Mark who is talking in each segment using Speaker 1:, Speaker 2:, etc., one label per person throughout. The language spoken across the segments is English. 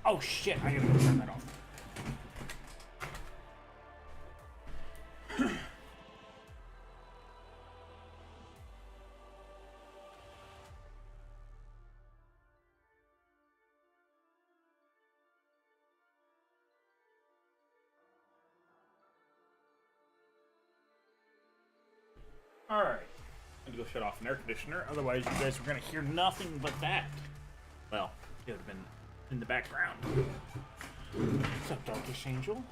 Speaker 1: Oh shit, I gotta go turn that off. Alright. I'm gonna go shut off an air conditioner, otherwise you guys were gonna hear nothing but that. Well, it would have been in the background. What's up, Darkish Angel?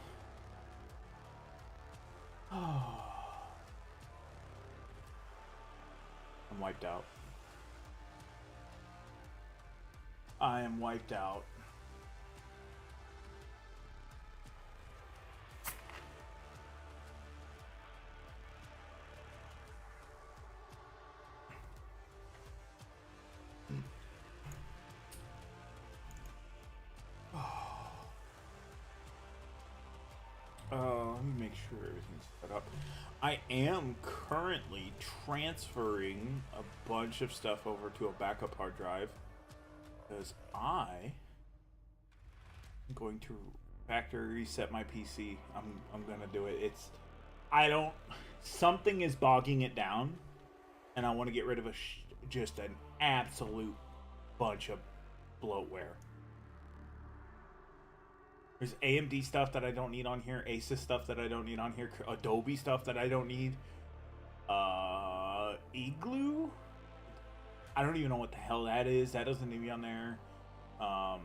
Speaker 1: Oh. I'm wiped out. I am wiped out. Let me make sure everything's set up. I am currently transferring a bunch of stuff over to a backup hard drive because I am going to factory reset my PC. I'm gonna do it. I don't. Something is bogging it down, and I want to get rid of just an absolute bunch of bloatware. There's AMD stuff that I don't need on here, Asus stuff that I don't need on here, Adobe stuff that I don't need, Igloo? I don't even know what the hell that is. That doesn't need to be on there. I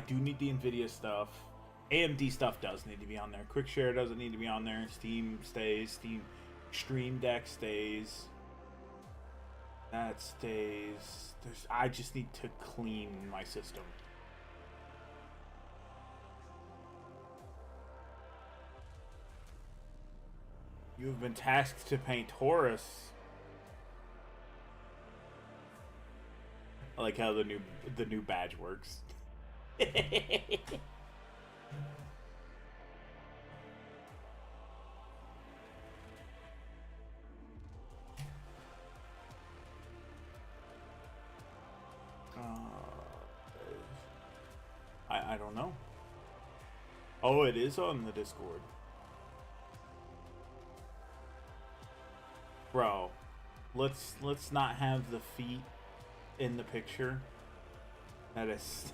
Speaker 1: do need the NVIDIA stuff. AMD stuff does need to be on there. QuickShare doesn't need to be on there. Steam stays. Steam Stream Deck stays. That stays. I just need to clean my system. You have been tasked to paint Horus. I like how the new badge works. I don't know. Oh, it is on the Discord. Bro, let's not have the feet in the picture. That is.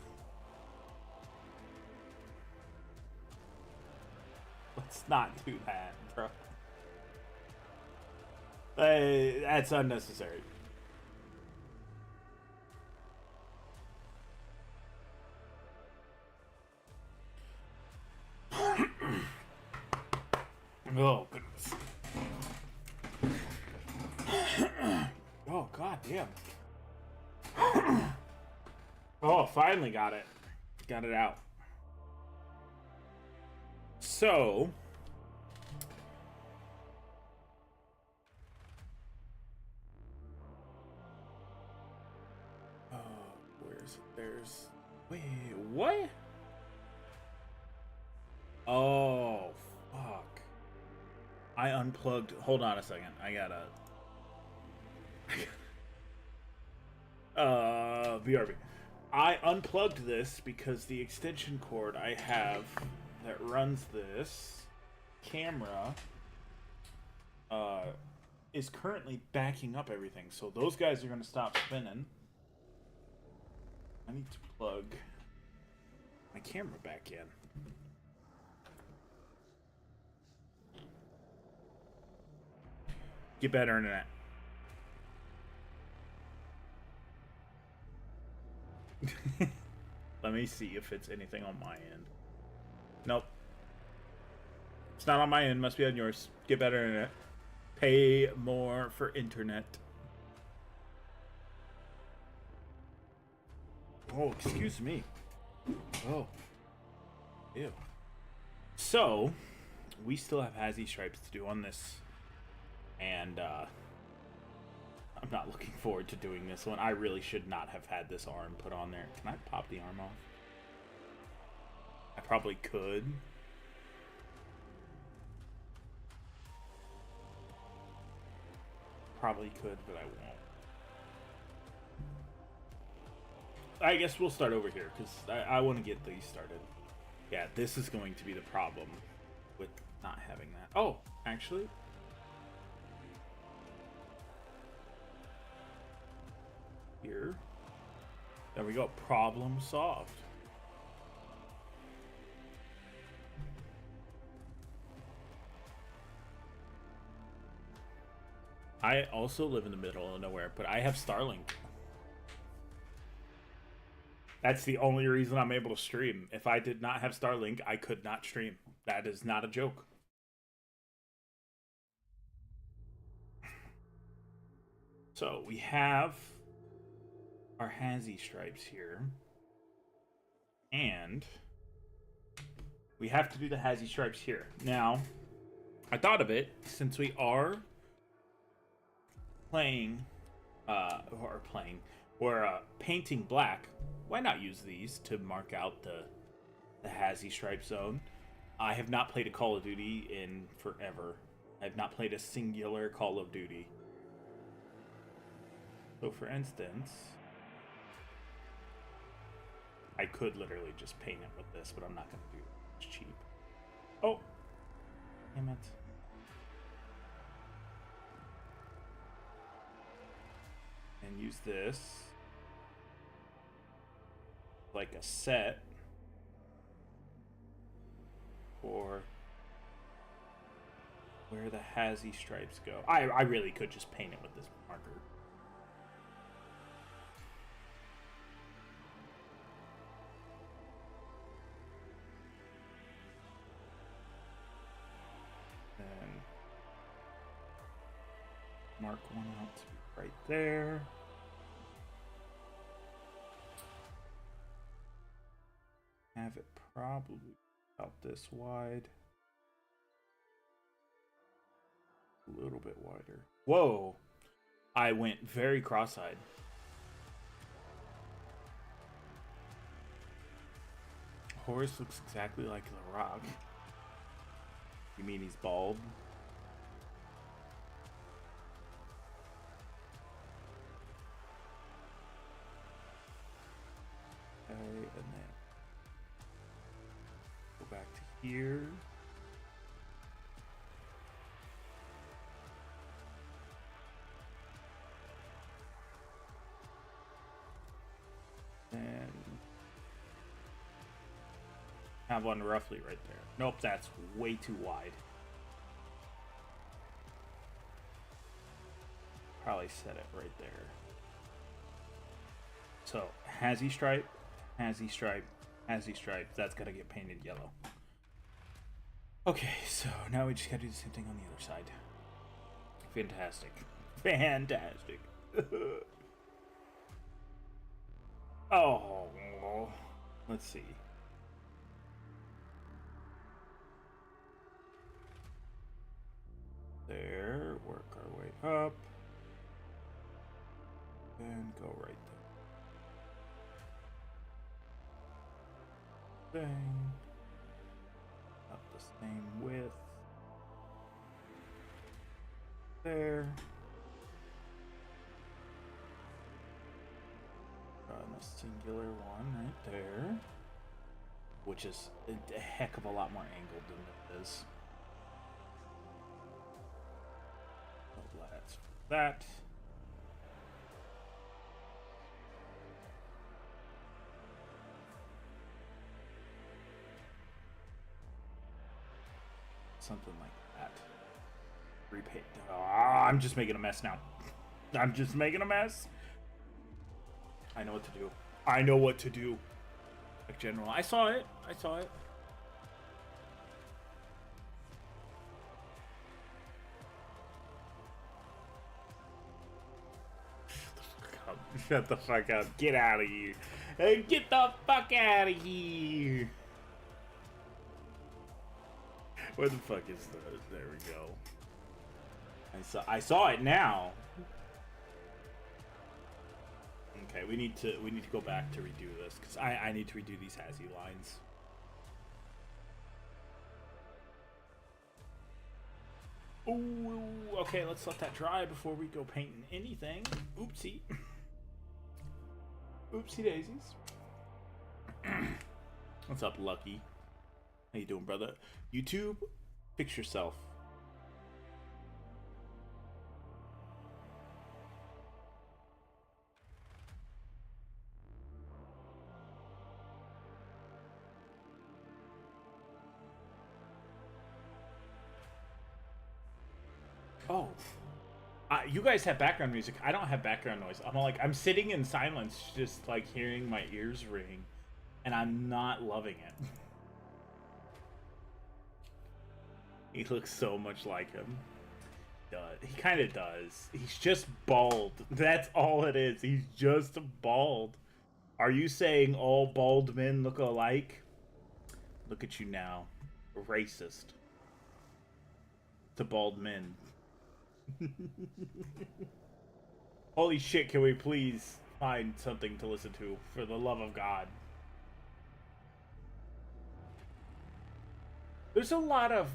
Speaker 1: Let's not do that, bro. That's unnecessary. Oh goodness. Oh god damn. Oh, finally got it. Got it out. So where's it? There's wait, what? Oh fuck. I unplugged. Hold on a second. I gotta BRB. I unplugged this because the extension cord I have that runs this camera is currently backing up everything. So those guys are going to stop spinning. I need to plug my camera back in. Get better internet. Let me see if it's anything on my end. Nope. It's not on my end. Must be on yours. Get better internet. Pay more for internet. Oh, excuse me. Oh. Ew. So, we still have Hazzy stripes to do on this. And, I'm not looking forward to doing this one. I really should not have had this arm put on there. Can I pop the arm off? I probably could. Probably could, but I won't. I guess we'll start over here because I want to get these started. Yeah, this is going to be the problem with not having that. Oh, actually. Here. There we go. Problem solved. I also live in the middle of nowhere, but I have Starlink. That's the only reason I'm able to stream. If I did not have Starlink, I could not stream. That is not a joke. So we have our Hazy stripes here. And we have to do the Hazy stripes here. Now, I thought of it, since we are we're painting black, why not use these to mark out the Hazy stripe zone? I have not played a Call of Duty in forever. I have not played a singular Call of Duty. So for instance, I could literally just paint it with this, but I'm not going to do it. It's cheap. Oh! Damn it. And use this like a set for where the Hazy stripes go. I really could just paint it with this marker. Then mark one out to be right there. Have it probably about this wide. A little bit wider. Whoa! I went very cross-eyed. Horus looks exactly like The Rock. You mean he's bald? Okay, and then go back to here. And have one roughly right there. Nope, that's way too wide. Probably set it right there. So, Hazy stripe, Hazy stripe, Hazy stripe. That's gotta get painted yellow. Okay, so now we just gotta do the same thing on the other side. Fantastic. Fantastic. Oh, let's see. There, work our way up. And go right there. Thing. Up the same width. There. And a singular one right there. Which is a heck of a lot more angled than it is. So let's that. Something like that. Repaint. Oh, I'm just making a mess now. I'm just making a mess. I know what to do. I know what to do. Like general. I saw it. I saw it. Shut the fuck up. Get out of here. Get the fuck out of here. Where the fuck is those? There we go. I saw it now. Okay, we need to go back to redo this because I need to redo these Hazy lines. Ooh, okay, let's let that dry before we go painting anything. Oopsie. Oopsie daisies. What's up, Lucky? How you doing, brother? YouTube, fix yourself. Oh, you guys have background music. I don't have background noise. I'm sitting in silence, just like hearing my ears ring, and I'm not loving it. He looks so much like him. He kind of does. He's just bald. That's all it is. He's just bald. Are you saying all bald men look alike? Look at you now. Racist. To bald men. Holy shit, can we please find something to listen to, for the love of God? There's a lot of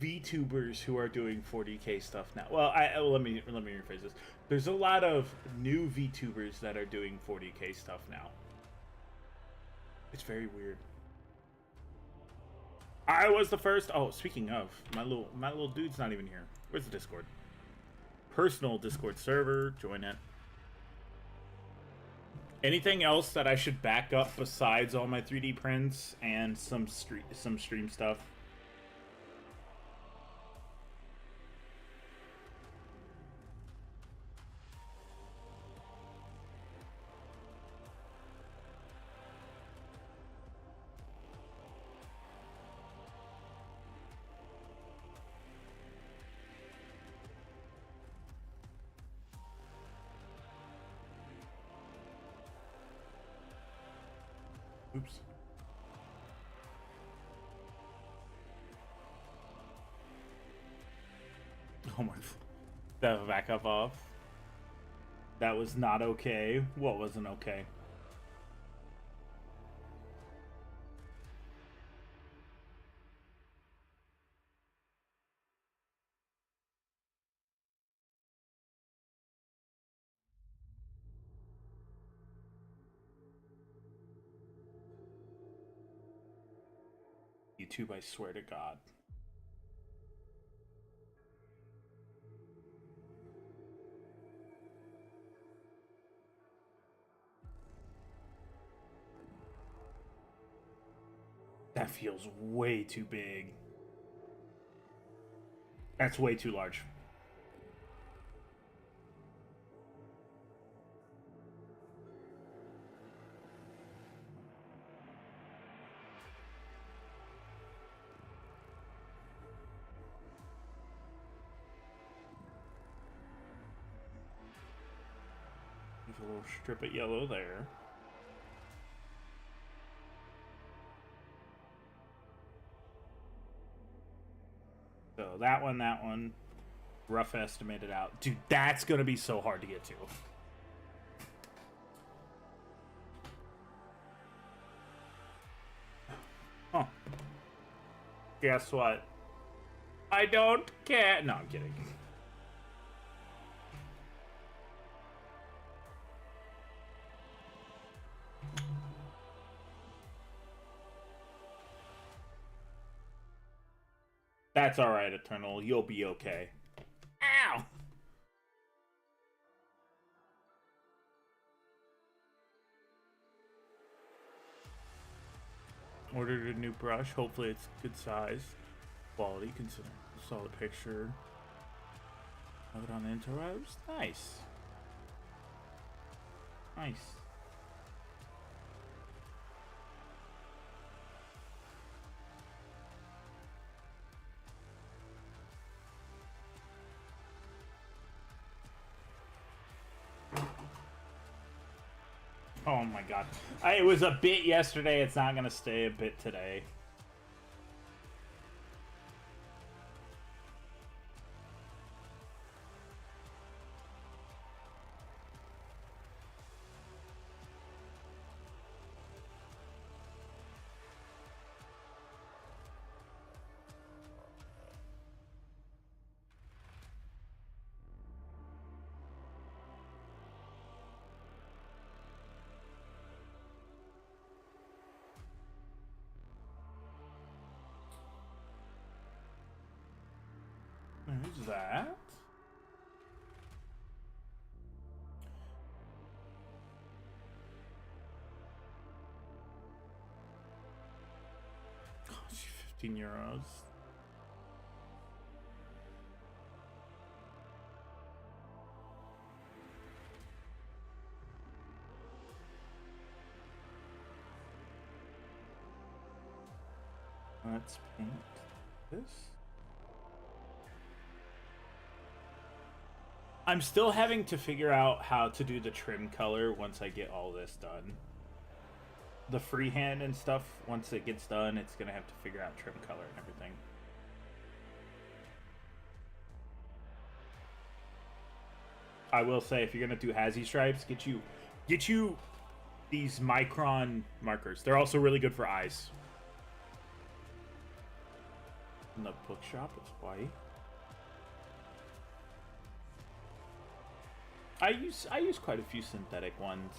Speaker 1: VTubers who are doing 40K stuff now. Well, let me rephrase this. There's a lot of new VTubers that are doing 40K stuff now. It's very weird. I was the first. Oh, speaking of, my little dude's not even here. Where's the Discord? Personal Discord server. Join it. Anything else that I should back up besides all my 3D prints and some stream stuff? Oops. Oh my. That back up off. That was not okay. What wasn't okay? YouTube, I swear to God. That feels way too big. That's way too large. Leave a little strip of yellow there. So that one, rough estimated out. Dude, that's gonna be so hard to get to. Huh. Guess what? I don't care. No, I'm kidding. That's alright, Eternal. You'll be okay. Ow! Ordered a new brush. Hopefully it's good size. Quality, consider solid picture. Have it on the interwebs. Nice. Nice. Oh my god. It was a bit yesterday, it's not gonna stay a bit today. There's that. Cost you 15 euros. Let's paint this. I'm still having to figure out how to do the trim color once I get all this done. The freehand and stuff, once it gets done, it's gonna have to figure out trim color and everything. I will say, if you're gonna do hazy stripes, get you these micron markers. They're also really good for eyes. In the bookshop, it's white. I use quite a few synthetic ones.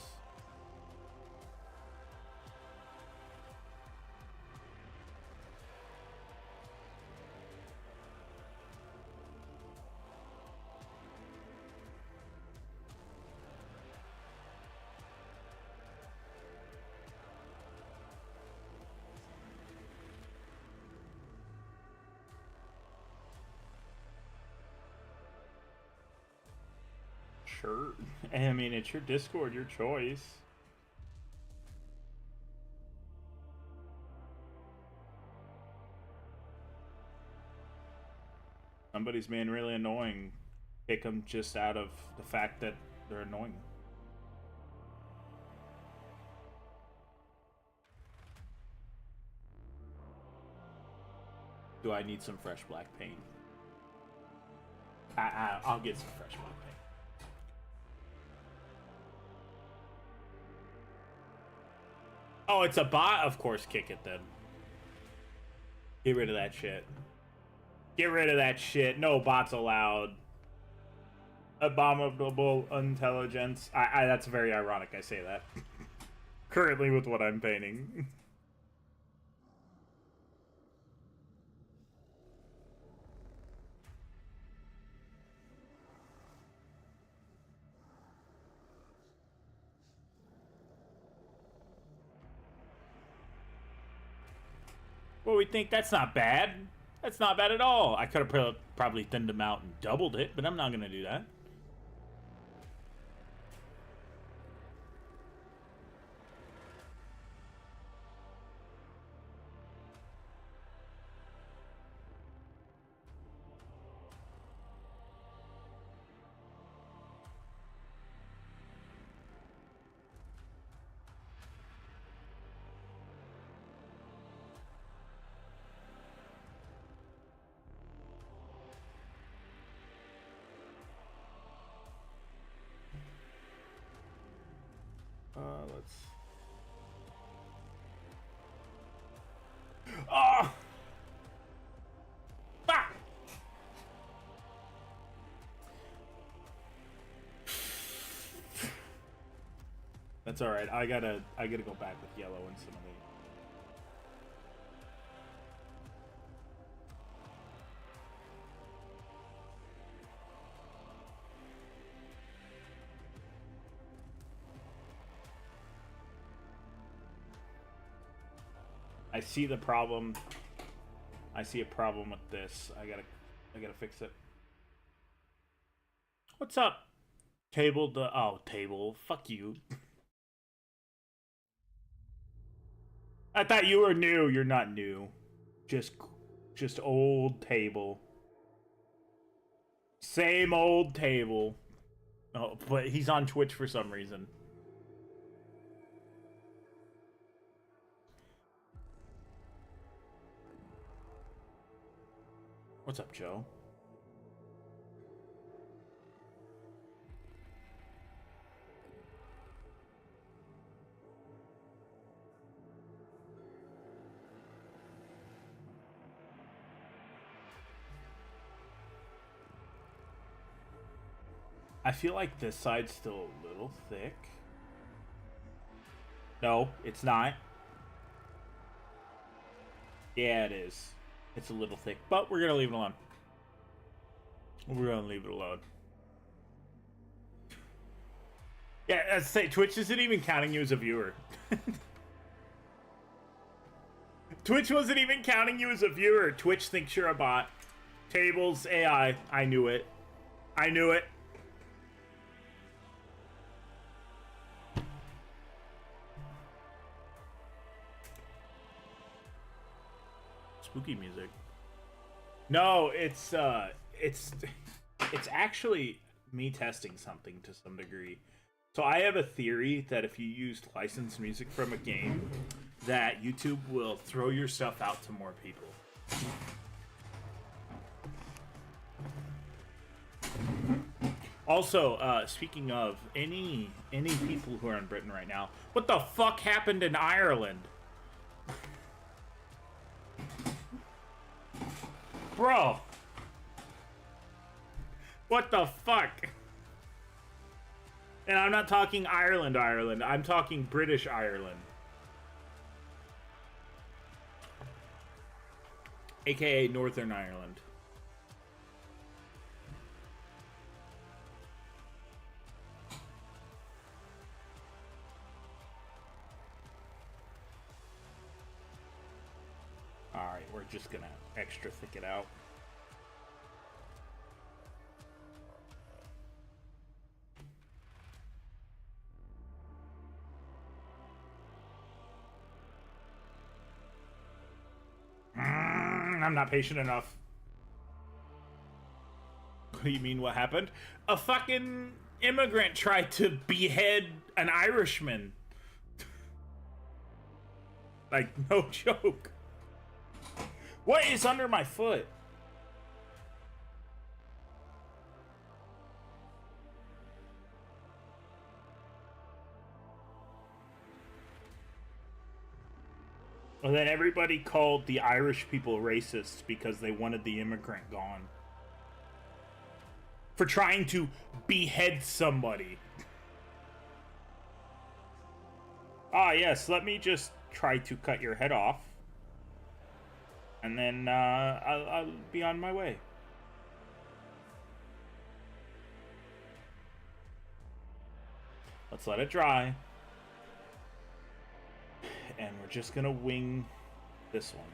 Speaker 1: Sure. I mean, it's your Discord, your choice. Somebody's being really annoying. Kick them just out of the fact that they're annoying. Do I need some fresh black paint? I'll get some fresh black paint. Oh, it's a bot? Of course, kick it then. Get rid of that shit. Get rid of that shit. No bots allowed. Abominable intelligence. That's very ironic I say that. Currently with what I'm painting. Well, we think that's not bad. That's not bad at all. I could have probably thinned them out and doubled it, but I'm not going to do that. Let's... Oh! Ah! That's all right. I gotta go back with yellow and some of the... I see the problem. I see a problem with this. I gotta fix it. What's up? Table the... Oh, table. Fuck you. I thought you were new. You're not new. Just old table. Same old table. Oh, but he's on Twitch for some reason. What's up, Joe? I feel like this side's still a little thick. No, it's not. Yeah, it is. It's a little thick, but we're gonna leave it alone. We're gonna leave it alone. Yeah, let's say Twitch isn't even counting you as a viewer. Twitch wasn't even counting you as a viewer. Twitch thinks you're a bot. Tables, AI. I knew it. I knew it. Spooky music. No, it's actually me testing something to some degree. So I have a theory that if you used licensed music from a game, that YouTube will throw your stuff out to more people. Also, speaking of any people who are in Britain right now, what the fuck happened in Ireland? Bro! What the fuck? And I'm not talking Ireland, I'm talking British Ireland. AKA Northern Ireland. Alright, we're just gonna extra thick it out. I'm not patient enough. What do you mean, what happened? A fucking immigrant tried to behead an Irishman. Like, no joke. What is under my foot? And then everybody called the Irish people racists because they wanted the immigrant gone. For trying to behead somebody. Ah, yes, let me just try to cut your head off. And then I'll be on my way. Let's let it dry. And we're just gonna wing this one.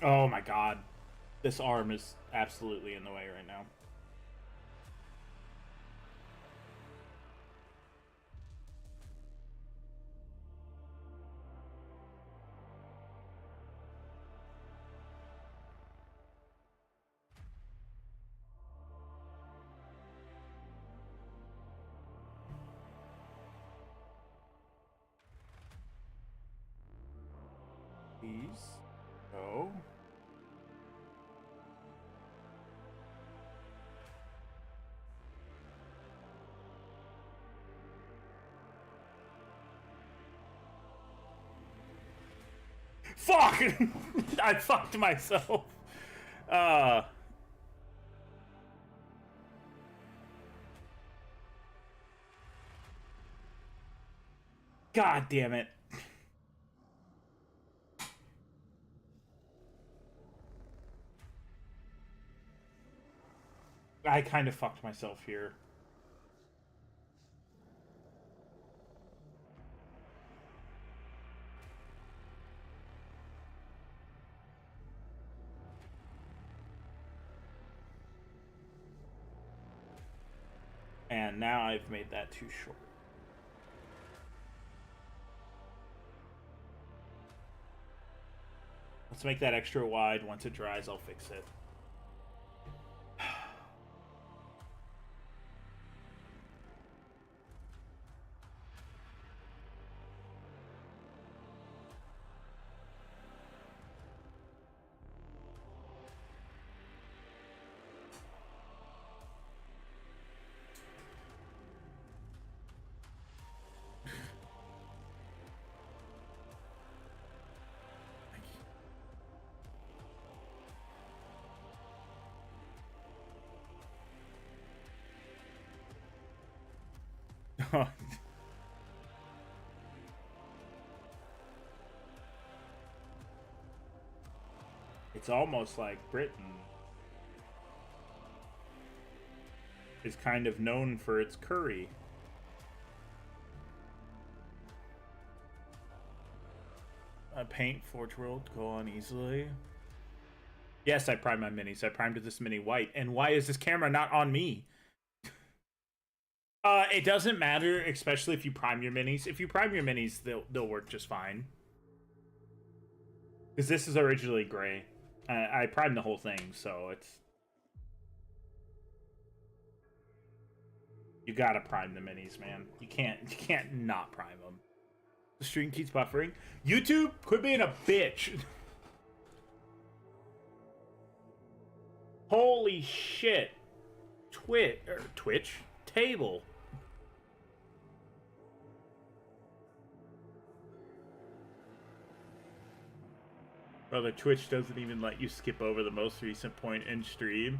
Speaker 1: Oh my god. This arm is absolutely in the way right now. Please. Go. Fuck! I fucked myself. God damn it. I kind of fucked myself here. And now I've made that too short. Let's make that extra wide. Once it dries, I'll fix it. It's almost like Britain is kind of known for its curry. Paint Forge World go on easily. Yes, I primed my minis. I primed this mini white. And why is this camera not on me? It doesn't matter, especially if you prime your minis. If you prime your minis, they'll work just fine. Because this is originally gray. I primed the whole thing, so it's... You gotta prime the minis, man. You can't not prime them. The stream keeps buffering. YouTube, quit being a bitch. Holy shit. Twitch? Table. Brother, Twitch doesn't even let you skip over the most recent point in stream.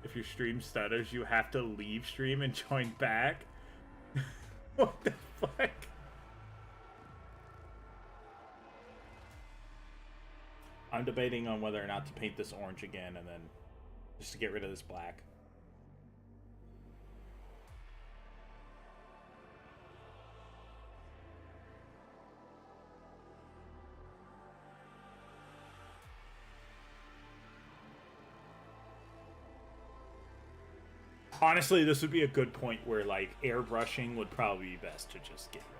Speaker 1: If your stream stutters, you have to leave stream and join back. What the fuck? I'm debating on whether or not to paint this orange again and then just to get rid of this black. Honestly, this would be a good point where, like, airbrushing would probably be best to just get rid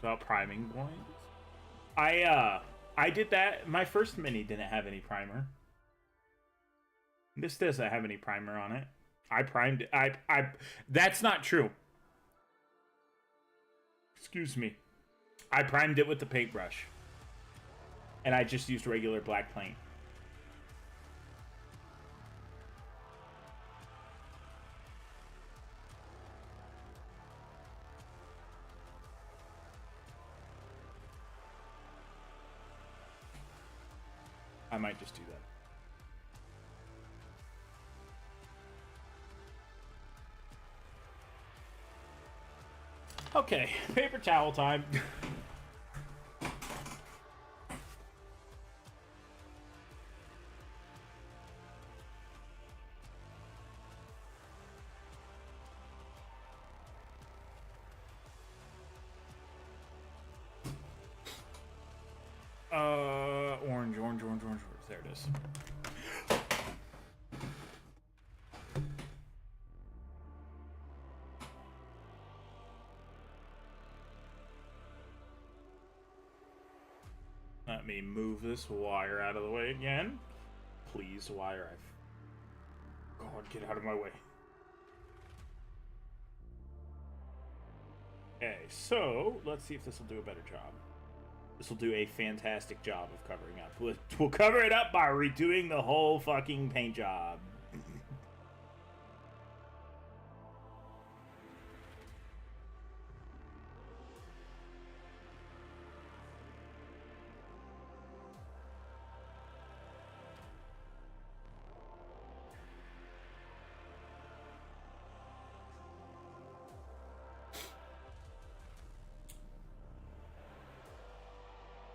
Speaker 1: of. Without priming points? I did that. My first mini didn't have any primer. This doesn't have any primer on it. I primed it. That's not true. Excuse me. I primed it with the paintbrush. And I just used regular black paint. I might just do that. Okay, paper towel time. Orange. There it is. Let me move this wire out of the way again. Please, wire. God, get out of my way. Okay, so let's see if this will do a better job. This will do a fantastic job of covering up. We'll cover it up by redoing the whole fucking paint job.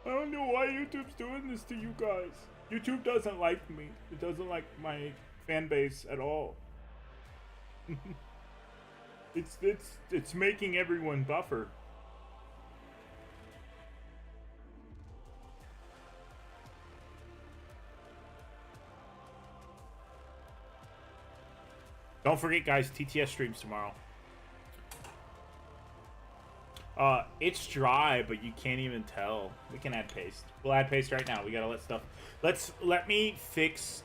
Speaker 1: I don't know why YouTube's doing this to you guys. YouTube doesn't like me. It doesn't like my fan base at all. It's making everyone buffer. Don't forget, guys, TTS streams tomorrow. It's dry, but you can't even tell. We can add paste. We'll add paste right now. We gotta let stuff... Let me fix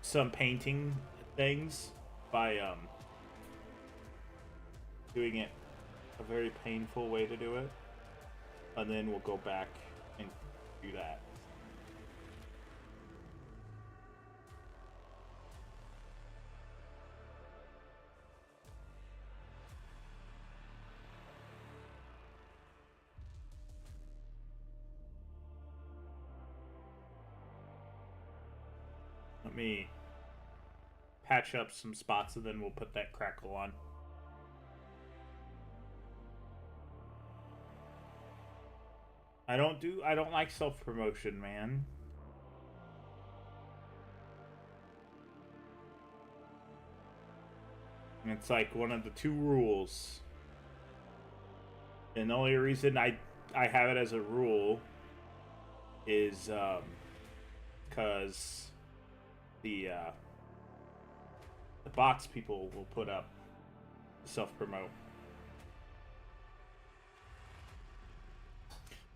Speaker 1: some painting things by, doing it a very painful way to do it. And then we'll go back and do that. Let me patch up some spots and then we'll put that crackle on. I don't like self-promotion, man. It's like one of the 2 rules. And the only reason I have it as a rule is because the bots people will put up self-promote.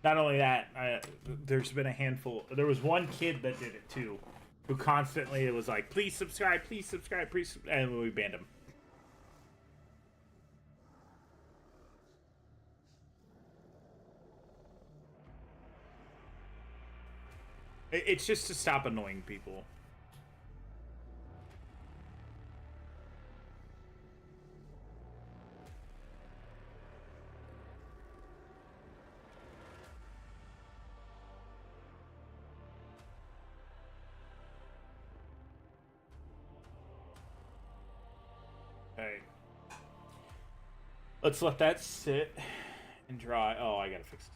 Speaker 1: Not only that, there's been a handful. There was one kid that did it too, who constantly was like, "Please subscribe, please subscribe, please," and we banned him. It's just to stop annoying people. Okay. Let's let that sit and dry. Oh, I gotta fix it.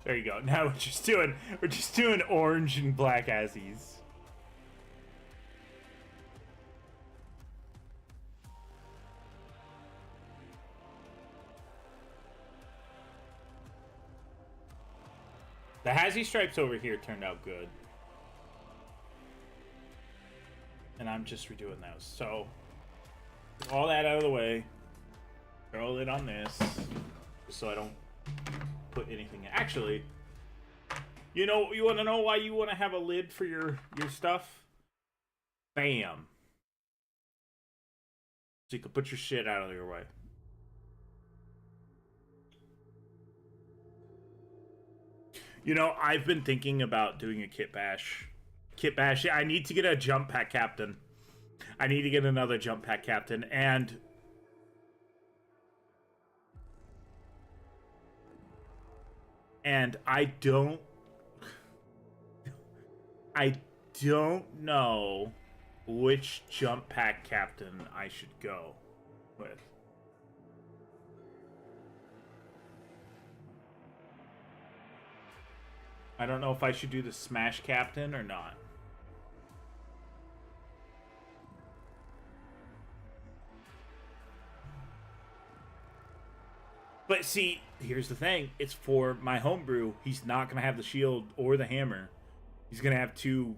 Speaker 1: There you go. Now we're just doing orange and black Azzies. The Hazzy stripes over here turned out good. And I'm just redoing those. So, all that out of the way. Throw it on this. Just so I don't put anything in. Actually, you want to know why you want to have a lid for your stuff? Bam. So you can put your shit out of your way. I've been thinking about doing a kit bash. Kit bash. Yeah, I need to get a jump pack captain. I need to get another jump pack captain. And I don't know which jump pack captain I should go with. I don't know if I should do the Smash Captain or not. But see, here's the thing. It's for my homebrew. He's not going to have the shield or the hammer. He's going to have 2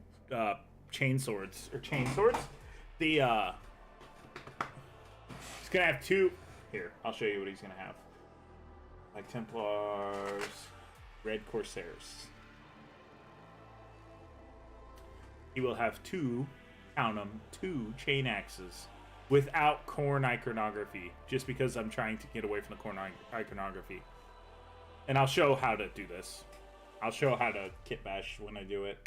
Speaker 1: chain swords. Or chain swords? He's going to have 2... Here, I'll show you what he's going to have. Like Templars, Red Corsairs. He will have 2, count them, 2 chain axes without corn iconography, just because I'm trying to get away from the corn iconography. And I'll show how to do this. I'll show how to kit bash when I do it.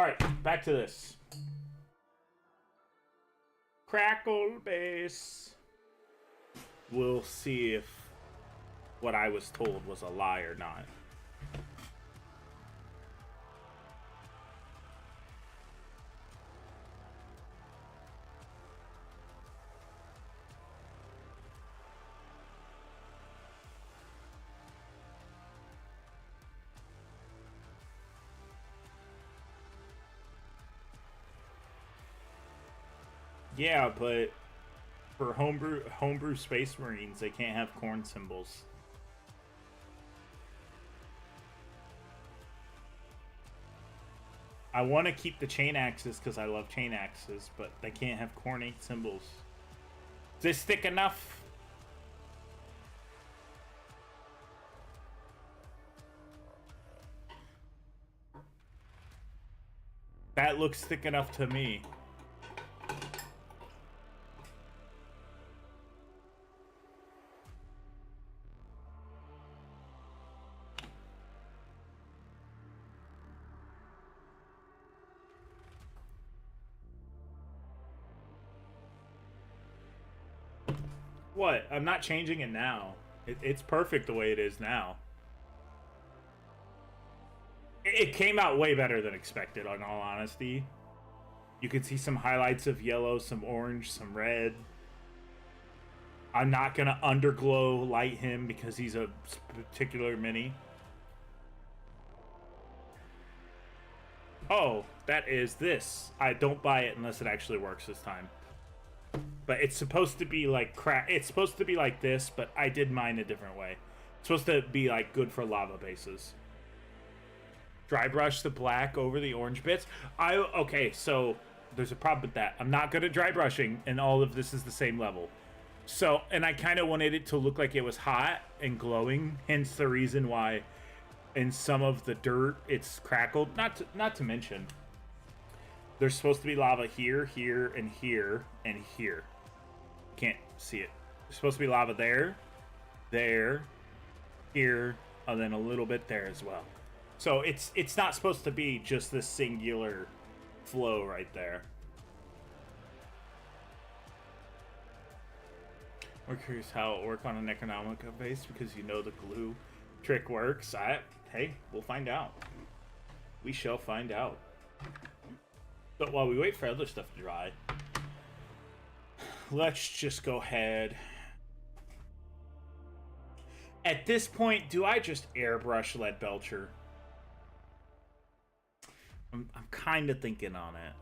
Speaker 1: Alright, back to this. Crackle base. We'll see if what I was told was a lie or not. Yeah, but for homebrew Space Marines, they can't have corn symbols. I want to keep the chain axes because I love chain axes, but they can't have corn symbols. Is this thick enough? That looks thick enough to me. What? I'm not changing it now. It's perfect the way it is now. It came out way better than expected, in all honesty. You can see some highlights of yellow, some orange, some red. I'm not going to underglow light him because he's a particular mini. Oh, that is this. I don't buy it unless it actually works this time. But it's supposed to be like it's supposed to be like this, but I did mine a different way. It's supposed to be like good for lava bases. Dry brush the black over the orange bits. Okay, so there's a problem with that. I'm not good at dry brushing, and all of this is the same level. So, and I kind of wanted it to look like it was hot and glowing, hence the reason why in some of the dirt it's crackled. Not to mention, there's supposed to be lava here, here, and here, and here. Can't see it. There's supposed to be lava there, there, here, and then a little bit there as well. So it's not supposed to be just this singular flow right there. We're curious how it work on an economical base because you know the glue trick works. Hey, we'll find out. We shall find out. But while we wait for other stuff to dry, let's just go ahead. At this point, do I just airbrush Lead Belcher? I'm kind of thinking on it.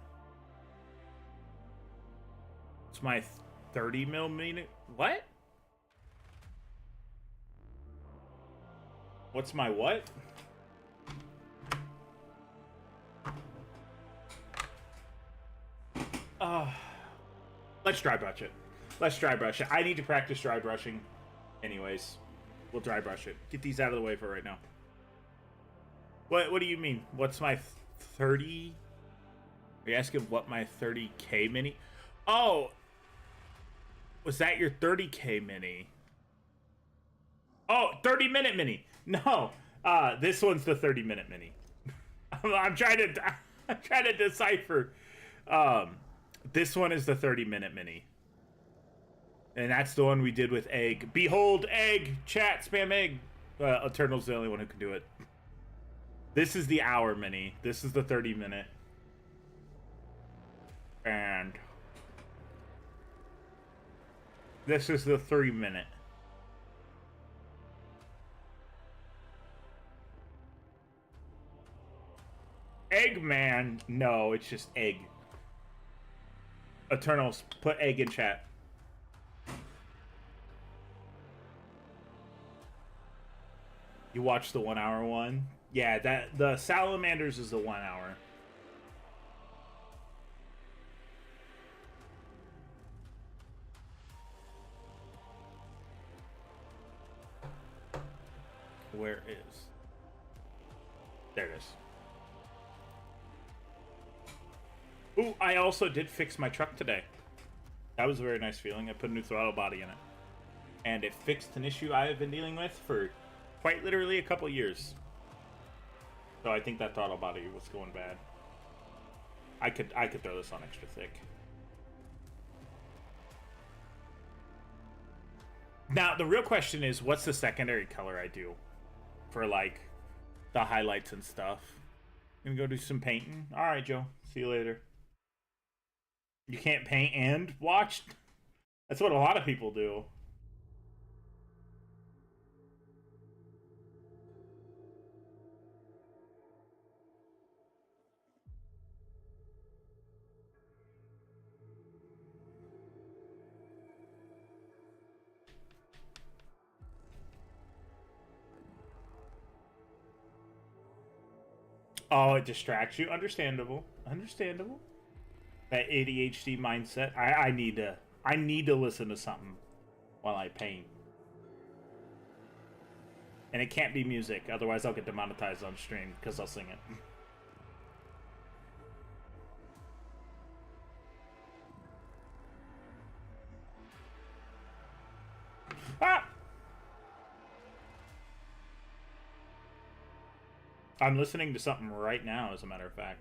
Speaker 1: It's my 30 millimeter. What? What's my what? Let's dry brush it. Let's dry brush it. I need to practice dry brushing. Anyways, we'll dry brush it. Get these out of the way for right now. What do you mean? What's my 30? Are you asking what my 30K mini? Oh, was that your 30K mini? Oh, 30-minute mini. No, this one's the 30-minute mini. I'm trying to decipher. This one is the 30-minute mini. And that's the one we did with Egg. Behold, Egg! Chat, spam Egg! Eternal's the only one who can do it. This is the hour mini. This is the 30-minute. And this is the 3-minute. Eggman? No, it's just Egg. Eternals, put Egg in chat. You watched the 1 hour one? Yeah, the Salamanders is the 1 hour. Where is? There it is. Ooh, I also did fix my truck today. That was a very nice feeling. I put a new throttle body in it. And it fixed an issue I have been dealing with for quite literally a couple years. So I think that throttle body was going bad. I could throw this on extra thick. Now, the real question is, what's the secondary color I do for, like, the highlights and stuff? Gonna go do some painting? Alright, Joe. See you later. You can't paint and watch? That's what a lot of people do. Oh, it distracts you. Understandable. Understandable. That ADHD mindset. I need to listen to something while I paint. And it can't be music, otherwise I'll get demonetized on stream because I'll sing it. Ah! I'm listening to something right now, as a matter of fact.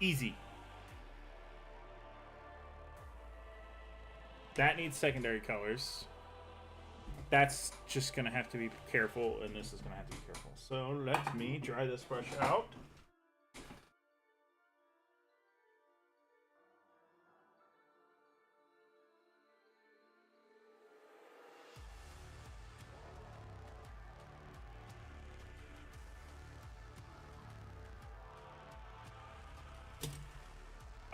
Speaker 1: Easy. That needs secondary colors. That's just gonna have to be careful, and this is gonna have to be careful. So let me dry this brush out.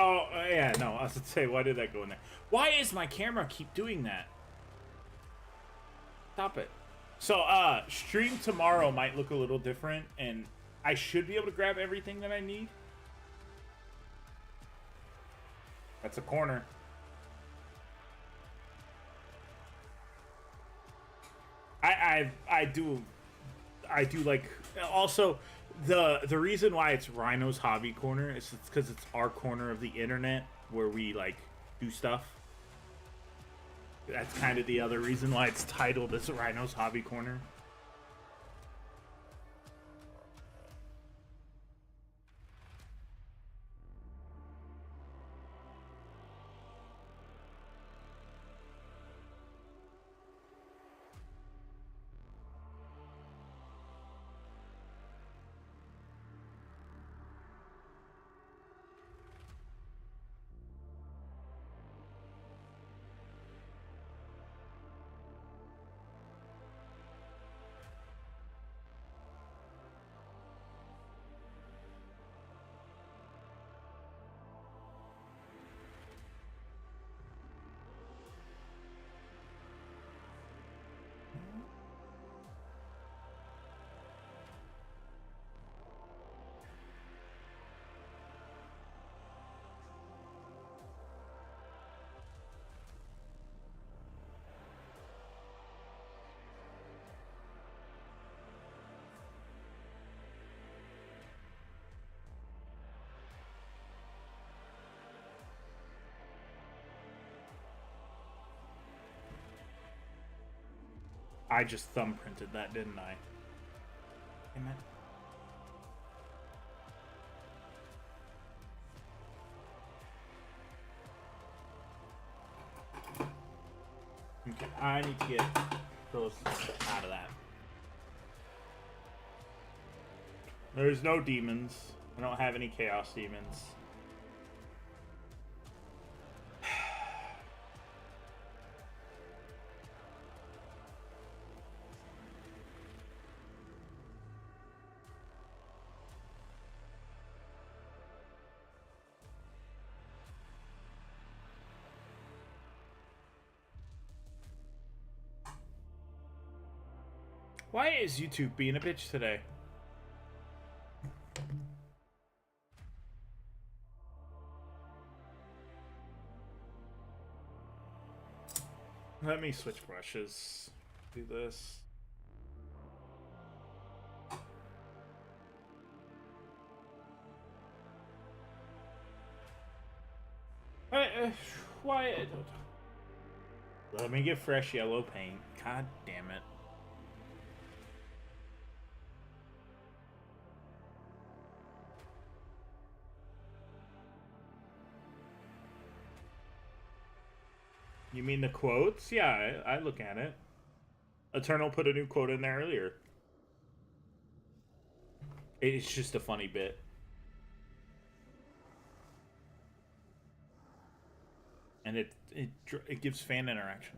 Speaker 1: Oh, yeah, no, I was gonna say, why did that go in there? Why is my camera keep doing that? Stop it. So, stream tomorrow might look a little different, and I should be able to grab everything that I need. That's a corner. I do like, also the reason why it's Rhino's hobby corner is because it's our corner of the internet where we like do stuff. That's kind of the other reason why it's titled as Rhino's hobby corner. I just thumbprinted that, didn't I? Damn it. Okay, I need to get those out of that. There's no demons. I don't have any chaos demons. Why is YouTube being a bitch today? Let me switch brushes. Do this. Why? Let me get fresh yellow paint. God damn it. You mean the quotes? Yeah, I look at it. Eternal put a new quote in there earlier. It's just a funny bit. And it gives fan interaction.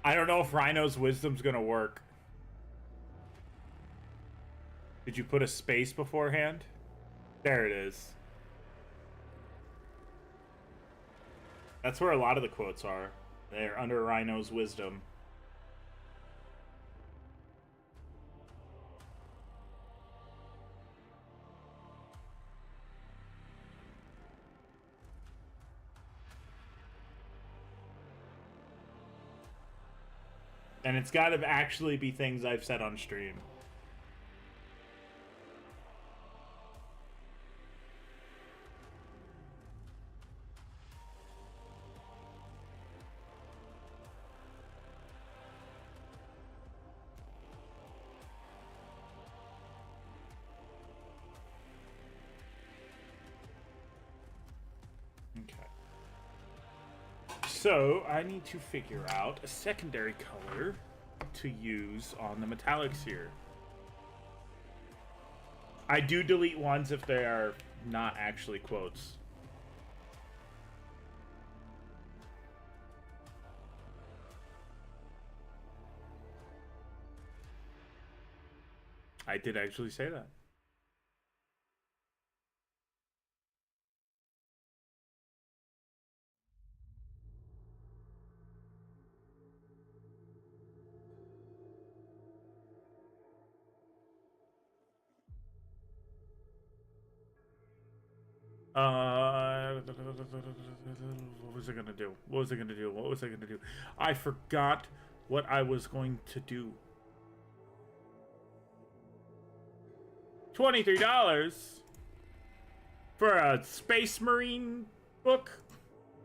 Speaker 1: I don't know if Rhino's wisdom's gonna work. Did you put a space beforehand? There it is. That's where a lot of the quotes are. They're under Rhino's wisdom. And it's got to actually be things I've said on stream. So I need to figure out a secondary color to use on the metallics here. I do delete ones if they are not actually quotes. I did actually say that. What was I gonna do? What was I gonna do? What was I gonna do? I forgot what I was going to do. $23 for a Space Marine book?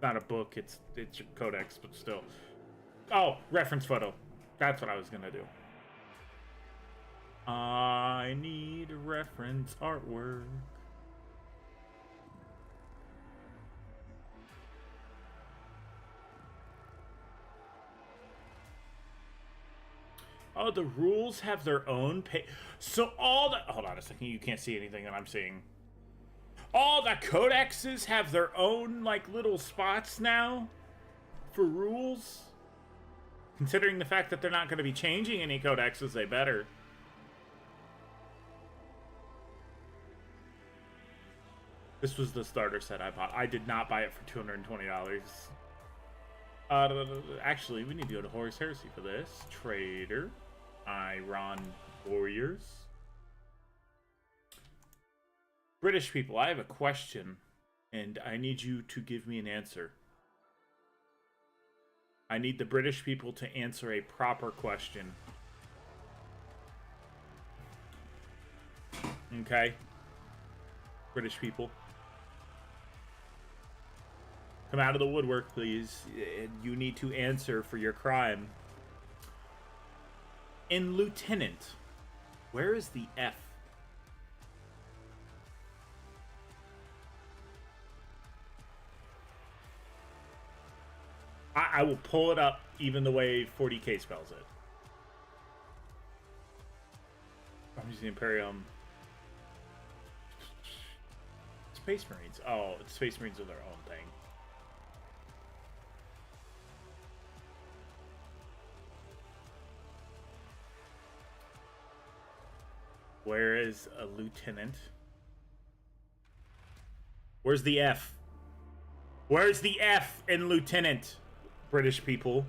Speaker 1: Not a book, it's a codex, but still. Oh, reference photo. That's what I was gonna do. I need reference artwork. Oh, the rules have their own so all the... Hold on a second, you can't see anything that I'm seeing. All the codexes have their own, like, little spots now for rules? Considering the fact that they're not going to be changing any codexes, they better. This was the starter set I bought. I did not buy it for $220. Actually, we need to go to Horus Heresy for this. Trader. Iron Warriors. British people, I have a question, and I need you to give me an answer. I need the British people to answer a proper question. Okay? British people. Come out of the woodwork, please. You need to answer for your crime. In Lieutenant, where is the F? I will pull it up even the way 40k spells it. I'm using Imperium. Space Marines. Oh, Space Marines are their own thing. Where is a lieutenant? Where's the F? Where's the F in lieutenant, British people?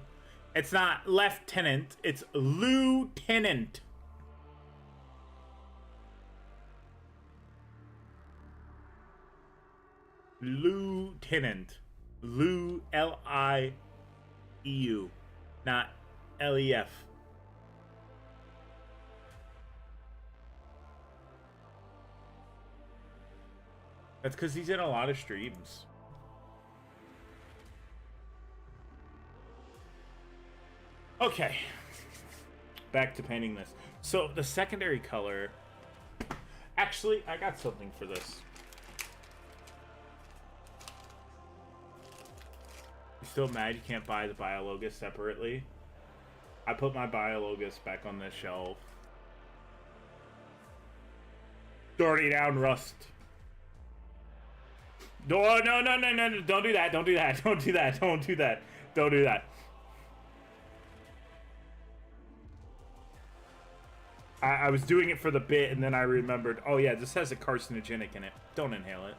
Speaker 1: It's not lieutenant, it's lieutenant. Lieutenant. L-I-E-U. Not L-E-F. That's because he's in a lot of streams. Okay. Back to painting this. So, the secondary color... Actually, I got something for this. You still mad you can't buy the Biologus separately? I put my Biologus back on this shelf. Dirty down rust. No, no, no, no, no, don't do that, don't do that, don't do that, don't do that, don't do that. I was doing it for the bit, and then I remembered, oh yeah, this has a carcinogenic in it. Don't inhale it.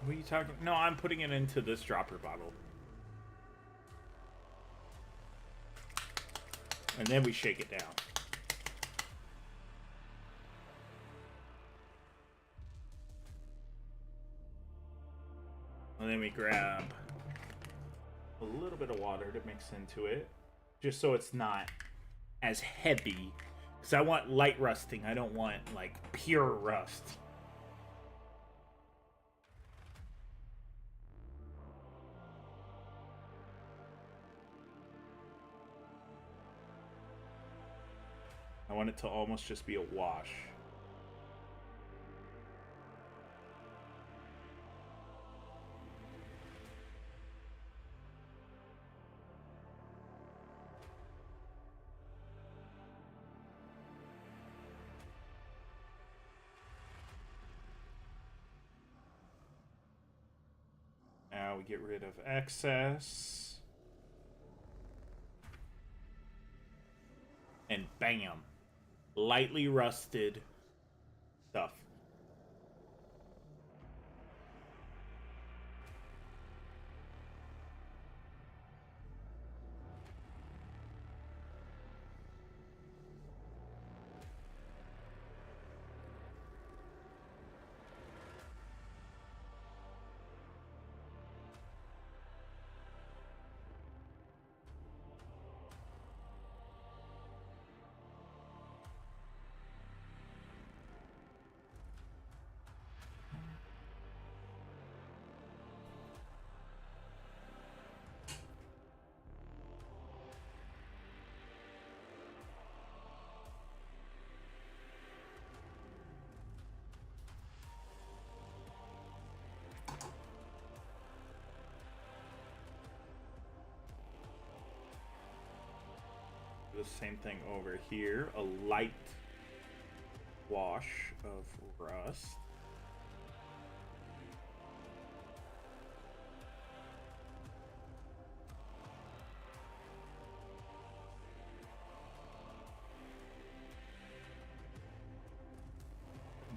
Speaker 1: What are you talking? No, I'm putting it into this dropper bottle. And then we shake it down. And then we grab a little bit of water to mix into it. Just so it's not as heavy. Because I want light rusting. I don't want, like, pure rust. I want it to almost just be a wash. Now we get rid of excess. And bam. Lightly rusted stuff. The same thing over here. A light wash of rust.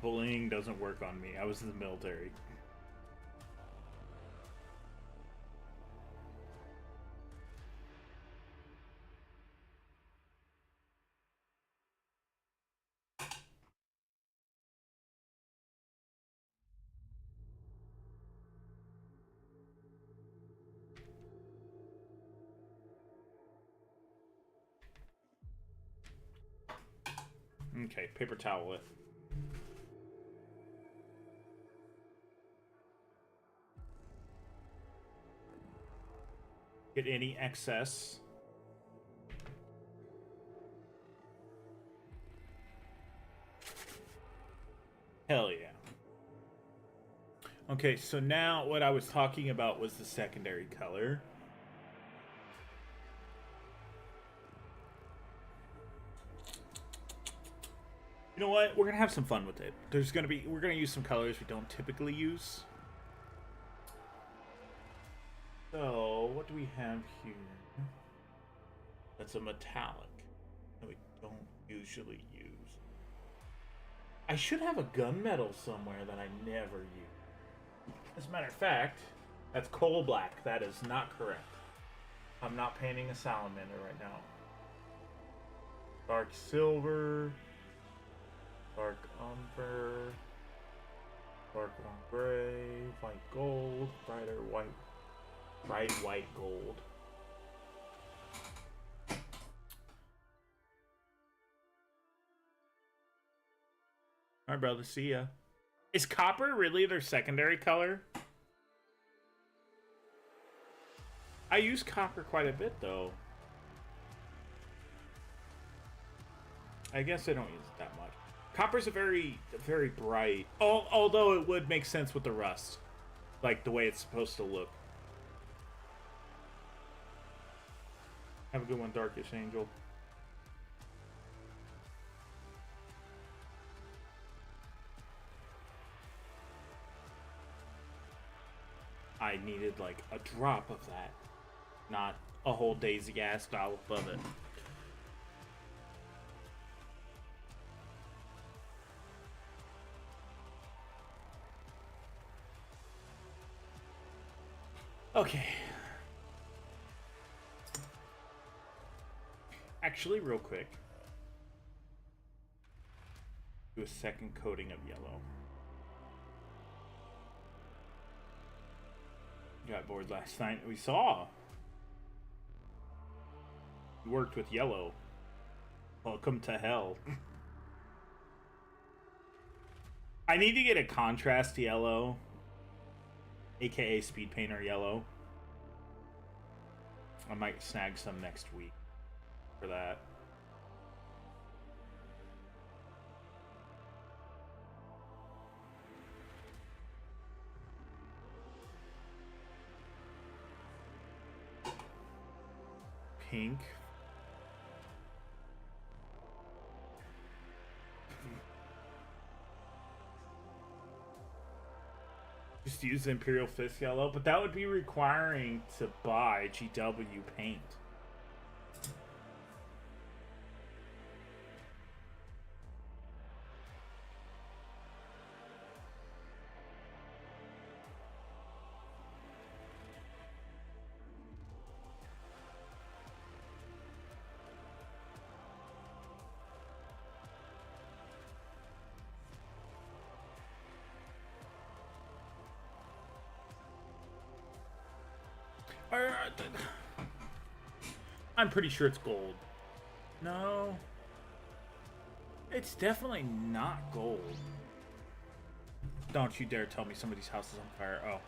Speaker 1: Bullying doesn't work on me. I was in the military. Okay, paper towel it. Get any excess. Hell yeah. Okay, so now what I was talking about was the secondary color. You know what? We're gonna have some fun with it. We're gonna use some colors we don't typically use. So, what do we have here? That's a metallic that we don't usually use. I should have a gunmetal somewhere that I never use. As a matter of fact, that's coal black. That is not correct. I'm not painting a salamander right now. Dark silver. Dark umber, dark gray, white gold, brighter white, bright white gold. Alright, brother, see ya. Is copper really their secondary color? I use copper quite a bit, though. I guess I don't use it that much. Copper's a very, very bright. Although it would make sense with the rust, like the way it's supposed to look. Have a good one, Darkish Angel. I needed like a drop of that, not a whole Daisy gas dollop of it. Okay. Actually, real quick. Do a second coating of yellow. Got bored last night. We saw. We worked with yellow Welcome to hell. I need to get a contrast yellow, aka speed painter yellow. I might snag some next week for that. Pink. Just use the Imperial Fist yellow, but that would be requiring to buy GW paint. I'm pretty sure it's gold. No. It's definitely not gold. Don't you dare tell me somebody's house is on fire. Oh.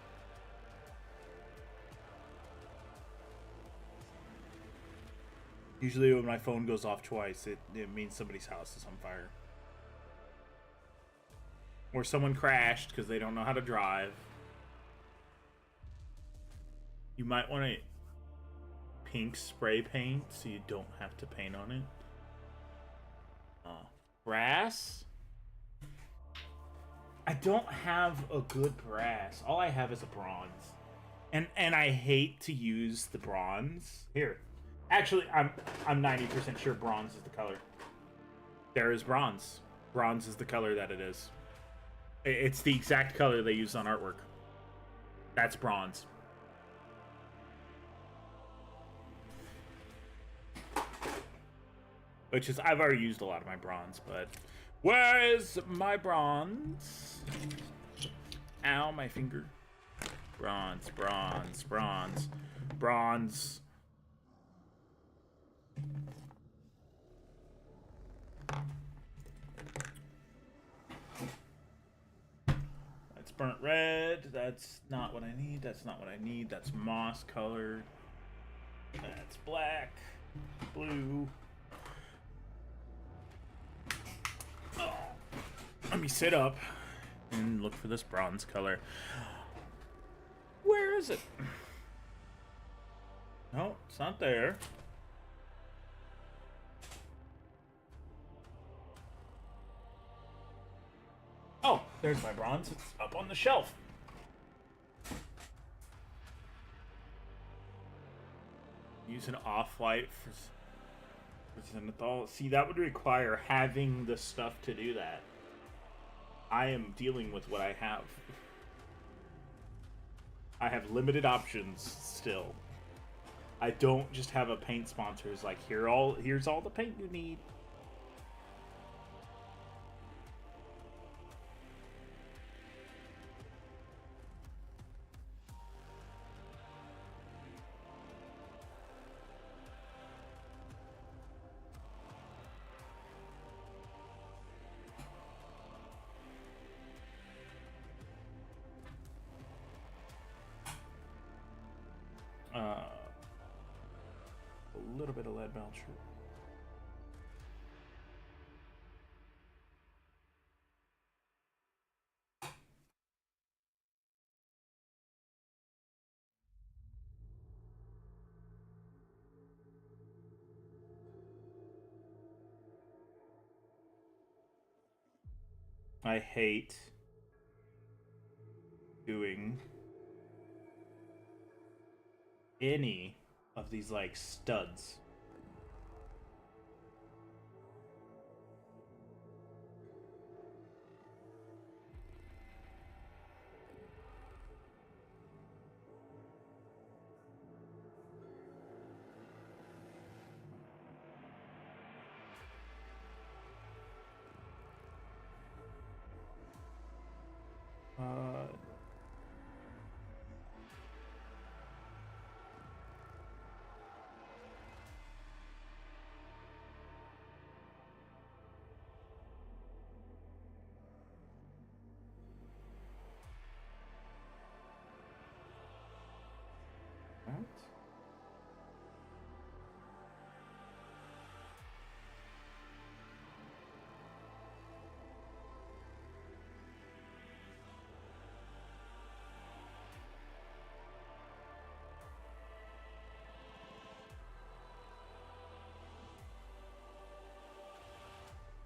Speaker 1: Usually when my phone goes off twice, it means somebody's house is on fire. Or someone crashed because they don't know how to drive. You might want to pink spray paint so you don't have to paint on it. Brass? I don't have a good brass. All I have is a bronze. And I hate to use the bronze. Here. Actually, I'm 90% sure bronze is the color. There is bronze. Bronze is the color that it is. It's the exact color they use on artwork. That's bronze. Which is, I've already used a lot of my bronze, but... Where is my bronze? Ow, my finger. Bronze, bronze, bronze, bronze. That's burnt red. That's not what I need. That's not what I need. That's moss colored. That's black. Blue. Let me sit up and look for this bronze color. Where is it? No, it's not there. Oh, there's my bronze. It's up on the shelf. Use an off-white for Zenithal. See, that would require having the stuff to do that. I am dealing with what I have. I have limited options still. I don't just have a paint sponsor who's like, here's all the paint you need. A little bit of lead belcher. I hate doing any of these like studs.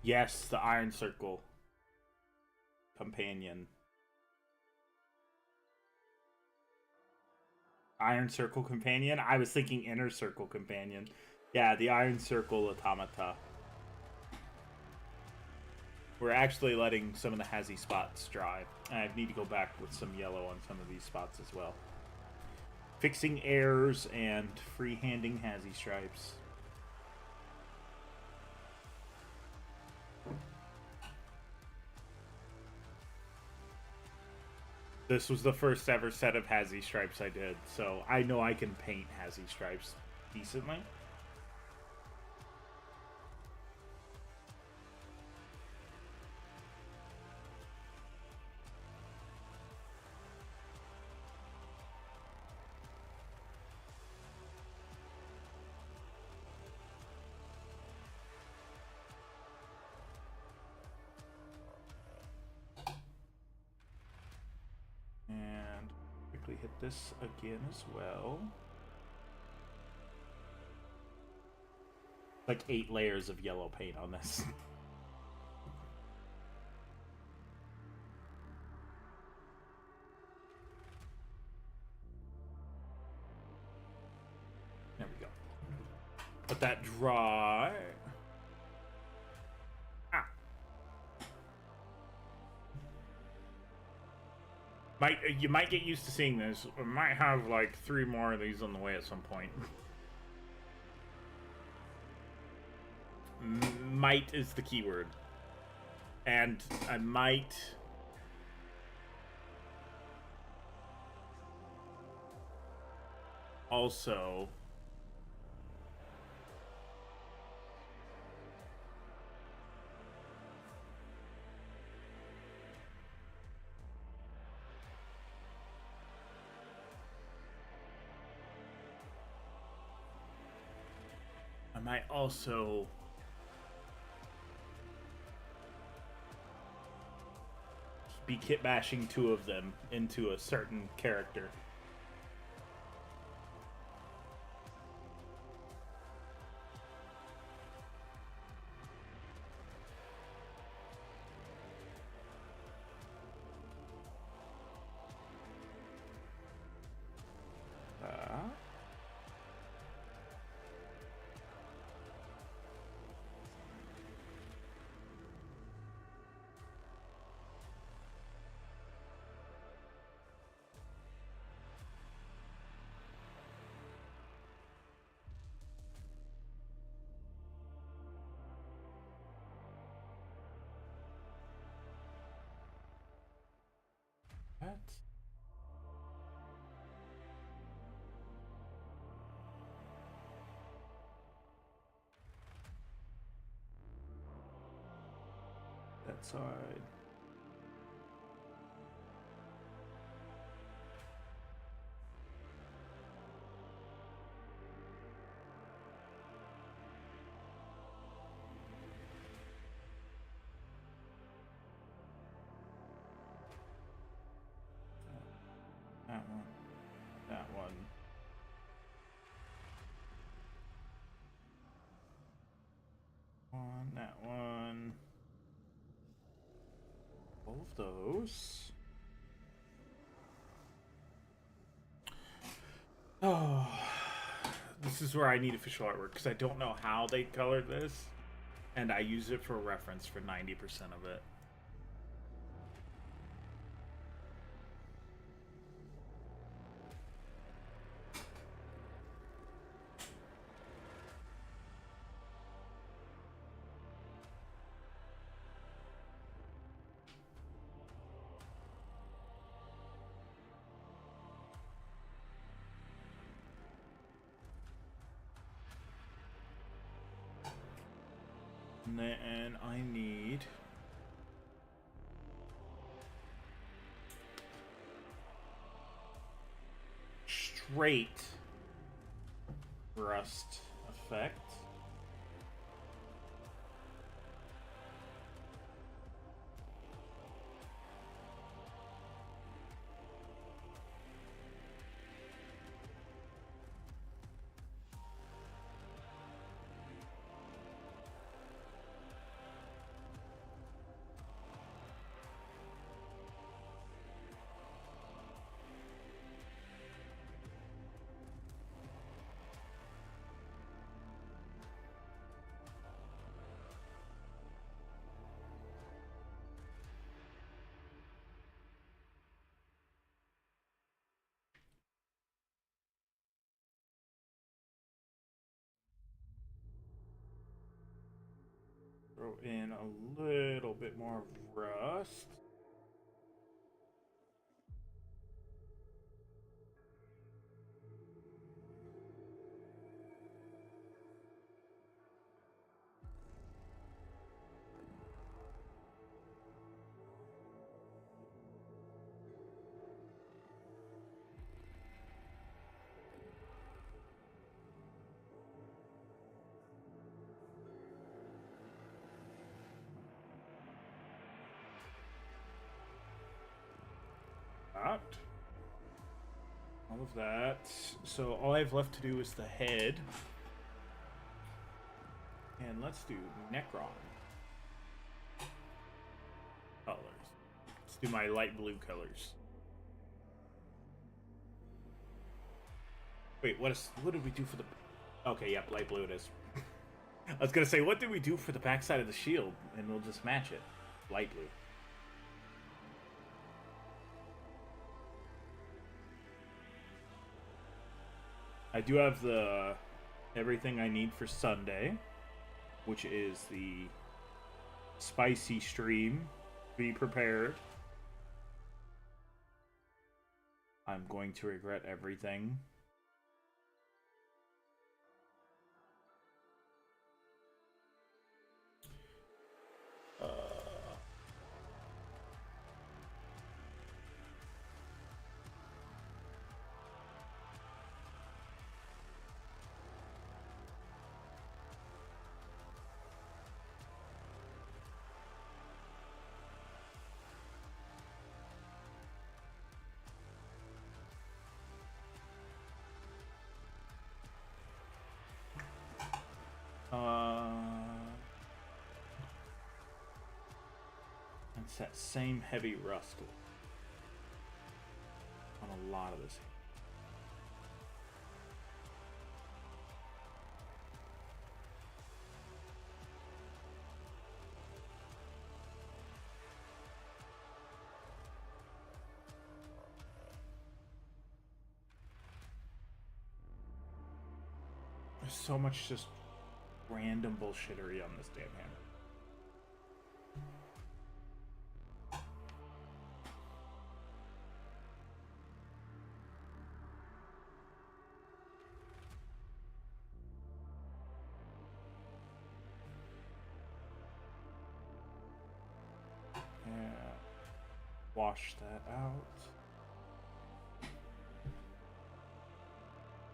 Speaker 1: Yes, the Iron Circle companion. Iron Circle companion? I was thinking Inner Circle companion. Yeah, the Iron Circle automata. We're actually letting some of the hazy spots dry. I need to go back with some yellow on some of these spots as well. Fixing errors and freehanding hazy stripes. This was the first ever set of hazy stripes I did, so I know I can paint hazy stripes decently. And quickly hit this again as well. Like 8 layers of yellow paint on this. There we go. Let that dry. Ah. You might get used to seeing this. We might have like 3 more of these on the way at some point. Might is the keyword. And I might... also... I might also... be kit bashing 2 of them into a certain character. What? That side. That one. That one. That one. All of those. Oh, this is where I need official artwork because I don't know how they colored this, and I use it for reference for 90% of it. And then I need straight rust effect. throw in a little bit more rust. All of that. So all I have left to do is the head. And let's do Necron colors. Let's do my light blue colors. Wait, what did we do for the... Okay, yep, light blue it is. I was gonna say, what did we do for the backside of the shield? And we'll just match it. Light blue. I do have the everything I need for Sunday, which is the spicy stream. Be prepared. I'm going to regret everything. It's that same heavy rust on a lot of this. There's so much just random bullshittery on this damn hammer. Wash that out.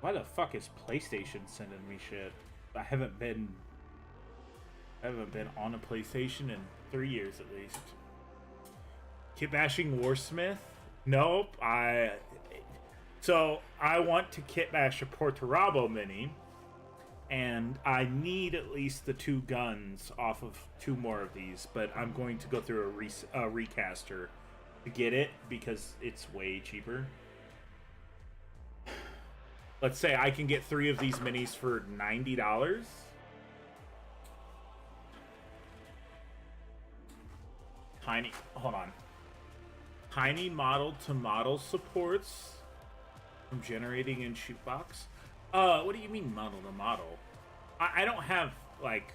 Speaker 1: Why the fuck is PlayStation sending me shit? I haven't been on a PlayStation in 3 years at least. Kit bashing Warsmith? Nope. So I want to kit bash a Portarabo Mini, and I need at least the 2 guns off of 2 more of these, but I'm going to go through a recaster to get it because it's way cheaper. Let's say I can get 3 of these minis for $90. Hold on. Tiny model to model supports from generating in shootbox. What do you mean model to model? I don't have like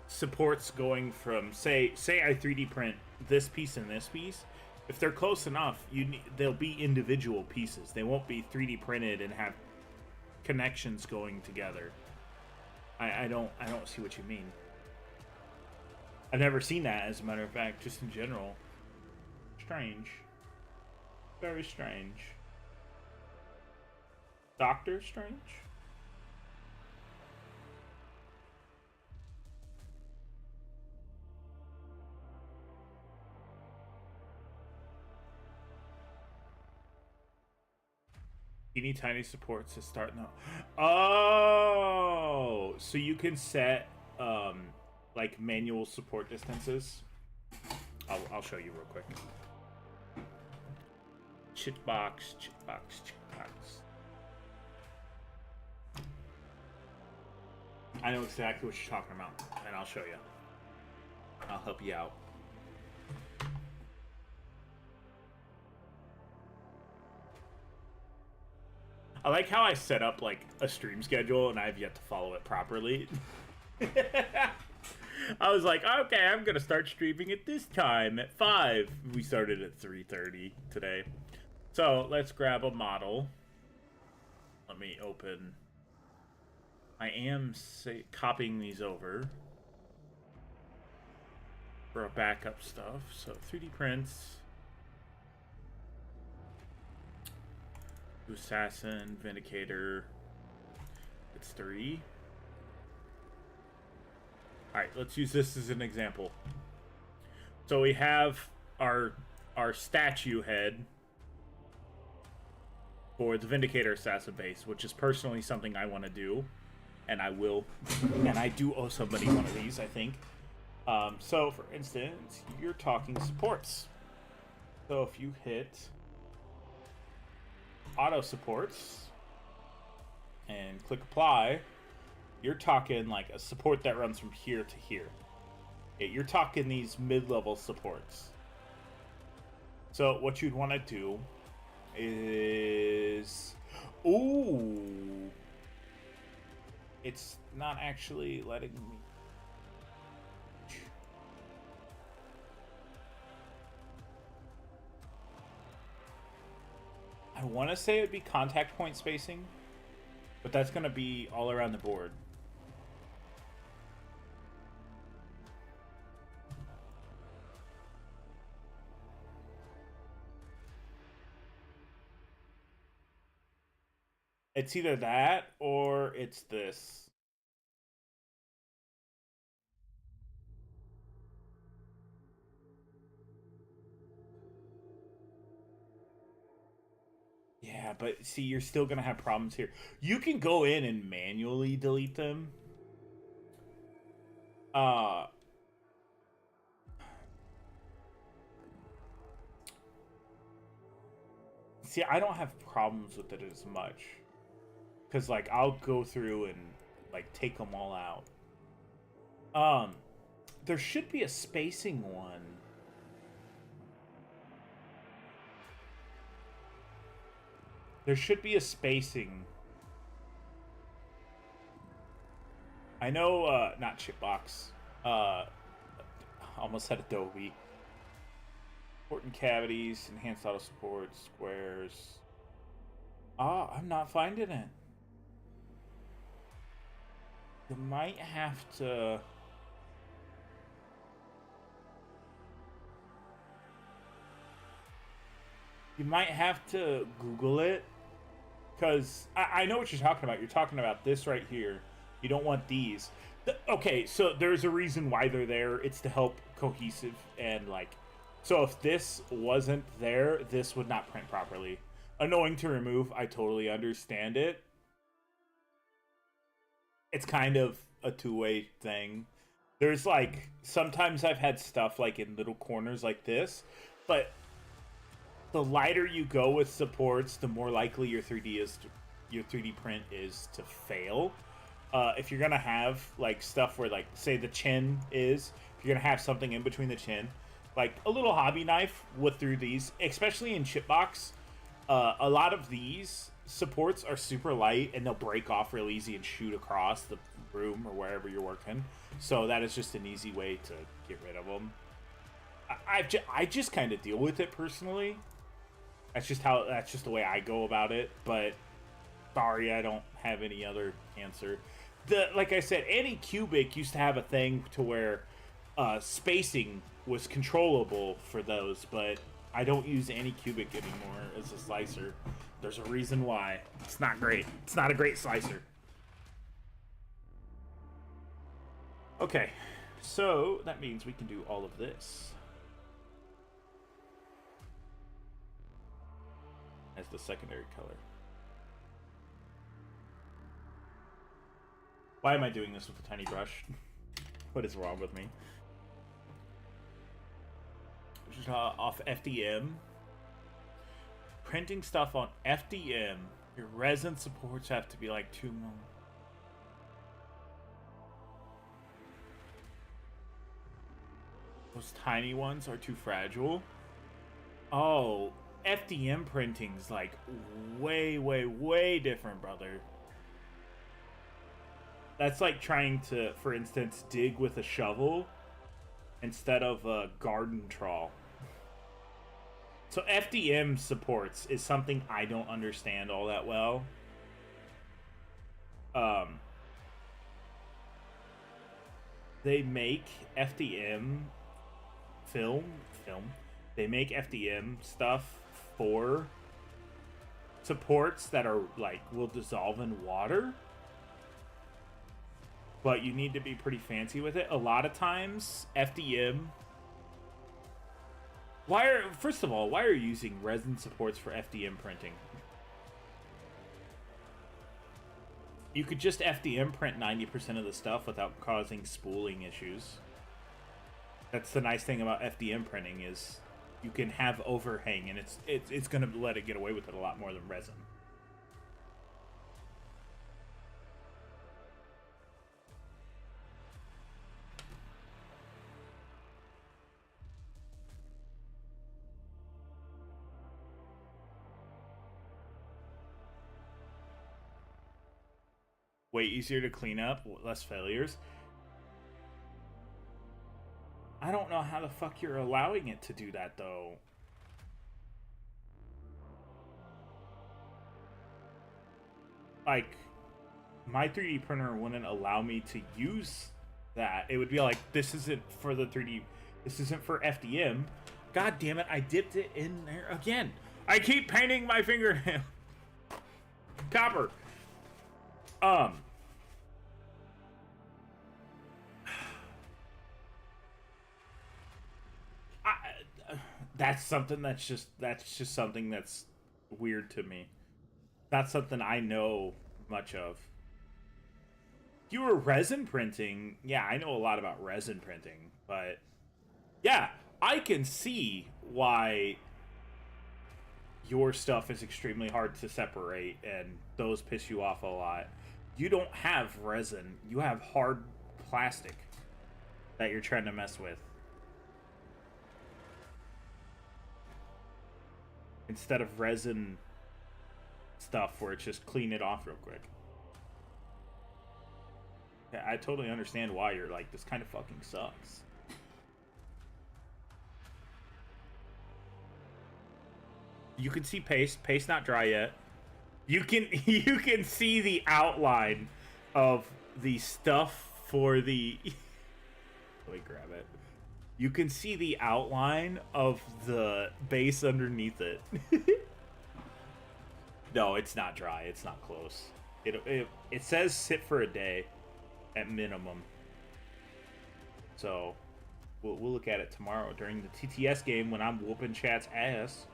Speaker 1: supports going from say I 3D print this piece and this piece. If they're close enough, they'll be individual pieces. They won't be 3D printed and have connections going together. I don't see what you mean. I've never seen that, as a matter of fact, just in general. Strange. Very strange. Doctor Strange? Teeny tiny supports to start now. Oh, so you can set like manual support distances. I'll show you real quick. Chitbox. I know exactly what you're talking about, and I'll show you. I'll help you out. I like how I set up like a stream schedule and I've yet to follow it properly. I was like, okay, I'm gonna start streaming at this time at 5. We started at 3:30 today. So let's grab a model. Let me open. I am copying these over for a backup stuff. So 3D prints. Assassin, Vindicator. It's 3. Alright, let's use this as an example. So we have our statue head for the Vindicator Assassin base, which is personally something I want to do. And I will. And I do owe somebody one of these, I think. So, for instance, you're talking supports. So if you hit auto supports and click apply, you're talking like a support that runs from here to here. Okay, you're talking these mid-level supports. So what you'd want to do is... Ooh! It's not actually letting me... I want to say it'd be contact point spacing, but that's going to be all around the board. It's either that or it's this. Yeah, but see, you're still going to have problems here. You can go in and manually delete them. See, I don't have problems with it as much. Because, like, I'll go through and, like, take them all out. There should be a spacing one. There should be a spacing. I know, not Chipbox. Almost said Adobe. Important cavities, enhanced auto support, squares. Ah, I'm not finding it. You might have to... You might have to Google it. Because I know what you're talking about. You're talking about this right here. You don't want these. Okay, so there's a reason why they're there. It's to help cohesive and, like... So if this wasn't there, this would not print properly. Annoying to remove. I totally understand it. It's kind of a two-way thing. There's, like... Sometimes I've had stuff, like, in little corners like this. But... the lighter you go with supports, the more likely your 3D print is to fail. If you're gonna have like stuff where, like, say the chin is, if you're gonna have something in between the chin, like a little hobby knife with through these, especially in chipbox, a lot of these supports are super light and they'll break off real easy and shoot across the room or wherever you're working. So that is just an easy way to get rid of them. I just kind of deal with it personally. That's just the way I go about it, but sorry, I don't have any other answer. Like I said, Anycubic used to have a thing to where spacing was controllable for those, but I don't use Anycubic anymore as a slicer. There's a reason why. It's not great. It's not a great slicer. Okay, so that means we can do all of this as the secondary color. Why am I doing this with a tiny brush? What is wrong with me? Just off FDM. Printing stuff on FDM, your resin supports have to be like 2 mil. Those tiny ones are too fragile. Oh, FDM printing's like way, way, way different, brother. That's like trying to, for instance, dig with a shovel instead of a garden trawl. So FDM supports is something I don't understand all that well. They make FDM film. They make FDM stuff for supports that are like will dissolve in water. But you need to be pretty fancy with it. A lot of times, FDM. First of all, why are you using resin supports for FDM printing? You could just FDM print 90% of the stuff without causing spooling issues. That's the nice thing about FDM printing is you can have overhang, and it's gonna let it get away with it a lot more than resin. Way easier to clean up, less failures. I don't know how the fuck you're allowing it to do that, though. Like, my 3D printer wouldn't allow me to use that. It would be like, this isn't for the 3D, this isn't for FDM. God damn it, I dipped it in there again. I keep painting my fingernail. Copper. That's something that's just something that's weird to me. Not something I know much of. If you were resin printing, yeah, I know a lot about resin printing, but yeah, I can see why your stuff is extremely hard to separate and those piss you off a lot. You don't have resin, you have hard plastic that you're trying to mess with. Instead of resin stuff where it's just clean it off real quick. Yeah, I totally understand why you're like, this kind of fucking sucks. You can see paste not dry yet. You can see the outline of the stuff for the let me grab it. You can see the outline of the base underneath it. No, it's not dry. It's not close. It says sit for a day at minimum. So we'll look at it tomorrow during the TTS game when I'm whooping chat's ass.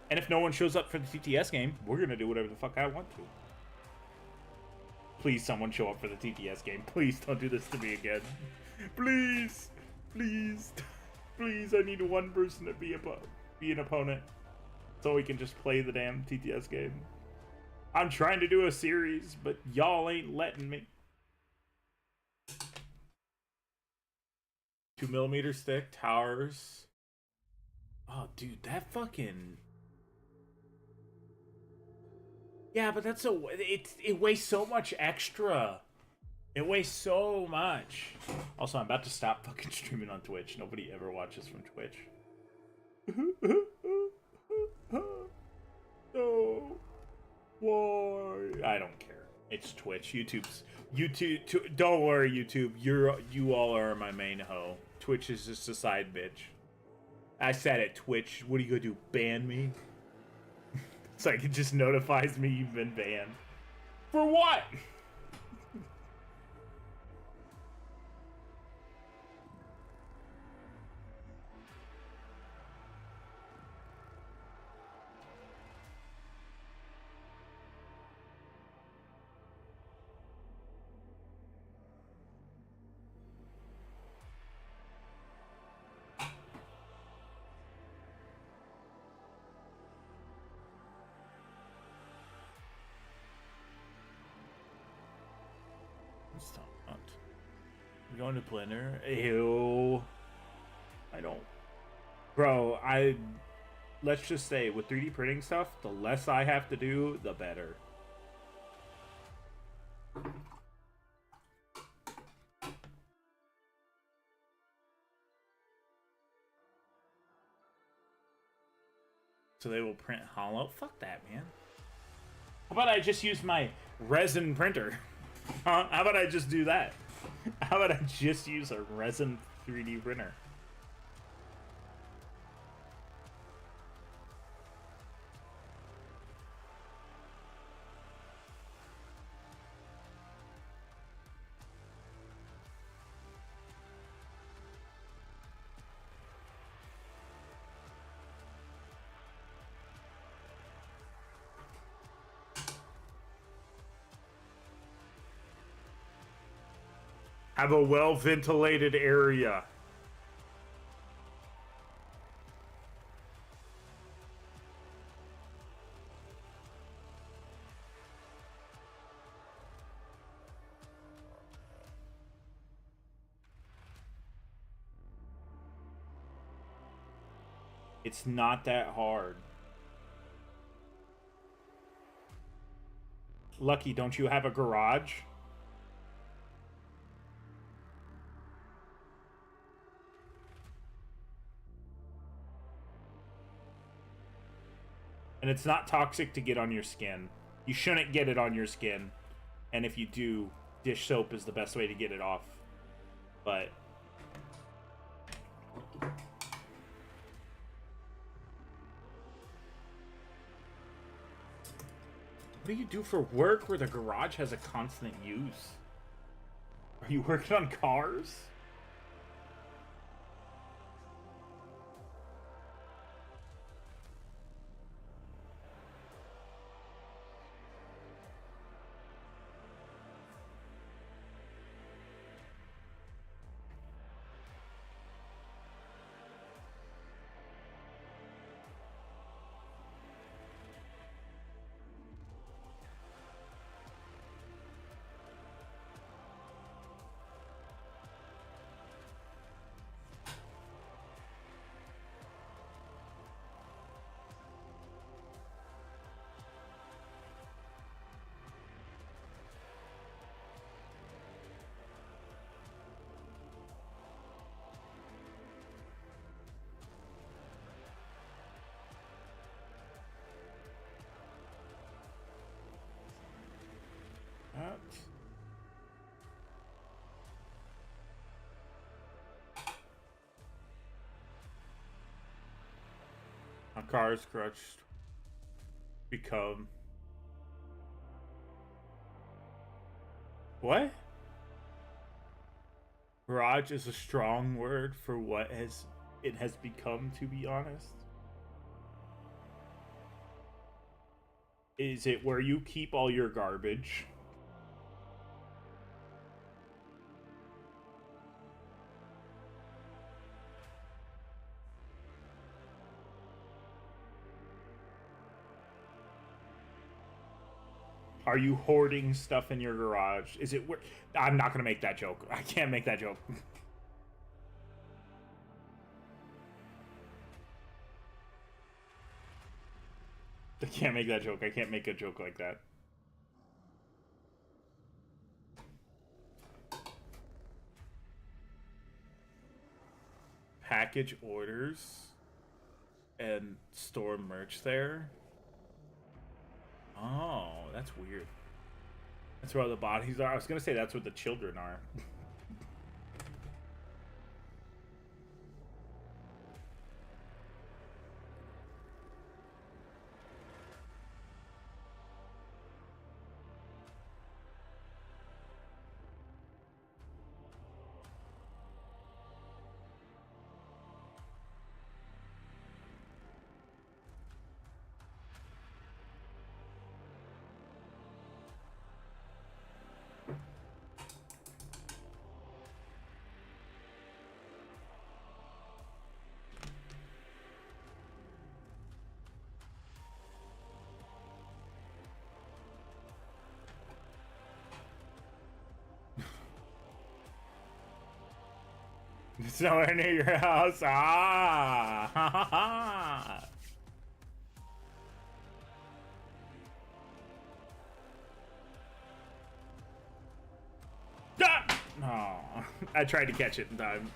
Speaker 1: And if no one shows up for the TTS game, we're gonna do whatever the fuck I want to. Please, someone show up for the TTS game. Please don't do this to me again. Please, please. Please, I need one person to be an opponent so we can just play the damn TTS game. I'm trying to do a series, but y'all ain't letting me. 2mm stick, towers. Oh, dude, that fucking... Yeah, but that's it weighs so much extra. It weighs so much. Also, I'm about to stop fucking streaming on Twitch. Nobody ever watches from Twitch. No. Why? I don't care. It's Twitch. YouTube. Don't worry, YouTube. You all are my main hoe. Twitch is just a side bitch. I said it. Twitch. What are you gonna do? Ban me? It's like it just notifies me you've been banned. For what? We're going to Blender. Ew. I don't. Bro, let's just say with 3D printing stuff, the less I have to do, the better. So they will print hollow. Fuck that, man. How about I just use my resin printer? How about I just do that? How about I just use a resin 3D printer? Have a well-ventilated area. It's not that hard. Lucky, don't you have a garage? And it's not toxic to get on your skin. You shouldn't get it on your skin. And if you do, dish soap is the best way to get it off. But what do you do for work where the garage has a constant use? Are you working on cars? That. My car is crushed. Become. What? Garage is a strong word for what it has become, to be honest. Is it where you keep all your garbage? Are you hoarding stuff in your garage? Is it where... I'm not gonna make that joke. I can't make that joke. I can't make that joke. I can't make a joke like that. Package orders and store merch there. Oh, that's weird. That's where all the bodies are. I was gonna say that's where the children are. It's nowhere near your house. Ah! Ha ha ha! Ah! Oh, I tried to catch it in time.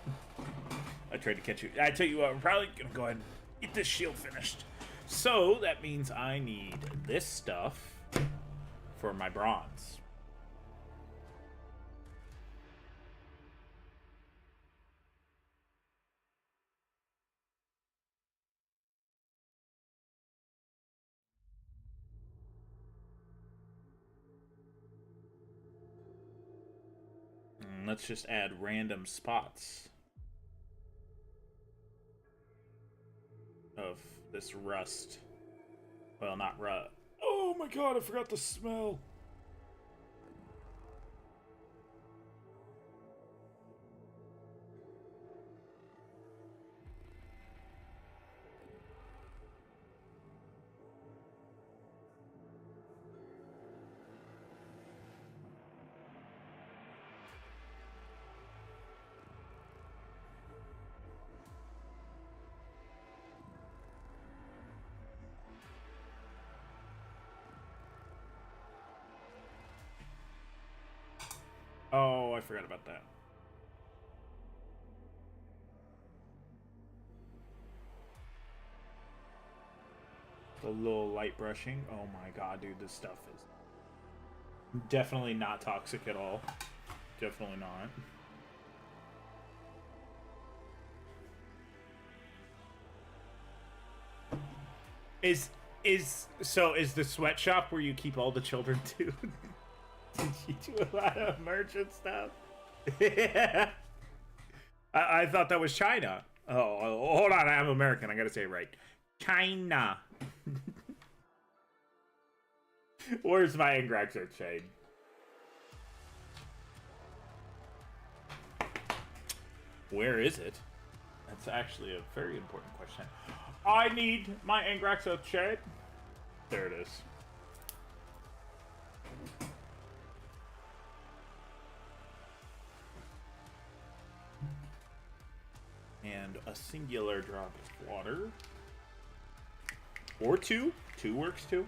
Speaker 1: I tried to catch it. I tell you what, we're probably gonna go ahead and get this shield finished. So that means I need this stuff for my bronze. Let's just add random spots of this rust. Well, not rust. Oh my god, I forgot the smell. Oh, I forgot about that. A little light brushing. Oh my god, dude, this stuff is definitely not toxic at all. Definitely not. Is the sweatshop where you keep all the children too? Did you do a lot of merch and stuff? Yeah. I thought that was China. Oh, hold on, I'm American. I gotta say it right. China. Where's my Ingraxo chain? Where is it? That's actually a very important question. I need my Ingraxo chain. There it is. And a singular drop of water. Or two. Two works too.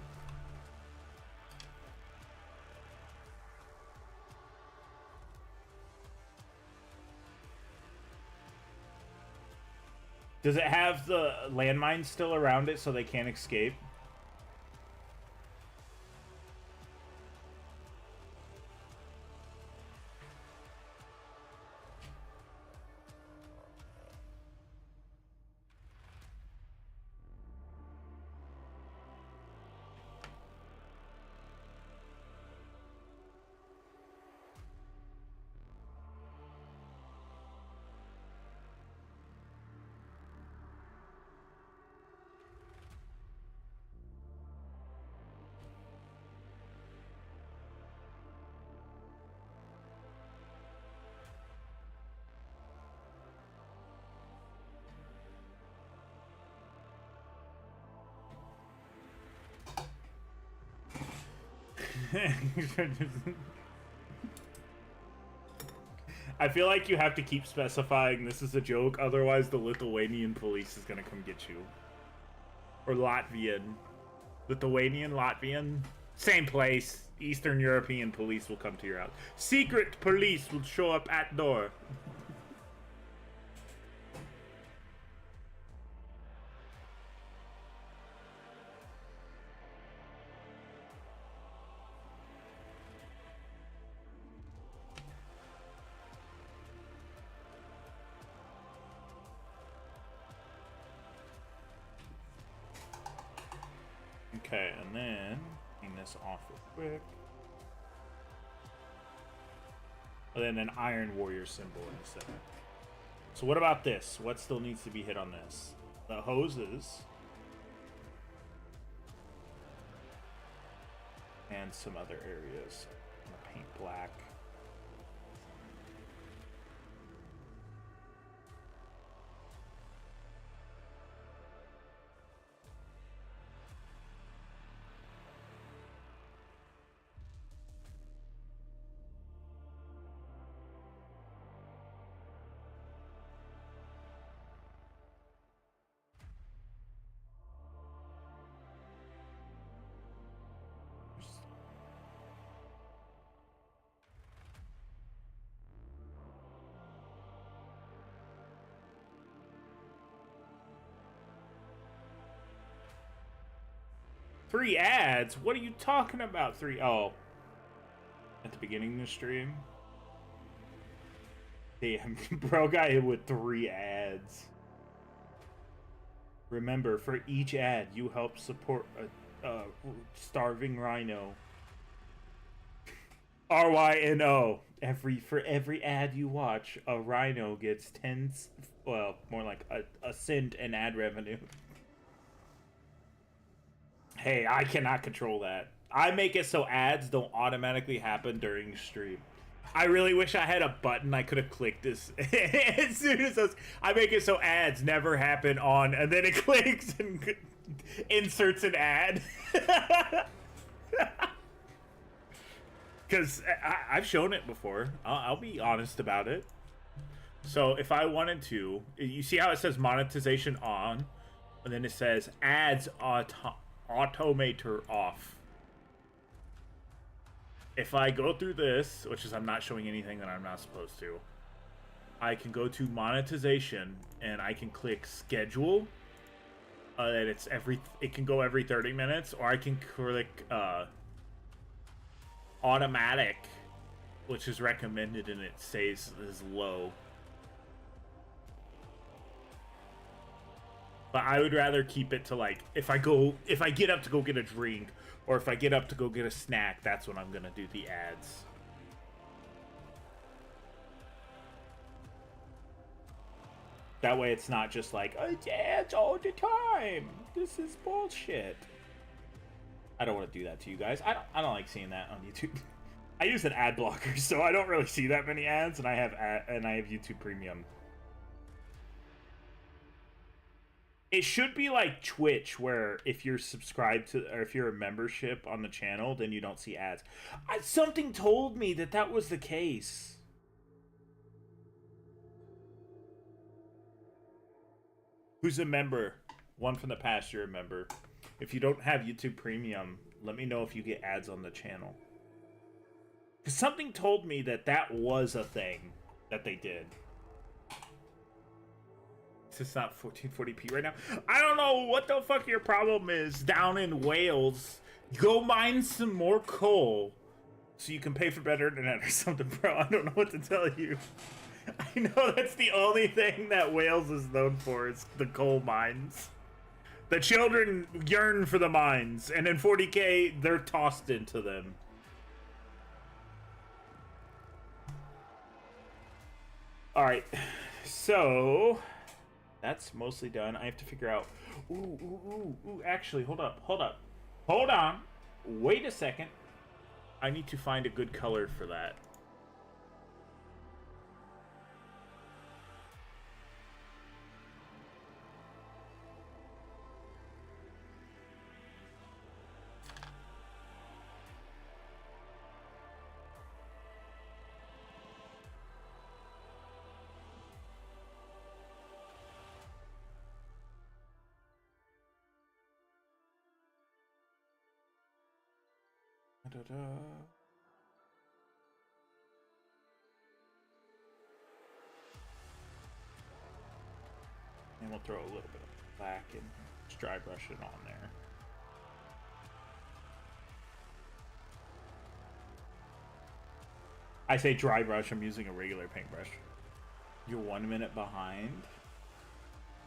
Speaker 1: Does it have the landmines still around it so they can't escape? I feel like you have to keep specifying this is a joke, otherwise the Lithuanian police is gonna come get you. Or Latvian. Lithuanian, Latvian? Same place. Eastern European police will come to your house. Secret police will show up at door. Okay, and then clean this off real quick. And then an Iron Warrior symbol in the center. So what about this? What still needs to be hit on this? The hoses. And some other areas. I'm gonna paint black. 3 ads? What are you talking about? 3? Oh, at the beginning of the stream. Damn, bro got hit with 3 ads. Remember, for each ad, you help support a starving rhino. RYNO. For every ad you watch, a rhino gets 10, well, more like a cent in ad revenue. Hey, I cannot control that. I make it so ads don't automatically happen during stream. I really wish I had a button I could have clicked this as soon as I make it so ads never happen on, and then it clicks and inserts an ad. Because I've shown it before. I'll be honest about it. So if I wanted to, you see how it says monetization on, and then it says ads automator off. If I go through this, which is I'm not showing anything that I'm not supposed to, I can go to monetization and I can click schedule. And it can go every 30 minutes, or I can click automatic, which is recommended, and it stays as low. But I would rather keep it to, like, if I get up to go get a drink, or if I get up to go get a snack, that's when I'm gonna do the ads. That way it's not just like, it's ads all the time. This is bullshit. I don't want to do that to you guys. I don't like seeing that on YouTube. I use an ad blocker, so I don't really see that many ads, and I have YouTube Premium. It should be like Twitch, where if you're subscribed to, or if you're a membership on the channel, then you don't see ads. Something told me that that was the case. Who's a member? One from the past, you're a member. If you don't have YouTube Premium, let me know if you get ads on the channel. Because something told me that that was a thing that they did. It's not 1440p right now. I don't know what the fuck your problem is down in Wales. Go mine some more coal so you can pay for better internet or something, bro. I don't know what to tell you. I know that's the only thing that Wales is known for, is the coal mines. The children yearn for the mines, and in 40K, they're tossed into them. Alright, so that's mostly done. I have to figure out... Ooh, actually, hold on. Wait a second. I need to find a good color for that. And we'll throw a little bit of black and just dry brush it on there. I say dry brush, I'm using a regular paintbrush. You're 1 minute behind?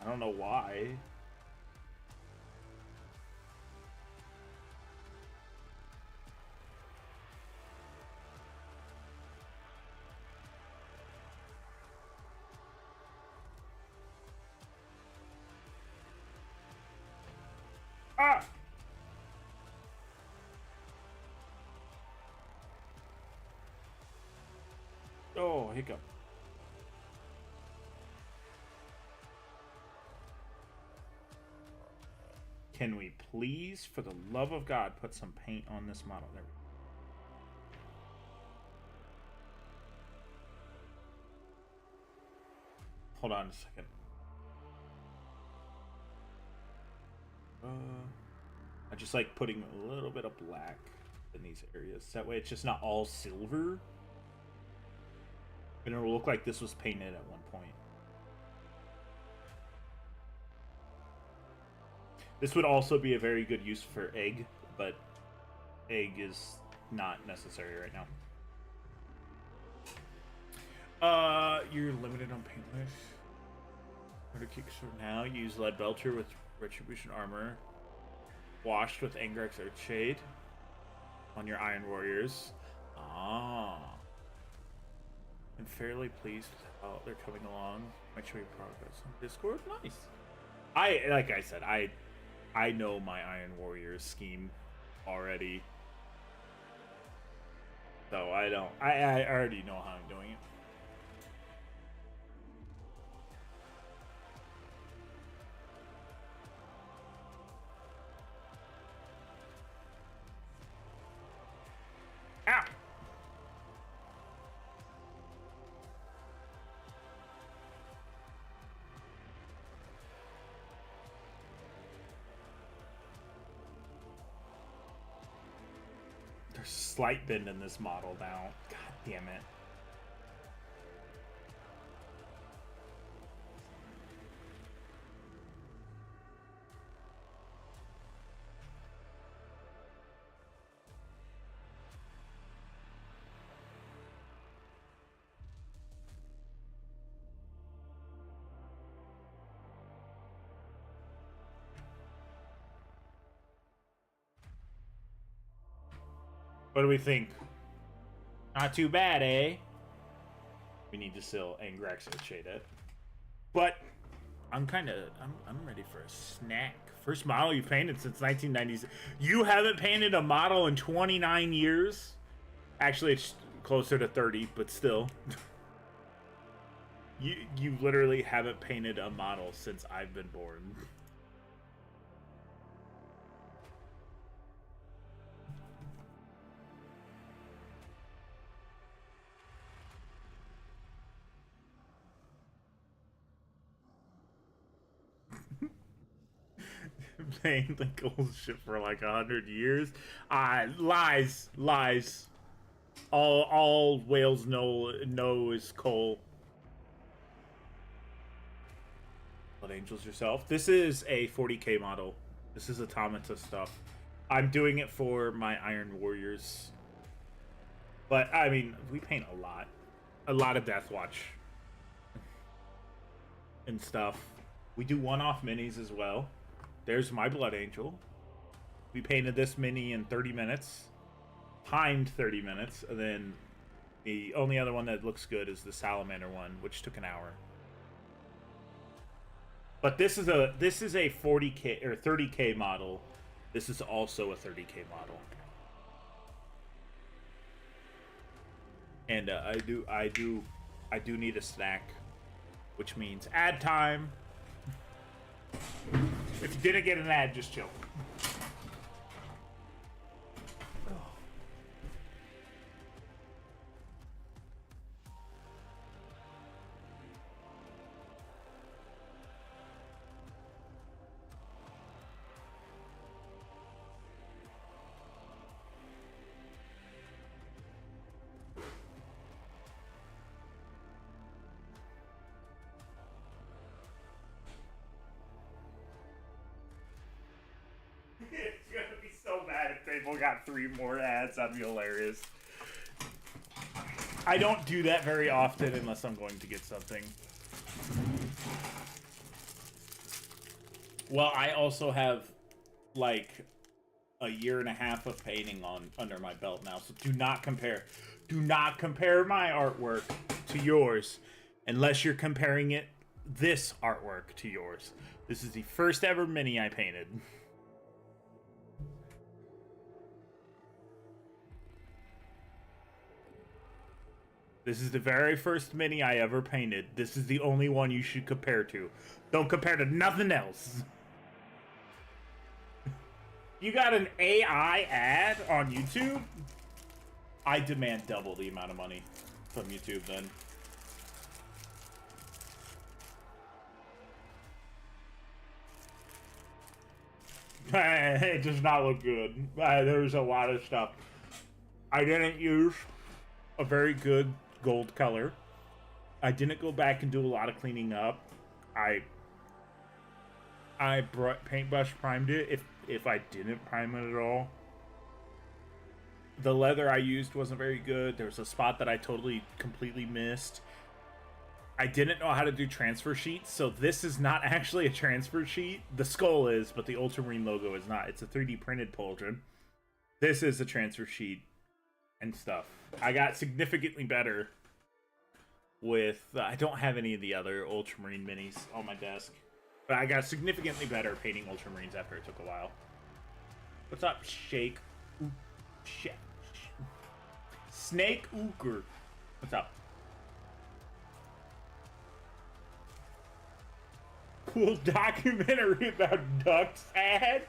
Speaker 1: I don't know why. Ah! Oh, hiccup. Can we please, for the love of God, put some paint on this model? There we go. Hold on a second. I just like putting a little bit of black in these areas. That way it's just not all silver. And it'll look like this was painted at one point. This would also be a very good use for egg, but egg is not necessary right now. You're limited on paintless. Order kickstart now. Use lead belcher with retribution armor. Washed with Angrex or Shade on your Iron Warriors. Ah. I'm fairly pleased with how they're coming along. Make sure you progress on Discord. Nice. Like I said, I know my Iron Warriors scheme already. So I already know how I'm doing it. Ow! There's slight bend in this model now. God damn it. What do we think? Not too bad, eh? We need to still Angrex or Shade it. But I'm ready for a snack. First model you've painted since 1990s. You haven't painted a model in 29 years? Actually, it's closer to 30, but still. You literally haven't painted a model since I've been born. Playing the gold ship for like 100 years. Lies. All whales know is coal. Blood Angels yourself. This is a 40k model. This is automata stuff. I'm doing it for my Iron Warriors. But I mean, we paint a lot of Death Watch and stuff. We do one-off minis as well. There's my Blood Angel. We painted this mini in 30 minutes. Timed 30 minutes. And then the only other one that looks good is the Salamander one, which took an hour. But this is a 40k or 30k model. This is also a 30k model. And I do need a snack, which means ad time. If you didn't get an ad, just chill. It's gonna be so bad if people got 3 more ads. That'd be hilarious. I don't do that very often unless I'm going to get something. Well, I also have like a year and a half of painting under my belt now, so do not compare. Do not compare my artwork to yours unless you're comparing this artwork to yours. This is the first ever mini I painted. This is the very first mini I ever painted. This is the only one you should compare to. Don't compare to nothing else. You got an AI ad on YouTube? I demand double the amount of money from YouTube then. It does not look good. There's a lot of stuff. I didn't use a very good gold color. I didn't go back and do a lot of cleaning up. I I paintbrush primed it. If I didn't prime it at all, the leather I used wasn't very good. There was a spot that I completely missed. I didn't know how to do transfer sheets, so this is not actually a transfer sheet. The skull is, but the Ultramarine logo is not. It's a 3D printed pauldron. This is a transfer sheet and stuff. I got significantly better with... I don't have any of the other Ultramarine minis on my desk, but I got significantly better painting Ultramarines after it took a while. What's up, Shake? Snake Ooker. What's up? Cool documentary about ducks ad.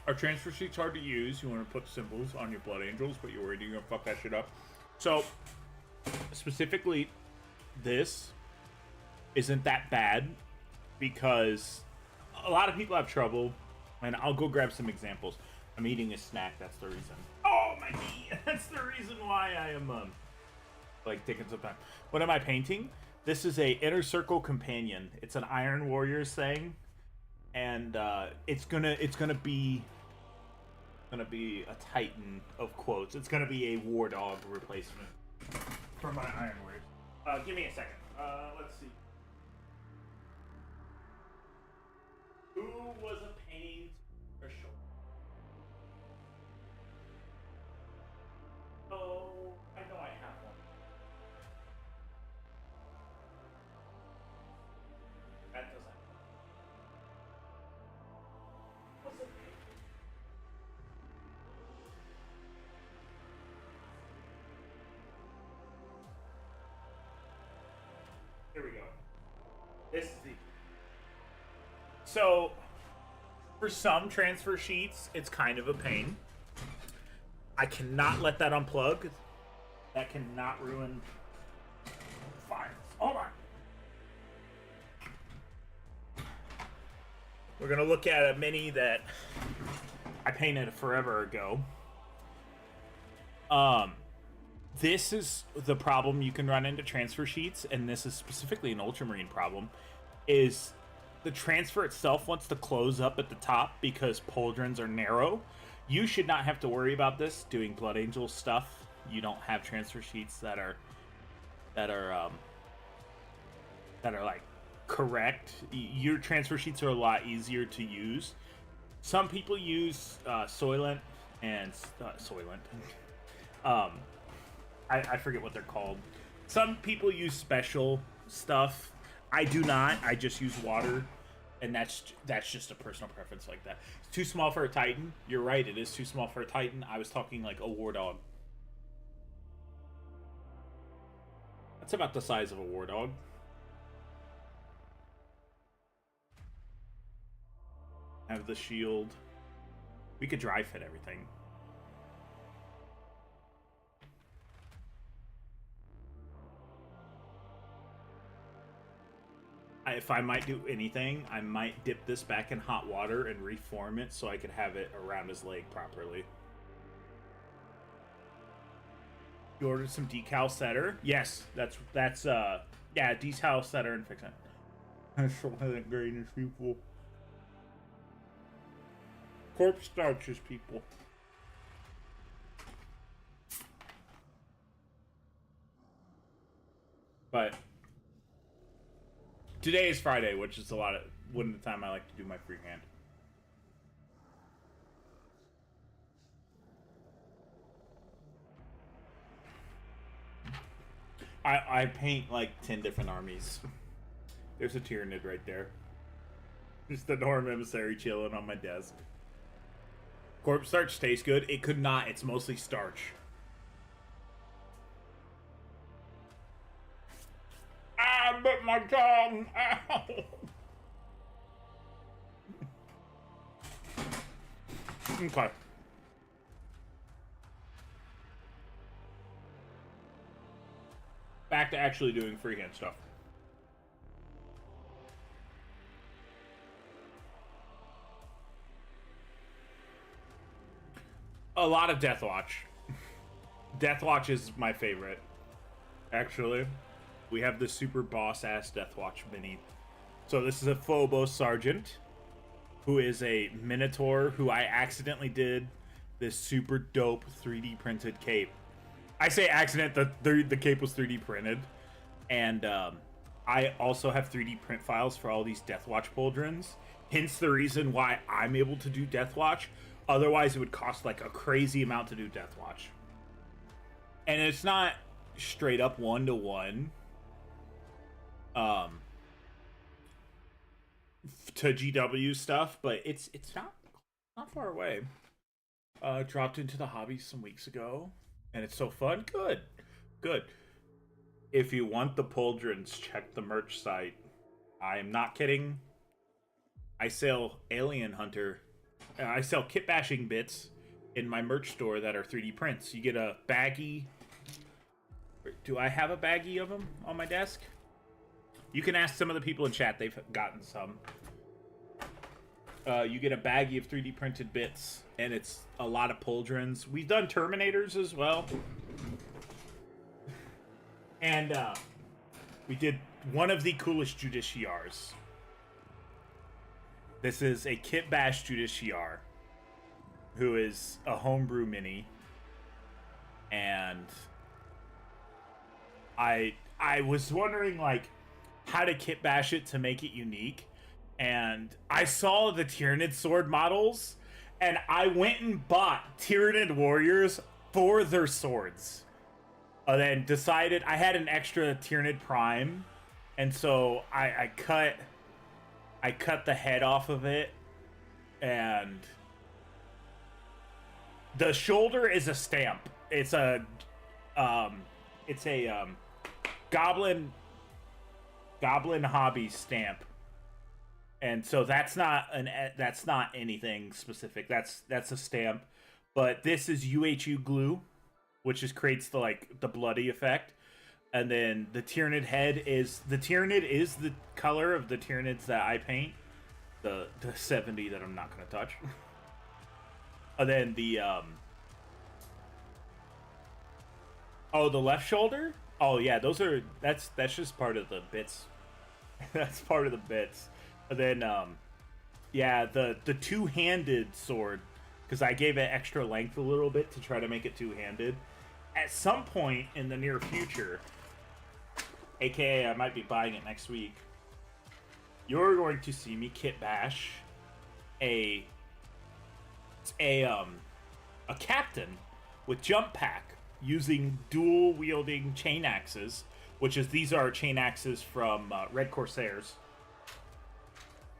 Speaker 1: Are transfer sheets hard to use? You want to put symbols on your blood angels, but you're worried you're gonna fuck that shit up. So, specifically, this isn't that bad because a lot of people have trouble, and I'll go grab some examples. I'm eating a snack, that's the reason. Oh, my knee! That's the reason why I am, like, taking some time. What am I painting? This is a Inner Circle Companion. It's an Iron Warriors thing, and, it's gonna be a Titan, of quotes. It's gonna be a War Dog replacement for my Iron Warriors. Give me a second. Let's see. Who was a pain or short? Oh, I know I have one. That doesn't. What's it? Here we go. This is the. So, for some transfer sheets, it's kind of a pain. I cannot let that unplug. That cannot ruin fire. Hold on. We're gonna look at a mini that I painted forever ago. This is the problem you can run into transfer sheets, and this is specifically an Ultramarine problem, is the transfer itself wants to close up at the top because pauldrons are narrow. You should not have to worry about this doing Blood Angel stuff. You don't have transfer sheets that are like correct. Your transfer sheets are a lot easier to use. Some people use Soylent and Soylent. I forget what they're called. Some people use special stuff. I do not. I just use water, and that's just a personal preference like that. It's too small for a Titan. You're right. It is too small for a Titan. I was talking like a War Dog. That's about the size of a War Dog. Have the shield. We could dry fit everything. If I might do anything, I might dip this back in hot water and reform it so I could have it around his leg properly. You ordered some decal setter? Yes, that's yeah, decal setter and fix it. I still haven't greatest people. Corpse starches people. But today is Friday, which is one of the time I like to do my freehand. I paint like 10 different armies. There's a Tyrannid right there. Just the Norm Emissary chilling on my desk. Corpse starch tastes good. It could not. It's mostly starch. Ah, bit my tongue. Ow. Okay. Back to actually doing freehand stuff. A lot of Death Watch. Deathwatch is my favorite, actually. We have the super boss-ass Deathwatch mini. So this is a Phobos Sergeant, who is a Minotaur who I accidentally did this super dope 3D printed cape. I say accident, the cape was 3D printed. And I also have 3D print files for all these Deathwatch pauldrons. Hence the reason why I'm able to do Deathwatch. Otherwise, it would cost like a crazy amount to do Deathwatch. And it's not straight up one-to-one to GW stuff, but it's not far away. Dropped into the hobby some weeks ago, and it's so fun. Good. If you want the pauldrons, check the merch site. I am not kidding. I sell Alien Hunter. I sell kit bashing bits in my merch store that are 3D prints. You get a baggie. Do I have a baggie of them on my desk? You can ask some of the people in chat. They've gotten some. You get a baggie of 3D printed bits, and it's a lot of pauldrons. We've done Terminators as well. And we did one of the coolest Justiciars. This is a Kit Bash Justiciar, who is a homebrew mini. And I was wondering, like, how to kit bash it to make it unique. And I saw the Tyranid sword models, and I went and bought Tyranid warriors for their swords. And then decided I had an extra Tyranid Prime, and so I cut the head off of it, and the shoulder is a stamp. It's a goblin hobby stamp, and so that's not anything specific. That's a stamp, but this is UHU glue, which just creates the bloody effect. And then the Tyranid head is the color of the Tyranids that I paint, the 70 that I'm not gonna touch. And then the the left shoulder. Oh yeah, that's just part of the bits. That's part of the bits. And then yeah, the two-handed sword, because I gave it extra length a little bit to try to make it two-handed. At some point in the near future, aka I might be buying it next week, you're going to see me kit bash a captain with jump pack using dual wielding chain axes, these are chain axes from Red Corsairs,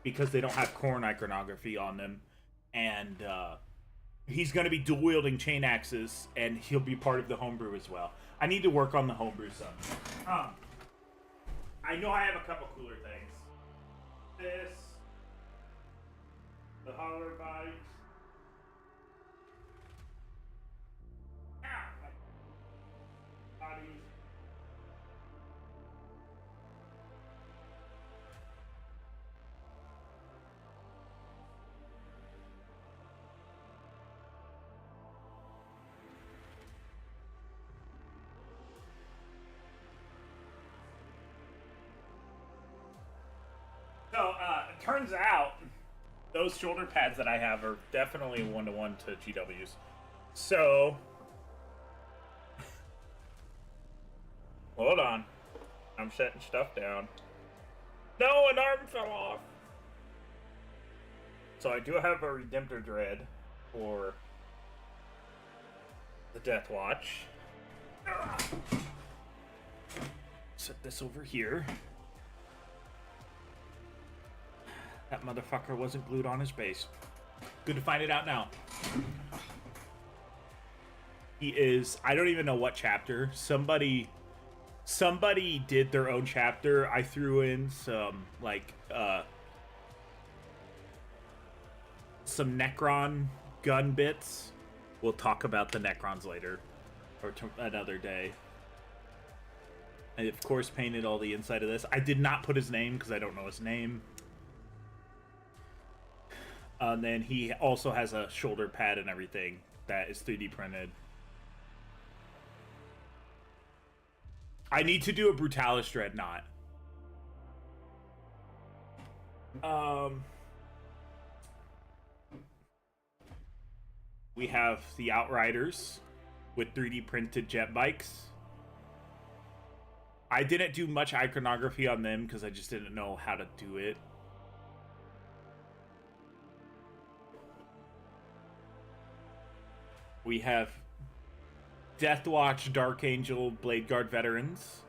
Speaker 1: because they don't have Khorne iconography on them. And he's going to be dual wielding chain axes, and he'll be part of the homebrew as well. I need to work on the homebrew some. I know I have a couple cooler things. This, the holler bite. Bodies. So, it turns out those shoulder pads that I have are definitely one-to-one to GWs. So, hold on. I'm setting stuff down. No, an arm fell off. So I do have a Redemptor Dread for the Death Watch. Set this over here. That motherfucker wasn't glued on his base. Good to find it out now. He is, I don't even know what chapter. Somebody did their own chapter. I threw in some some Necron gun bits. We'll talk about the Necrons later, or another day. I of course painted all the inside of this. I did not put his name because I don't know his name. And then he also has a shoulder pad and everything that is 3D printed. I need to do a Brutalis Dreadnought. We have the Outriders with 3D printed jet bikes. I didn't do much iconography on them because I just didn't know how to do it. We have Deathwatch Dark Angel Blade Guard veterans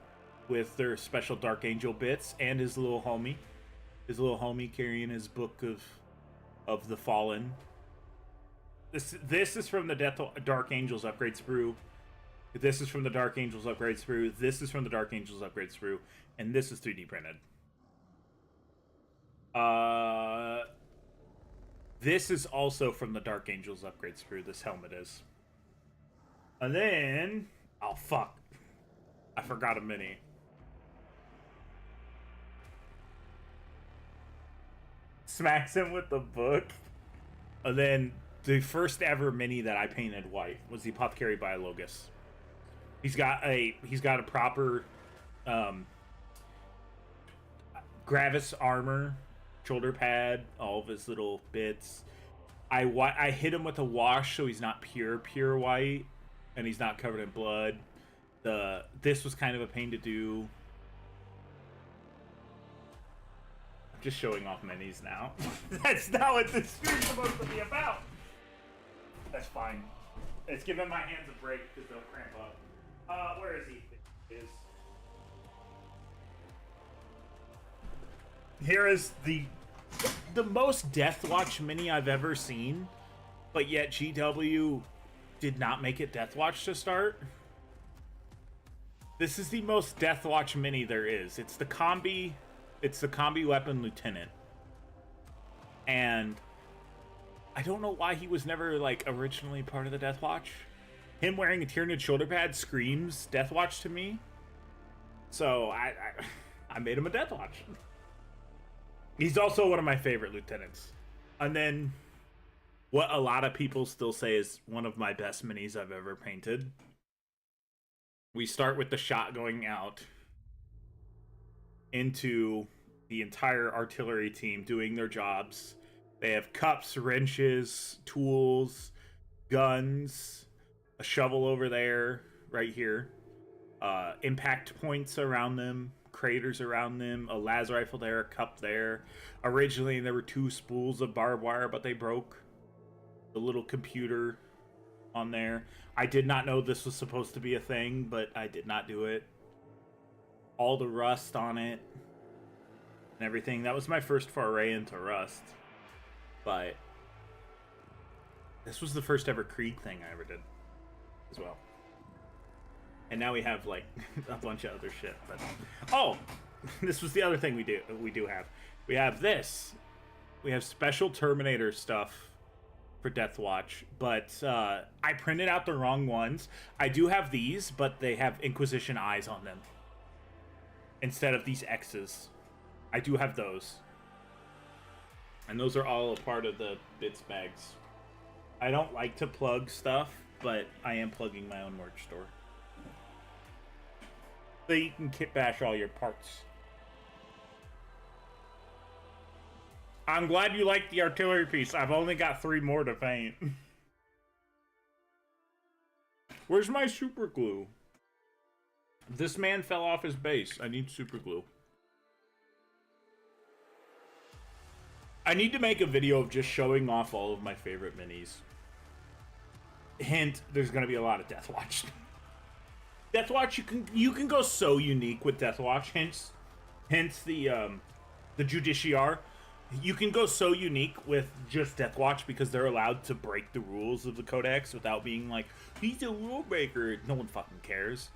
Speaker 1: with their special Dark Angel bits and his little homie. His little homie carrying his book of the Fallen. This is from the Dark Angels upgrade sprue. This is from the Dark Angels upgrade sprue. This is from the Dark Angels upgrade sprue. And this is 3D printed. This is also from the Dark Angels upgrade sprue. This helmet is. And then... Oh, fuck. I forgot a mini. Smacks him with the book. And then the first ever mini that I painted white was the Apothecary Biologus. He's got a proper Gravis armor, shoulder pad, all of his little bits. I hit him with a wash so he's not pure white, and he's not covered in blood. This was kind of a pain to do. I'm just showing off minis now. That's not what this stream's supposed to be about. That's fine. It's giving my hands a break because they'll cramp up. Where is he? Here is the most Deathwatch mini I've ever seen, but yet GW did not make it Deathwatch to start. This is the most Deathwatch mini there is. It's the combi weapon lieutenant. And I don't know why he was never like originally part of the Deathwatch. Him wearing a Tyranid shoulder pad screams Deathwatch to me. So I made him a Deathwatch. He's also one of my favorite lieutenants. And then what a lot of people still say is one of my best minis I've ever painted. We start with the shot going out into the entire artillery team doing their jobs. They have cups, wrenches, tools, guns, a shovel over there, right here, impact points around them, craters around them, a las rifle there, a cup there. Originally, there were 2 spools of barbed wire, but they broke. The little computer on there. I did not know this was supposed to be a thing, but I did not do it. All the rust on it and everything. That was my first foray into rust. But this was the first ever Krieg thing I ever did as well. And now we have like a bunch of other shit. But oh, this was the other thing we do have. We have this. We have special Terminator stuff for Deathwatch, but I printed out the wrong ones. I do have these, but they have Inquisition eyes on them instead of these X's. I do have those. And those are all a part of the bits bags. I don't like to plug stuff, but I am plugging my own merch store. So you can kit bash all your parts. I'm glad you liked the artillery piece. I've only got 3 more to paint. Where's my super glue? This man fell off his base. I need super glue. I need to make a video of just showing off all of my favorite minis. Hint, there's gonna be a lot of Deathwatch. Deathwatch, you can go so unique with Deathwatch. Hence the Judiciar. You can go so unique with just Deathwatch because they're allowed to break the rules of the Codex without being like, he's a rule breaker. No one fucking cares.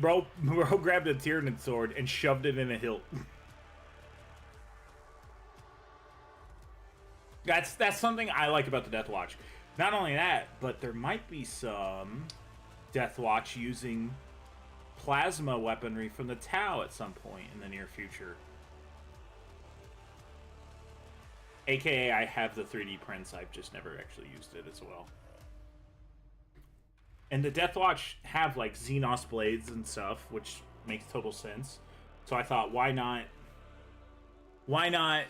Speaker 1: Bro grabbed a Tyranid sword and shoved it in a hilt. That's something I like about the Deathwatch. Not only that, but there might be some Deathwatch using plasma weaponry from the Tau at some point in the near future. AKA, I have the 3D prints, I've just never actually used it as well. And the Deathwatch have like Xenos blades and stuff, which makes total sense. So I thought, why not? Why not?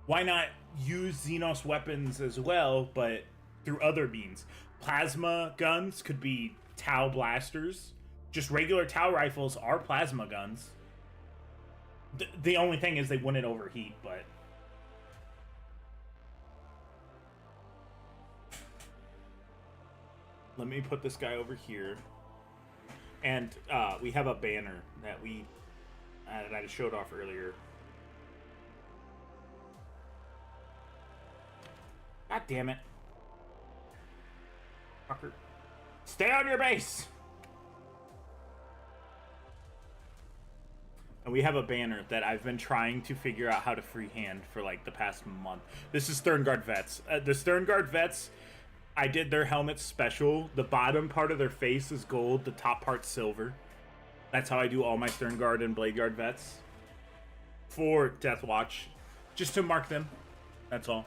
Speaker 1: Why not use Xenos weapons as well, but through other means? Plasma guns could be Tau blasters. Just regular Tau rifles are plasma guns. The only thing is they wouldn't overheat, but... Let me put this guy over here. And we have a banner that I just showed off earlier. God damn it. Fucker. Stay on your base! And we have a banner that I've been trying to figure out how to freehand for like the past month. This is Sternguard Vets. The Sternguard Vets, I did their helmets special. The bottom part of their face is gold, the top part's silver. That's how I do all my Sternguard and Bladeguard Vets. For Deathwatch. Just to mark them. That's all.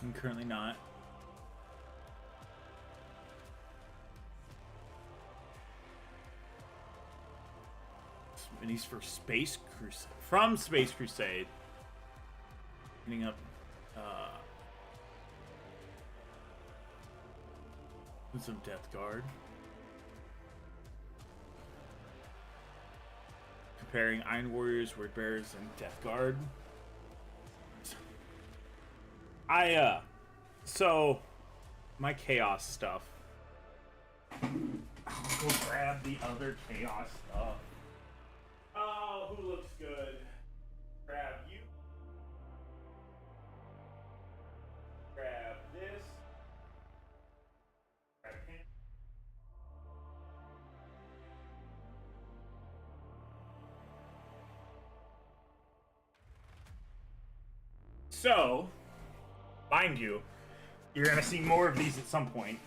Speaker 1: I'm currently not. Minis for Space Crusade. From Space Crusade. Ending up, with some Death Guard. Comparing Iron Warriors, Word Bearers, and Death Guard. So, my Chaos stuff. I'll go grab the other Chaos stuff. Oh, who looks good? Grab you. Grab this. Grab him. So, mind you, you're gonna see more of these at some point.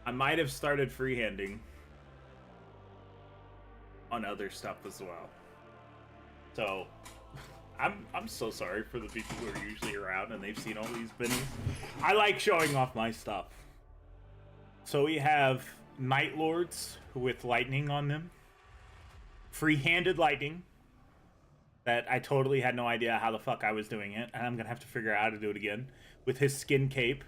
Speaker 1: I might have started freehanding on other stuff as well. So, I'm so sorry for the people who are usually around and they've seen all these minis. I like showing off my stuff. So we have Night Lords with lightning on them. Free-handed lightning. That I totally had no idea how the fuck I was doing it. And I'm gonna have to figure out how to do it again. With his skin cape.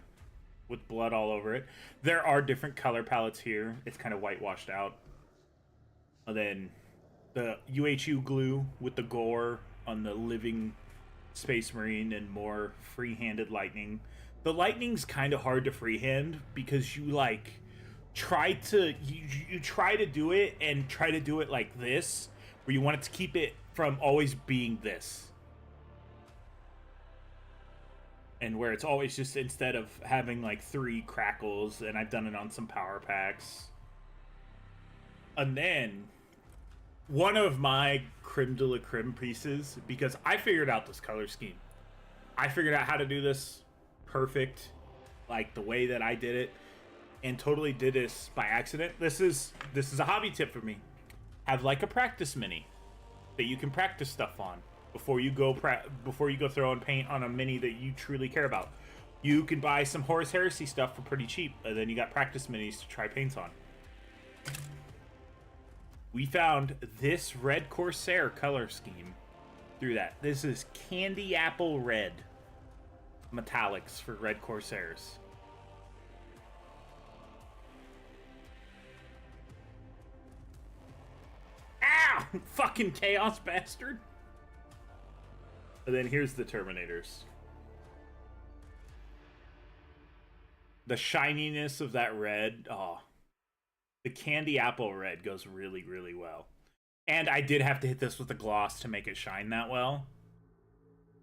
Speaker 1: With blood all over it. There are different color palettes here. It's kind of whitewashed out. And then the UHU glue with the gore on the living Space Marine and more free-handed lightning. The lightning's kind of hard to freehand because you like try to you try to do it and try to do it like this, where you want it to keep it from always being this. And where it's always just, instead of having like 3 crackles, and I've done it on some power packs. And then one of my creme de la creme pieces, because I figured out this color scheme. I figured out how to do this perfect, like the way that I did it, and totally did this by accident. This is a hobby tip for me. Have like a practice mini that you can practice stuff on before you go throwing paint on a mini that you truly care about. You can buy some Horus Heresy stuff for pretty cheap, and then you got practice minis to try paints on. We found this Red Corsair color scheme through that. This is Candy Apple Red metallics for Red Corsairs. Ow! Fucking Chaos bastard! And then here's the Terminators. The shininess of that red, oh. The Candy Apple Red goes really, really well. And I did have to hit this with a gloss to make it shine that well.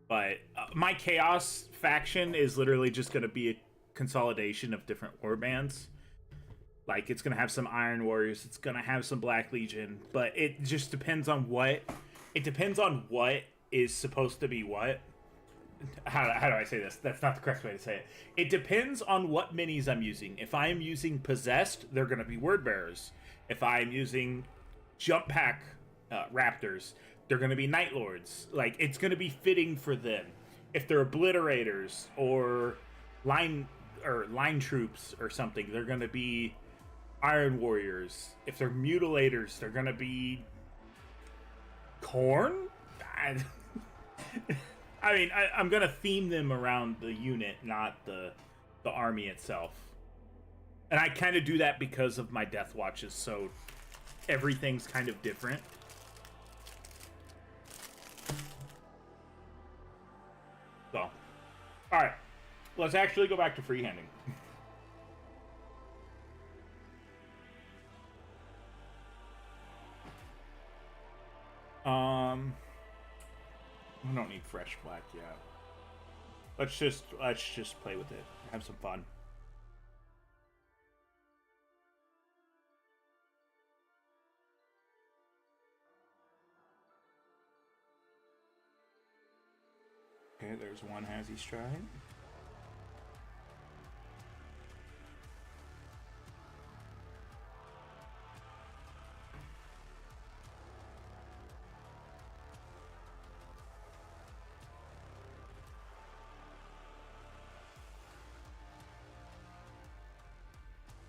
Speaker 1: But my Chaos faction is literally just going to be a consolidation of different warbands. Like, it's going to have some Iron Warriors, it's going to have some Black Legion, but it just depends on what... It depends on what is supposed to be what. How do I say this? That's not the correct way to say it. It depends on what minis I'm using. If I am using Possessed, they're going to be Word Bearers. If I'm using Jump Pack Raptors, they're going to be Night Lords. Like, it's going to be fitting for them. If they're Obliterators or Line or line troops or something, they're gonna be Iron Warriors. If they're mutilators, they're gonna be Corn. I mean, I'm gonna theme them around the unit, not the army itself. And I kind of do that because of my Death Watches, so everything's kind of different. So, alright. Let's actually go back to freehanding. I don't need fresh black yet. Let's just play with it. Have some fun. Okay, there's one Hazy Stride.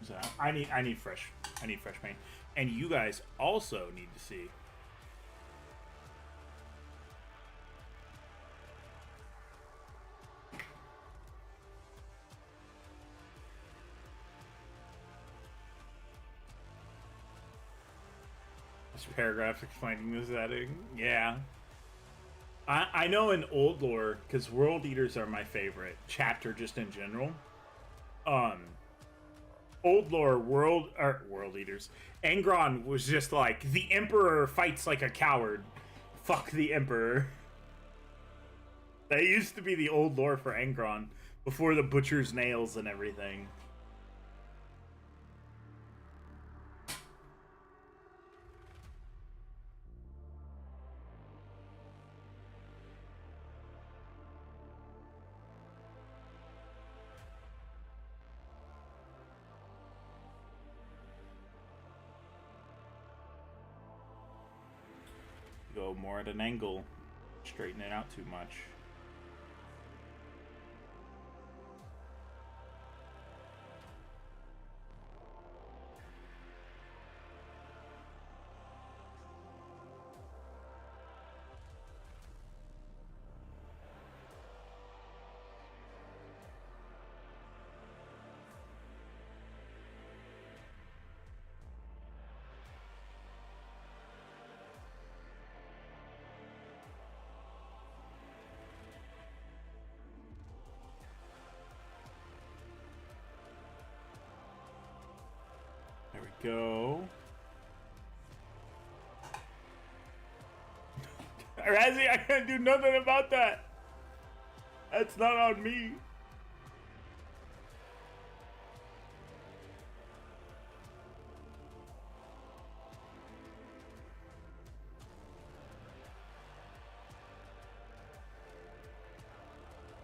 Speaker 1: So I need fresh paint, and you guys also need to see. This paragraph explaining the setting. Yeah. I know in old lore, because World Eaters are my favorite chapter just in general. Old lore world eaters. Angron was just like, the Emperor fights like a coward. Fuck the Emperor. That used to be the old lore for Angron before the butcher's nails and everything. Go more at an angle, straighten it out too much. There we go. Razzie, I can't do nothing about that. That's not on me.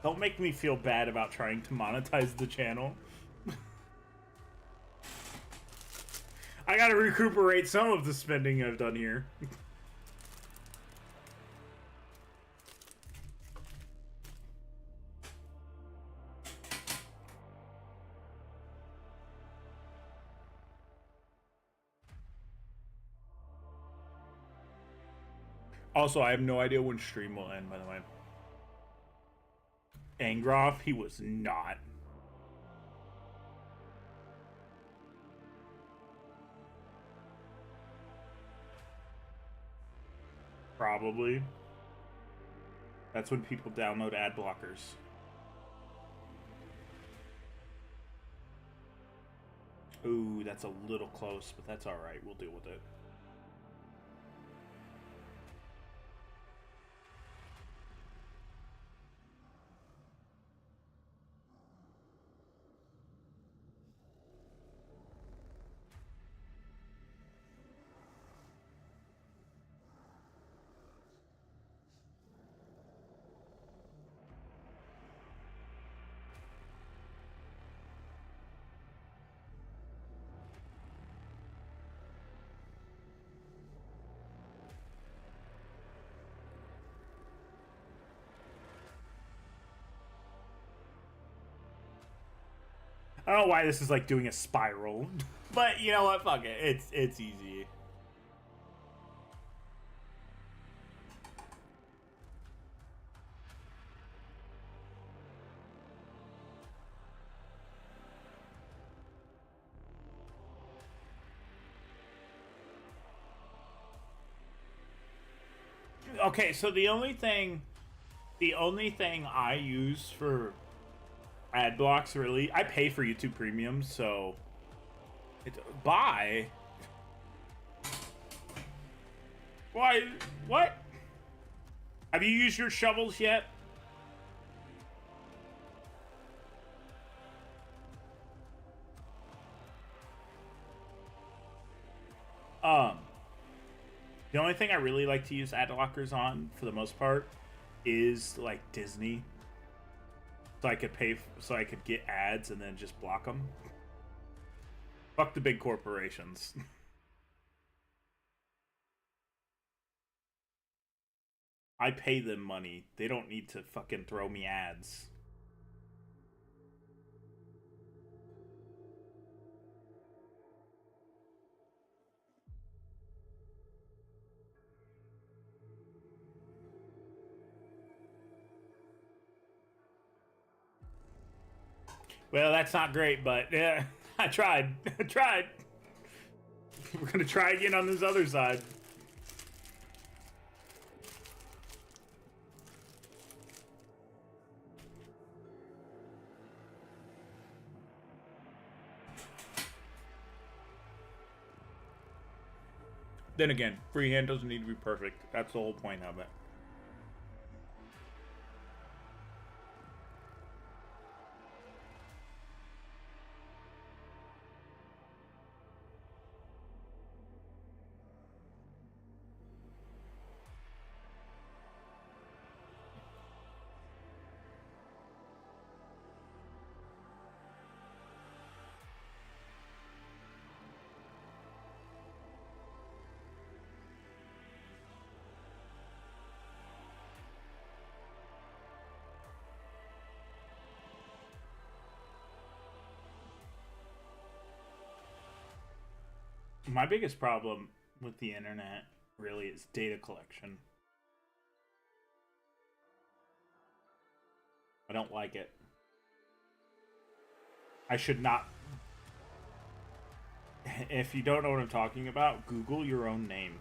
Speaker 1: Don't make me feel bad about trying to monetize the channel. I gotta recuperate some of the spending I've done here. Also, I have no idea when stream will end, by the way. Angroff, he was not. Probably. That's when people download ad blockers. Ooh, that's a little close, but that's alright. We'll deal with it. I don't know why this is like doing a spiral, but you know what? Fuck it. It's easy. Okay, so the only thing I use for ad blocks, really, I pay for YouTube Premium, so buy. Why? What? Have you used your shovels yet? The only thing I really like to use ad blockers on, for the most part, is like Disney. So I could so I could get ads and then just block them. Fuck the big corporations. I pay them money. They don't need to fucking throw me ads. Well, that's not great, but yeah, I tried. I tried. We're gonna try again on this other side. Then again, freehand doesn't need to be perfect. That's the whole point of it. My biggest problem with the internet really is data collection. I don't like it. I should not. If you don't know what I'm talking about, Google your own name.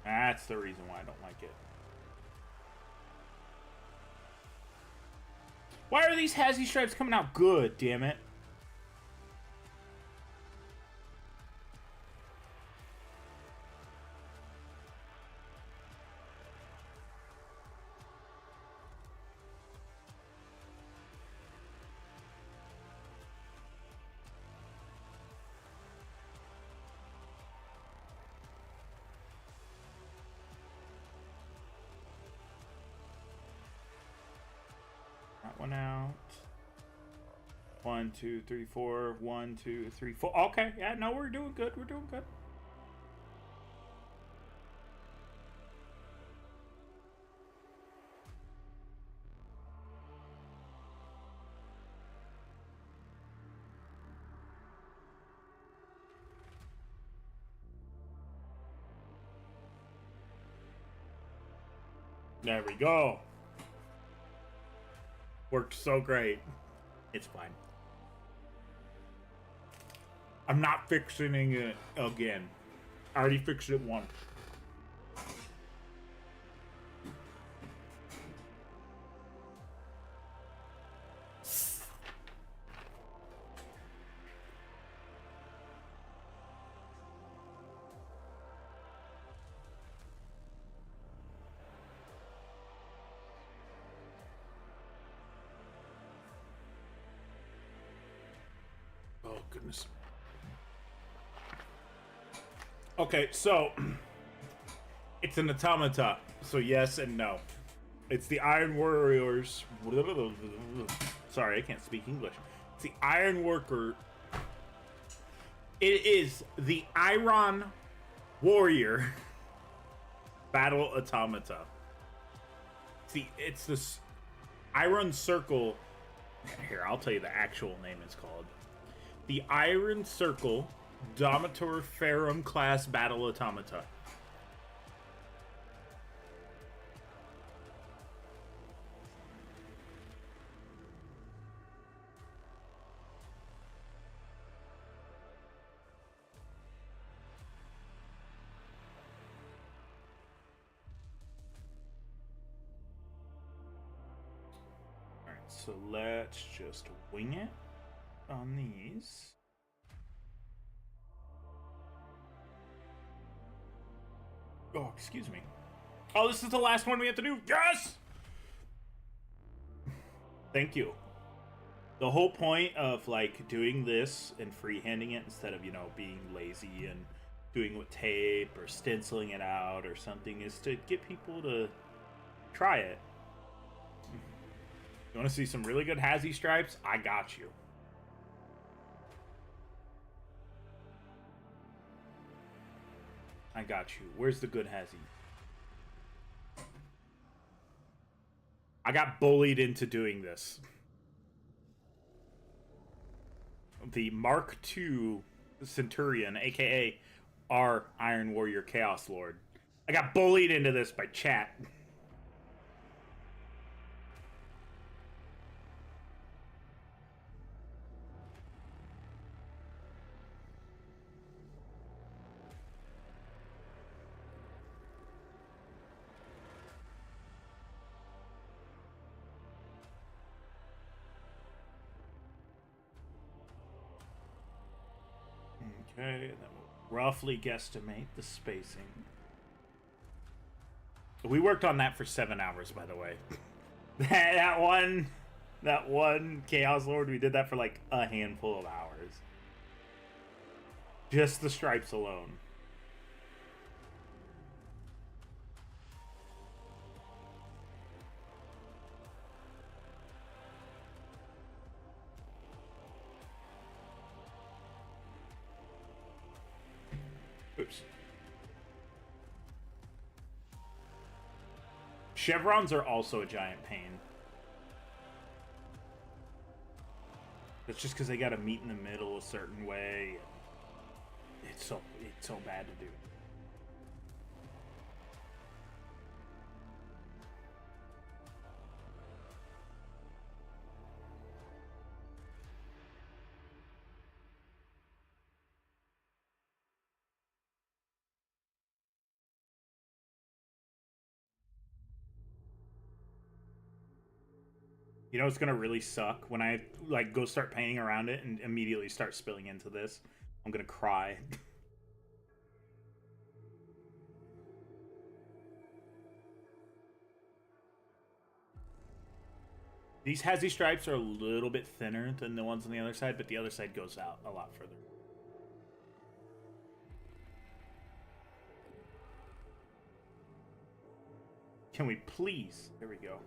Speaker 1: That's the reason why I don't like it. Why are these Hazzy stripes coming out good, damn it? That one out. 1, 2, 3, 4. 1, 2, 3, 4. Okay, yeah, no, we're doing good. We're doing good. There we go. Worked so great. It's fine. I'm not fixing it again. I already fixed it once. Oh, goodness. Okay, so it's an automata. So yes and no. It's the Iron Warriors. Sorry, I can't speak English. It's the Iron Worker. It is the Iron Warrior Battle Automata. See, it's this Iron Circle. Here, I'll tell you the actual name is called. The Iron Circle Domitor Ferrum Class Battle Automata. So let's just wing it on these. Oh, excuse me. Oh, this is the last one we have to do. Yes! Thank you. The whole point of, like, doing this and freehanding it instead of, you know, being lazy and doing with tape or stenciling it out or something is to get people to try it. You want to see some really good Hazy stripes? I got you. I got you. Where's the good Hazy? I got bullied into doing this. The Mark II Centurion, aka our Iron Warrior Chaos Lord. I got bullied into this by chat. Okay, and then we'll roughly guesstimate the spacing. We worked on that for 7 hours, by the way. that one Chaos Lord, we did that for like a handful of hours. Just the stripes alone. Oops. Chevrons are also a giant pain. That's just because they got to meet in the middle a certain way. It's so bad to do. You know it's gonna really suck when I like go start painting around it and immediately start spilling into this. I'm gonna cry. These Hazy stripes are a little bit thinner than the ones on the other side, but the other side goes out a lot further. Can we please? There we go.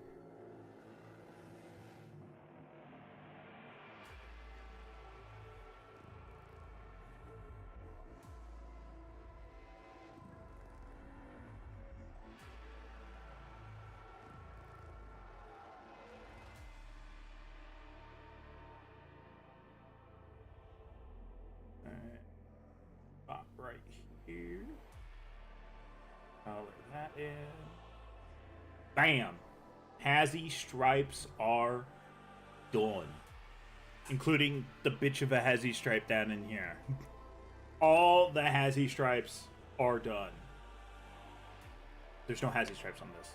Speaker 1: Pop right here. Color that in. Bam! Hazy stripes are done. Including the bitch of a Hazy stripe down in here. All the Hazy stripes are done. There's no Hazy stripes on this.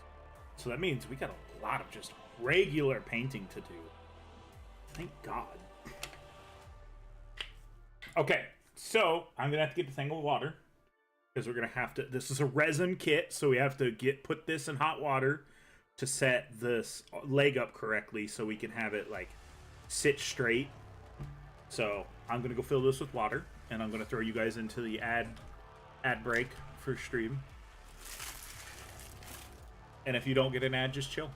Speaker 1: So that means we got a lot of just regular painting to do. Thank God. Okay, so I'm gonna have to get this thing with water. Because we're gonna have to, this is a resin kit, so we have to put this in hot water to set this leg up correctly so we can have it like sit straight. So I'm gonna go fill this with water, and I'm gonna throw you guys into the ad break for stream. And if you don't get an ad, just chill.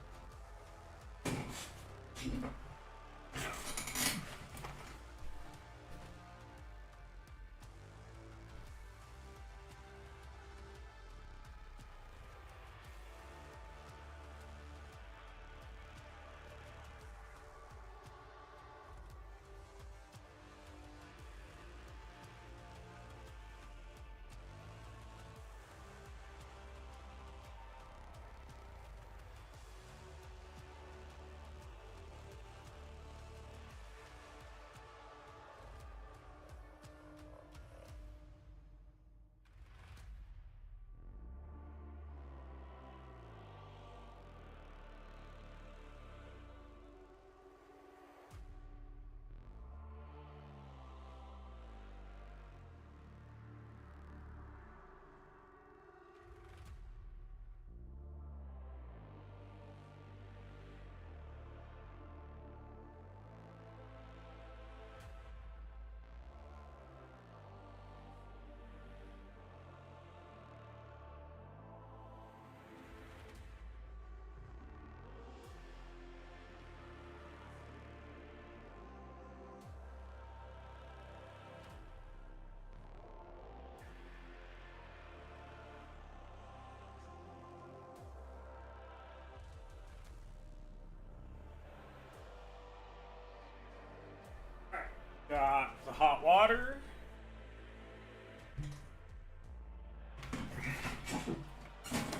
Speaker 1: Got the hot water.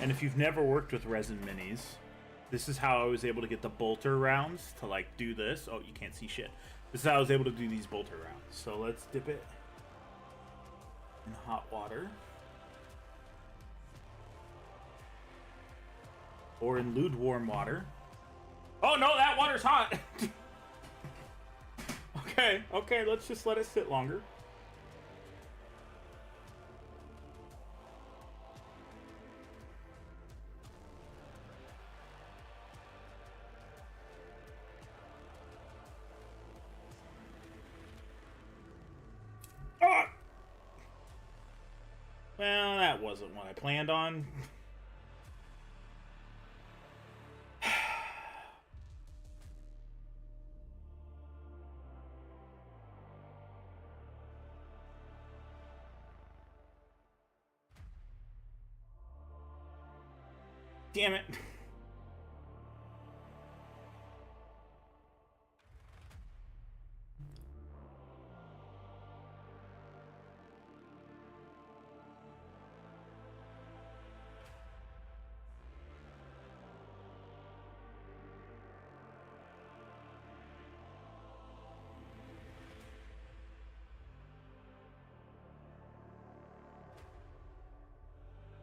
Speaker 1: And if you've never worked with resin minis, this is how I was able to get the bolter rounds to like do this. Oh, you can't see shit. This is how I was able to do these bolter rounds. So let's dip it in hot water. Or in lukewarm water. Oh no, that water's hot! Okay, let's just let it sit longer. Ah! Well, that wasn't what I planned on. Damn it.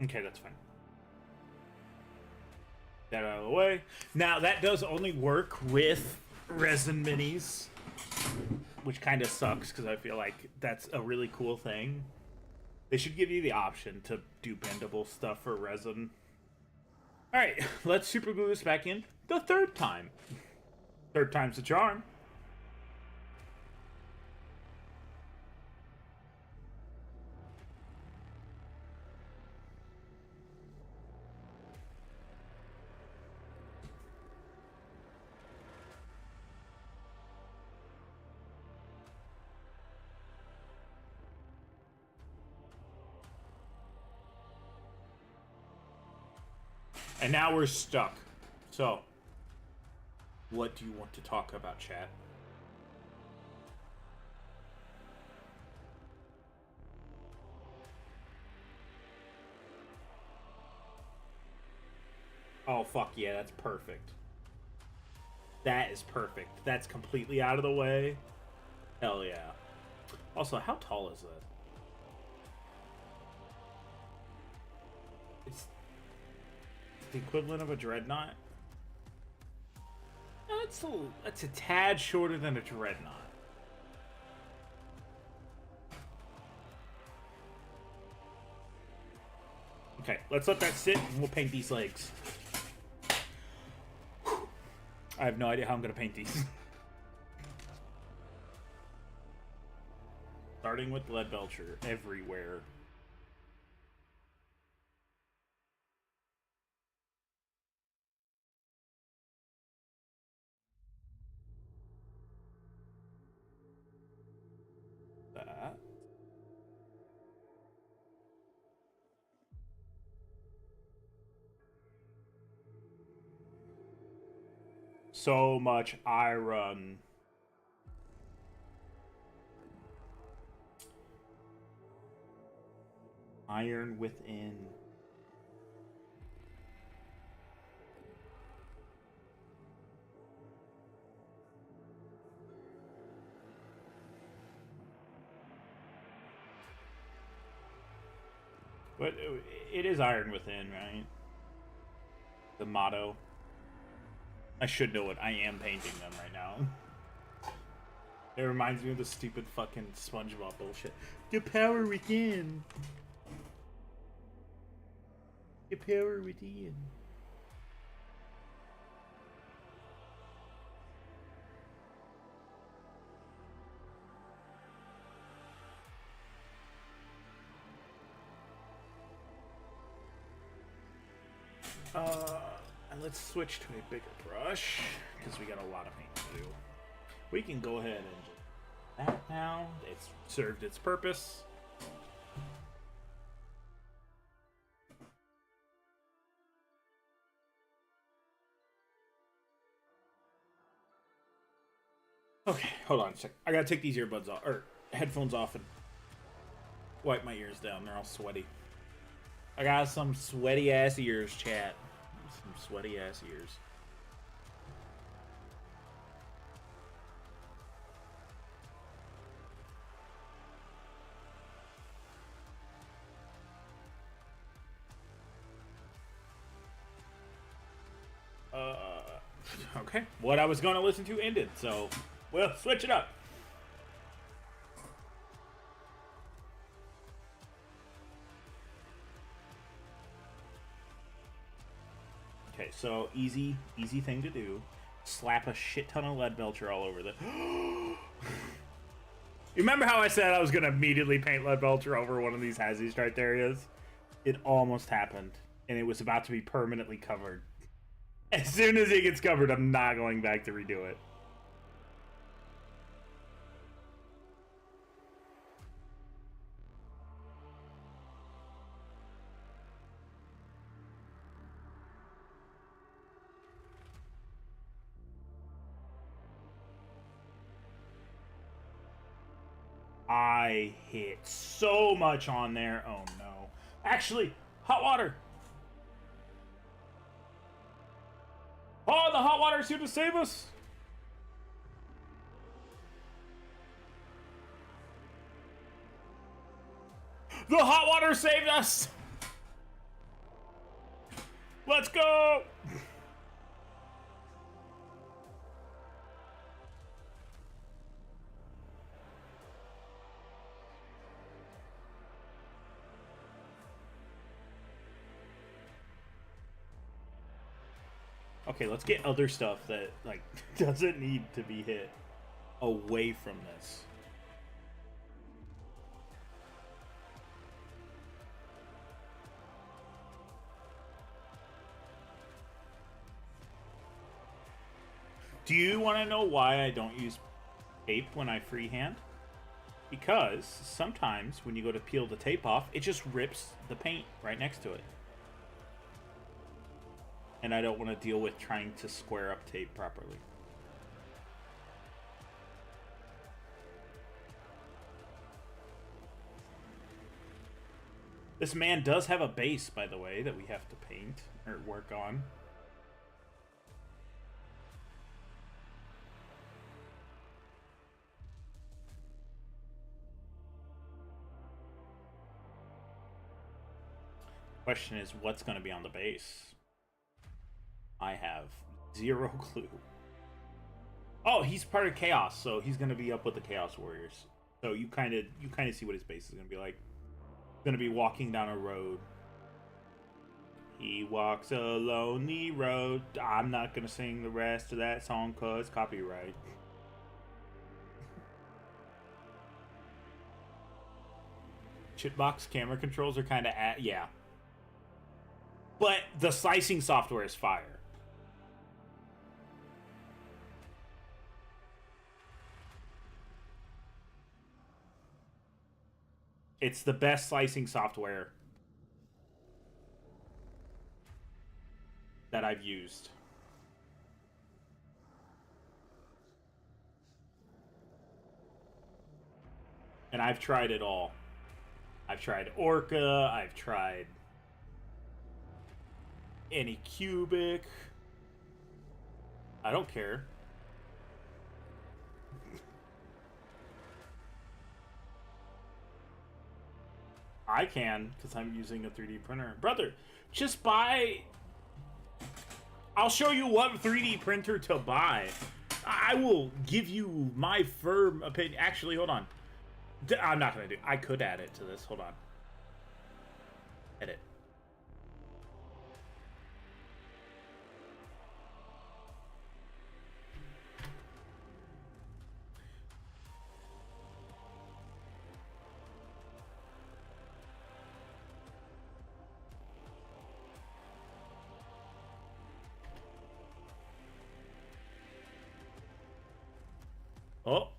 Speaker 1: Okay, that's fine. That out of the way. Now, that does only work with resin minis, which kind of sucks because I feel like that's a really cool thing. They should give you the option to do bendable stuff for resin. Alright, let's super glue this back in the third time. Third time's the charm. And now we're stuck. So, what do you want to talk about, chat? Oh, fuck yeah, that's perfect. That is perfect. That's completely out of the way. Hell yeah. Also, how tall is that? It's the equivalent of a dreadnought. That's a tad shorter than a dreadnought. Okay, let's let that sit and we'll paint these legs. Whew. I have no idea how I'm gonna paint these. Starting with lead belcher everywhere. That. So much iron. Iron within. But it is iron within, right? The motto. I should know it. I am painting them right now. It reminds me of the stupid fucking SpongeBob bullshit. The power within. The power within. And let's switch to a bigger brush because we got a lot of paint to do. We can go ahead and just that now. It's served its purpose. Okay, hold on a sec. I gotta take these earbuds off, or headphones off, and wipe my ears down. They're all sweaty. I got some sweaty ass ears, chat. Some sweaty ass ears. Okay. What I was going to listen to ended, so we'll switch it up. Okay, so easy thing to do. Slap a shit ton of lead belcher all over the... You remember how I said I was going to immediately paint lead belcher over one of these hazy striped areas? It almost happened, and it was about to be permanently covered. As soon as it gets covered, I'm not going back to redo it. I hit so much on there. Oh no. Actually, hot water. Oh, the hot water is here to save us. The hot water saved us. Let's go. Okay, let's get other stuff that, like, doesn't need to be hit away from this. Do you want to know why I don't use tape when I freehand? Because sometimes when you go to peel the tape off, it just rips the paint right next to it. And I don't want to deal with trying to square up tape properly. This man does have a base, by the way, that we have to paint or work on. Question is, what's going to be on the base? I have zero clue. Oh, he's part of Chaos, so he's gonna be up with the Chaos Warriors. So you kind of see what his base is gonna be like. He's gonna be walking down a road. He walks a lonely road. I'm not gonna sing the rest of that song cause copyright. Chitbox camera controls are kind of yeah. But the slicing software is fire. It's the best slicing software that I've used. And I've tried it all. I've tried Orca, I've tried Anycubic. I don't care. I can, because I'm using a 3D printer. Brother, just buy... I'll show you what 3D printer to buy. I will give you my firm opinion. Actually, hold on. I'm not going to do... I could add it to this. Hold on. Edit. Oh.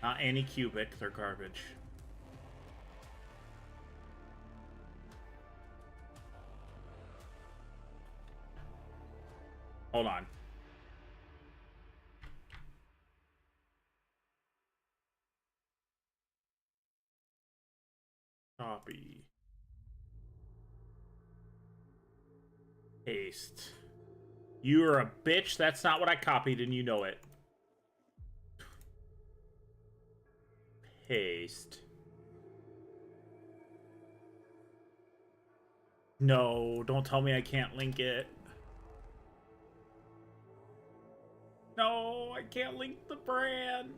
Speaker 1: Not Anycubic, they're garbage. Hold on. Copy. Paste. You are a bitch. That's not what I copied, and you know it. Paste. No, don't tell me I can't link it. No, I can't link the brand.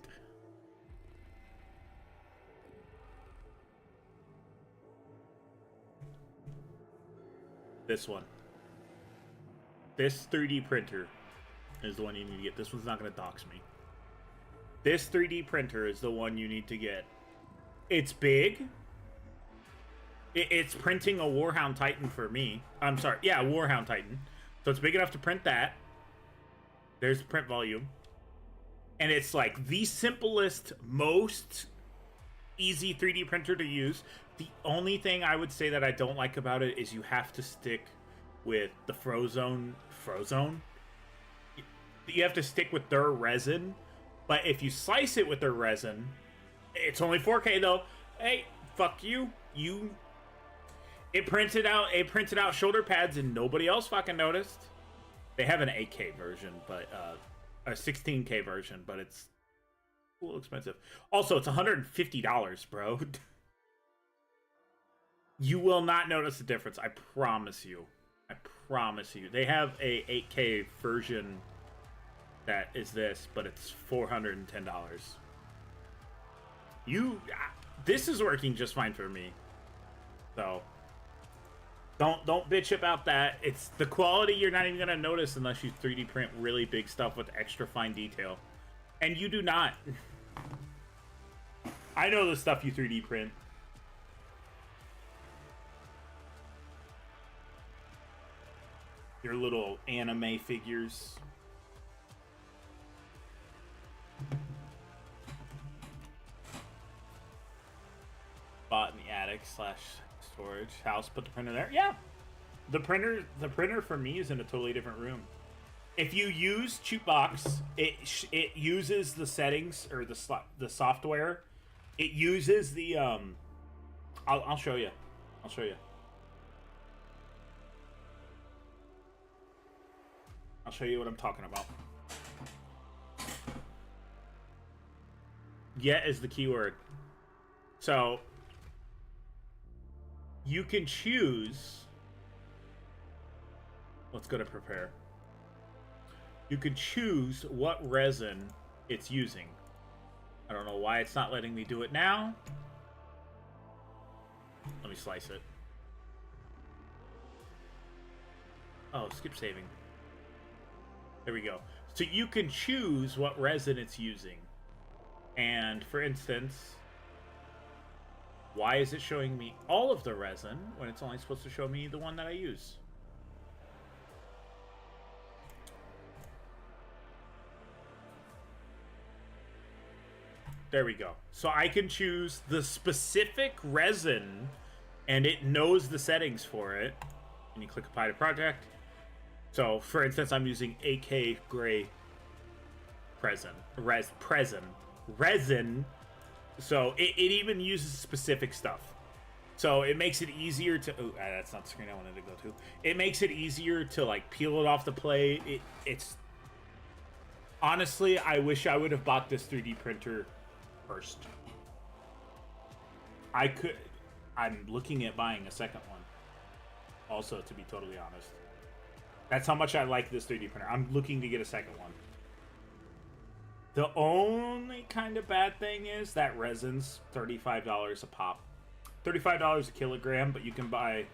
Speaker 1: This one. This 3D printer is the one you need to get. This one's not going to dox me. This 3D printer is the one you need to get. It's big. It's printing a Warhound Titan for me. I'm sorry. Yeah, Warhound Titan. So it's big enough to print that. There's the print volume. And it's like the simplest, most easy 3D printer to use. The only thing I would say that I don't like about it is you have to stick with the Frozone. You have to stick with their resin. But if you slice it with their resin, it's only 4K though. Hey, fuck you. It printed out shoulder pads and nobody else fucking noticed. They have an 8K version, but a 16K version, but it's a little expensive. Also, it's $150, bro. You will not notice the difference. I promise you. I promise you. They have a 8K version that is this, but it's $410. This is working just fine for me. So don't bitch about that. It's the quality you're not even gonna notice unless you 3D print really big stuff with extra fine detail. And you do not. I know the stuff you 3D print. Your little anime figures. Bought in the attic / storage house. Put the printer there. Yeah, the printer for me is in a totally different room. If you use Chutebox, it uses the settings or the software. It uses the I'll show you. I'll show you. I'll show you what I'm talking about. Get is the keyword. So you can choose. Let's go to prepare. You can choose what resin it's using. I don't know why it's not letting me do it now. Let me slice it. Oh, skip saving. There we go. So you can choose what resin it's using. And for instance, why is it showing me all of the resin when it's only supposed to show me the one that I use? There we go. So I can choose the specific resin and it knows the settings for it. And you click apply to project. So for instance, I'm using AK gray resin. So it even uses specific stuff. So it makes it easier to... Oh, that's not the screen I wanted to go to. It makes it easier to like peel it off the plate. It's... Honestly, I wish I would have bought this 3D printer first. I'm looking at buying a second one. Also, to be totally honest. That's how much I like this 3D printer. I'm looking to get a second one. The only kind of bad thing is that resin's $35 a pop. $35 a kilogram, but you can buy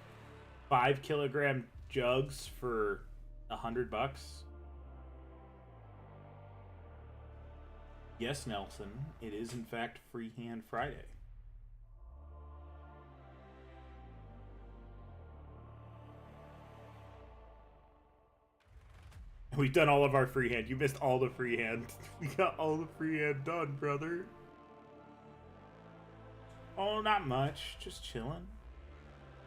Speaker 1: 5 kilogram jugs for $100. Yes, Nelson, it is in fact Freeehand Friday. We've done all of our freehand. You missed all the freehand. We got all the freehand done, brother. Oh, not much. Just chilling.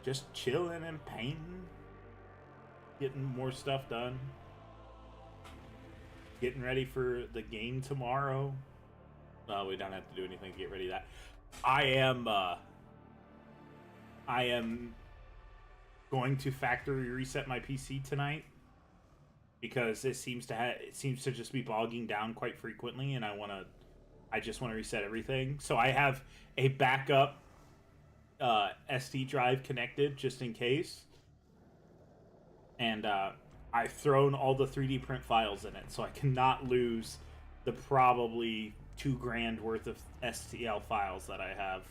Speaker 1: Just chilling and painting. Getting more stuff done. getting ready for the game tomorrow. We don't have to do anything to get ready to that. I am going to factory reset my PC tonight because it seems to just be bogging down quite frequently, and I just want to reset everything. So I have a backup SD drive connected just in case, and I've thrown all the 3D print files in it, so I cannot lose the probably $2,000 worth of STL files that I have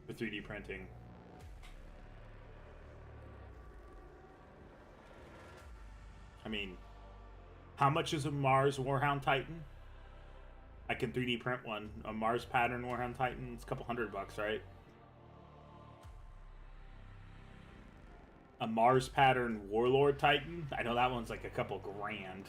Speaker 1: for 3D printing. I mean, how much is a Mars Warhound Titan? I can 3D print one. A Mars pattern Warhound Titan, it's a couple $100, right? A Mars pattern Warlord Titan, I know that one's like a couple grand.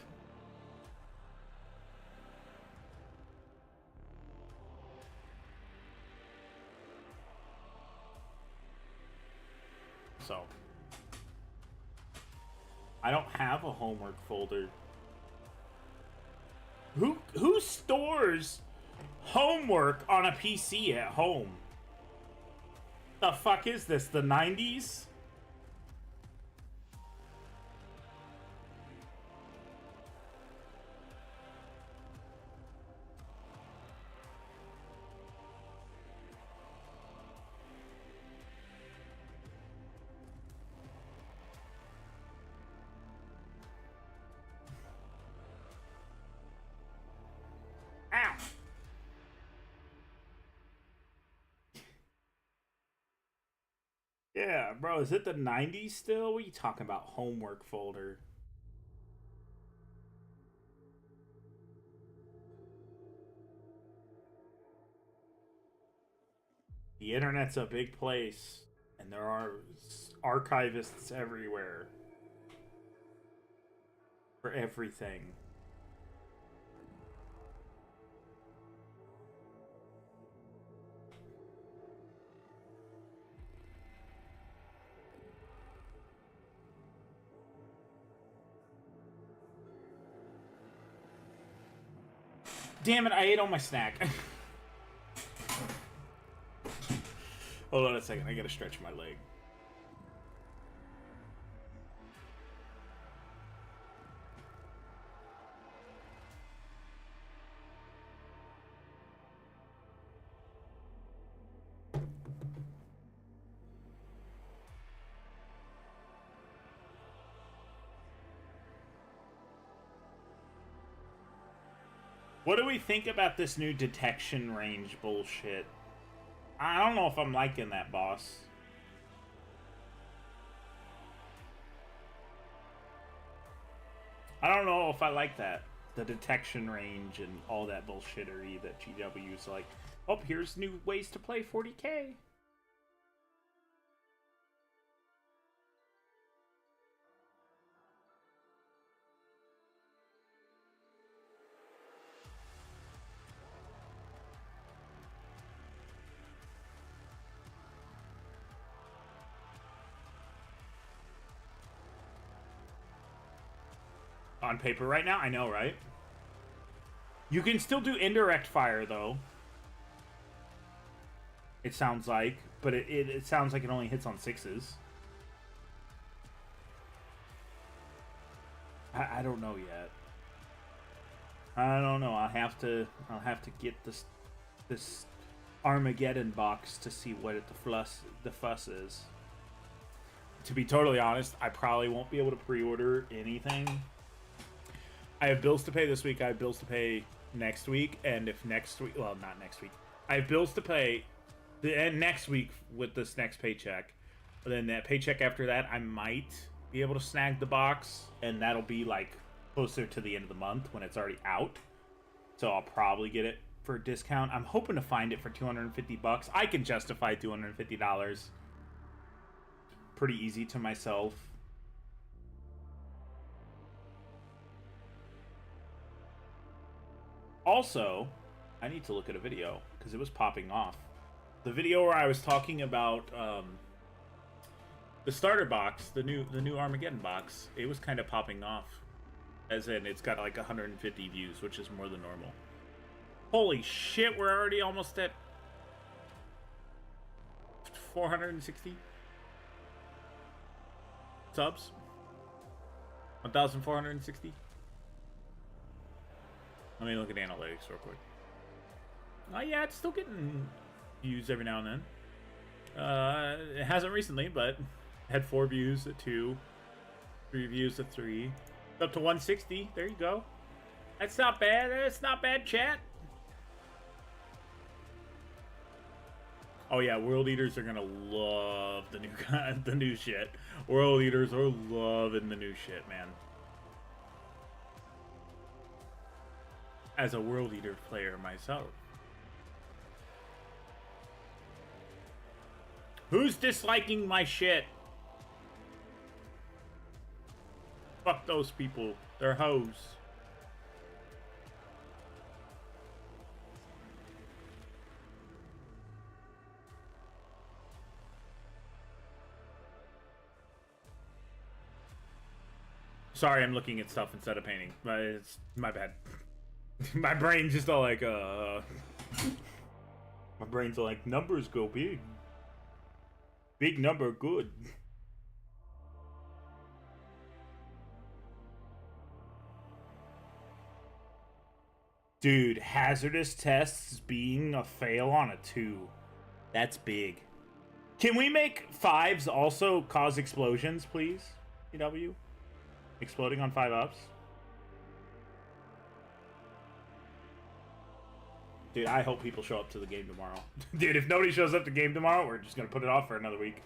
Speaker 1: So I don't have a homework folder. Who stores homework on a PC at home? The fuck is this? The 90s? Yeah, bro, is it the 90s still? What are you talking about, homework folder? The internet's a big place, and there are archivists everywhere for everything. Damn it, I ate all my snack. Hold on a second, I gotta stretch my leg. What do we think about this new detection range bullshit? I don't know if I'm liking that, boss. I don't know if I like that. The detection range and all that bullshittery that GW's like, oh, here's new ways to play 40K. On paper right now? I know, right? You can still do indirect fire, though. It sounds like. But it sounds like it only hits on 6s. I don't know yet. I don't know. I'll have to get this Armageddon box to see what the fuss is. To be totally honest, I probably won't be able to pre-order anything. I have bills to pay this week. I have bills to pay next week. And if next week... Well, not next week. I have bills to pay next week with this next paycheck. But then that paycheck after that, I might be able to snag the box. And that'll be, like, closer to the end of the month when it's already out. So I'll probably get it for a discount. I'm hoping to find it for $250. I can justify $250. Pretty easy to myself. Also, I need to look at a video because it was popping off. The video where I was talking about the starter box, the new Armageddon box, it was kind of popping off. As in, it's got like 150 views, which is more than normal. Holy shit, we're already almost at 460 subs. 1,460. Let me look at analytics real quick. Oh yeah, it's still getting views every now and then. It hasn't recently, but had 4 views at 2, 3 views at 3, up to 160. There you go. That's not bad. That's not bad, chat. Oh yeah, world eaters are gonna love the new shit. World eaters are loving the new shit, man. As a world eater player myself. Who's disliking my shit? Fuck those people. They're hoes. Sorry, I'm looking at stuff instead of painting. But it's my bad. My brain's just all like, My brain's all like, numbers go big. Big number, good. Dude, hazardous tests being a fail on a 2. That's big. Can we make 5s also cause explosions, please? PW? Exploding on 5-ups? Dude, I hope people show up to the game tomorrow. Dude, if nobody shows up to the game tomorrow, we're just gonna put it off for another week.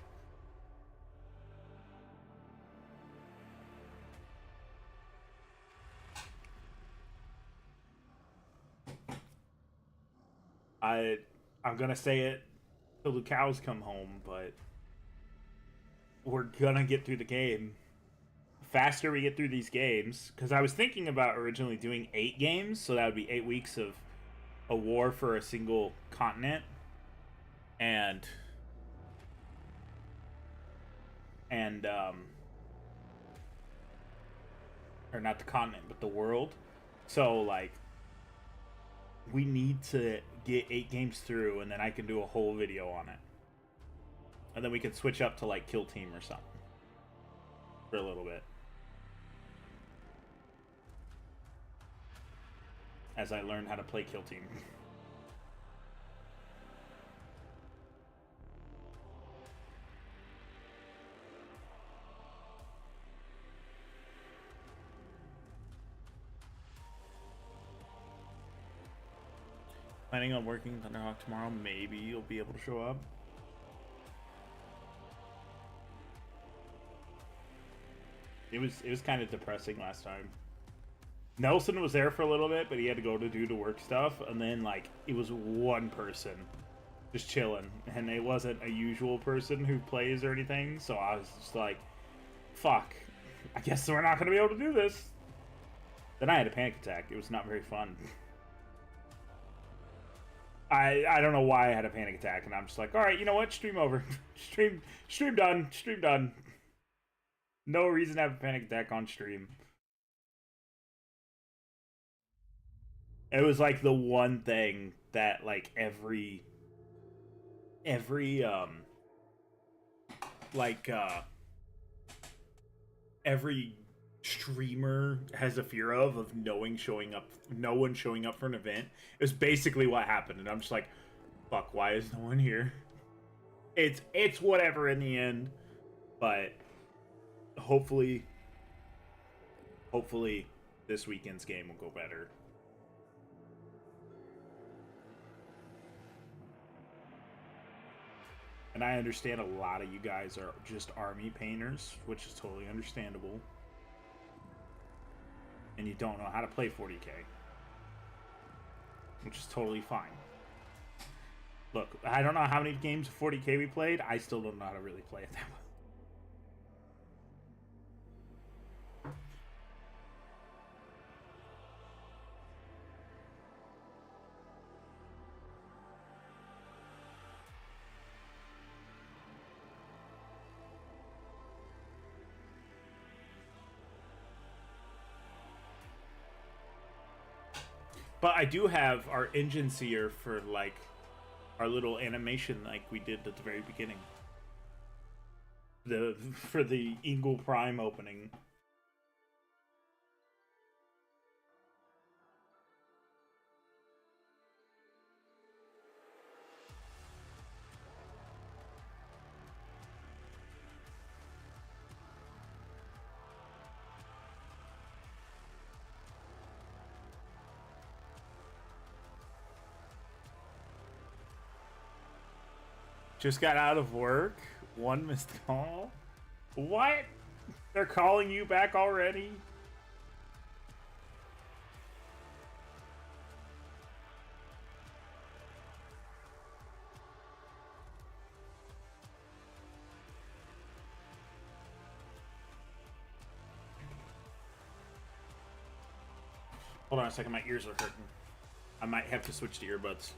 Speaker 1: I'm gonna say it till the cows come home, but we're gonna get through the game. Faster we get through these games, because I was thinking about originally doing 8 games, so that would be 8 weeks of a war for a single continent, and or not the continent, but the world. So like, we need to get 8 games through, and then I can do a whole video on it, and then we can switch up to like Kill Team or something for a little bit, as I learn how to play Kill Team. Planning on working Thunderhawk tomorrow. Maybe you'll be able to show up. It was kind of depressing last time. Nelson was there for a little bit, but he had to go to do the work stuff, and then like it was one person just chilling, and it wasn't a usual person who plays or anything. So I was just like, "Fuck, I guess we're not gonna be able to do this." Then I had a panic attack. It was not very fun. I don't know why I had a panic attack, and I'm just like, all right, you know what? Stream over. stream done. Stream done. No reason to have a panic attack on stream. It was like the one thing that like every every streamer has a fear of no one showing up for an event. Is basically what happened, and I'm just like, fuck, why is no one here? It's whatever in the end, but hopefully this weekend's game will go better. And I understand a lot of you guys are just army painters, which is totally understandable. And you don't know how to play 40k, which is totally fine. Look, I don't know how many games of 40k we played. I still don't know how to really play it that well. But I do have our engine seer for like our little animation like we did at the very beginning. For the Engel Prime opening. Just got out of work. One missed call. What? They're calling you back already? Hold on a second, my ears are hurting. I might have to switch to earbuds.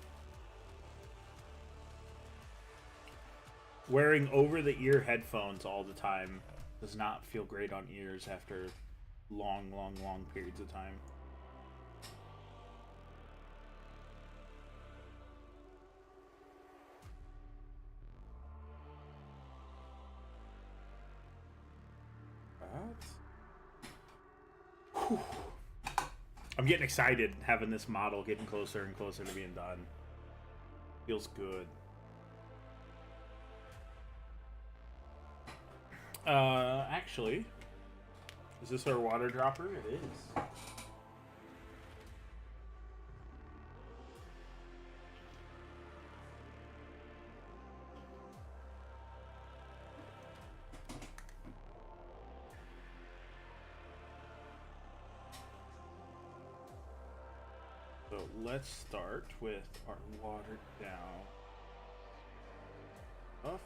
Speaker 1: Wearing over-the-ear headphones all the time does not feel great on ears after long periods of time. Whew. I'm getting excited having this model getting closer and closer to being done. Feels good. Actually, is this our water dropper? It is. So let's start with our watered down stuff.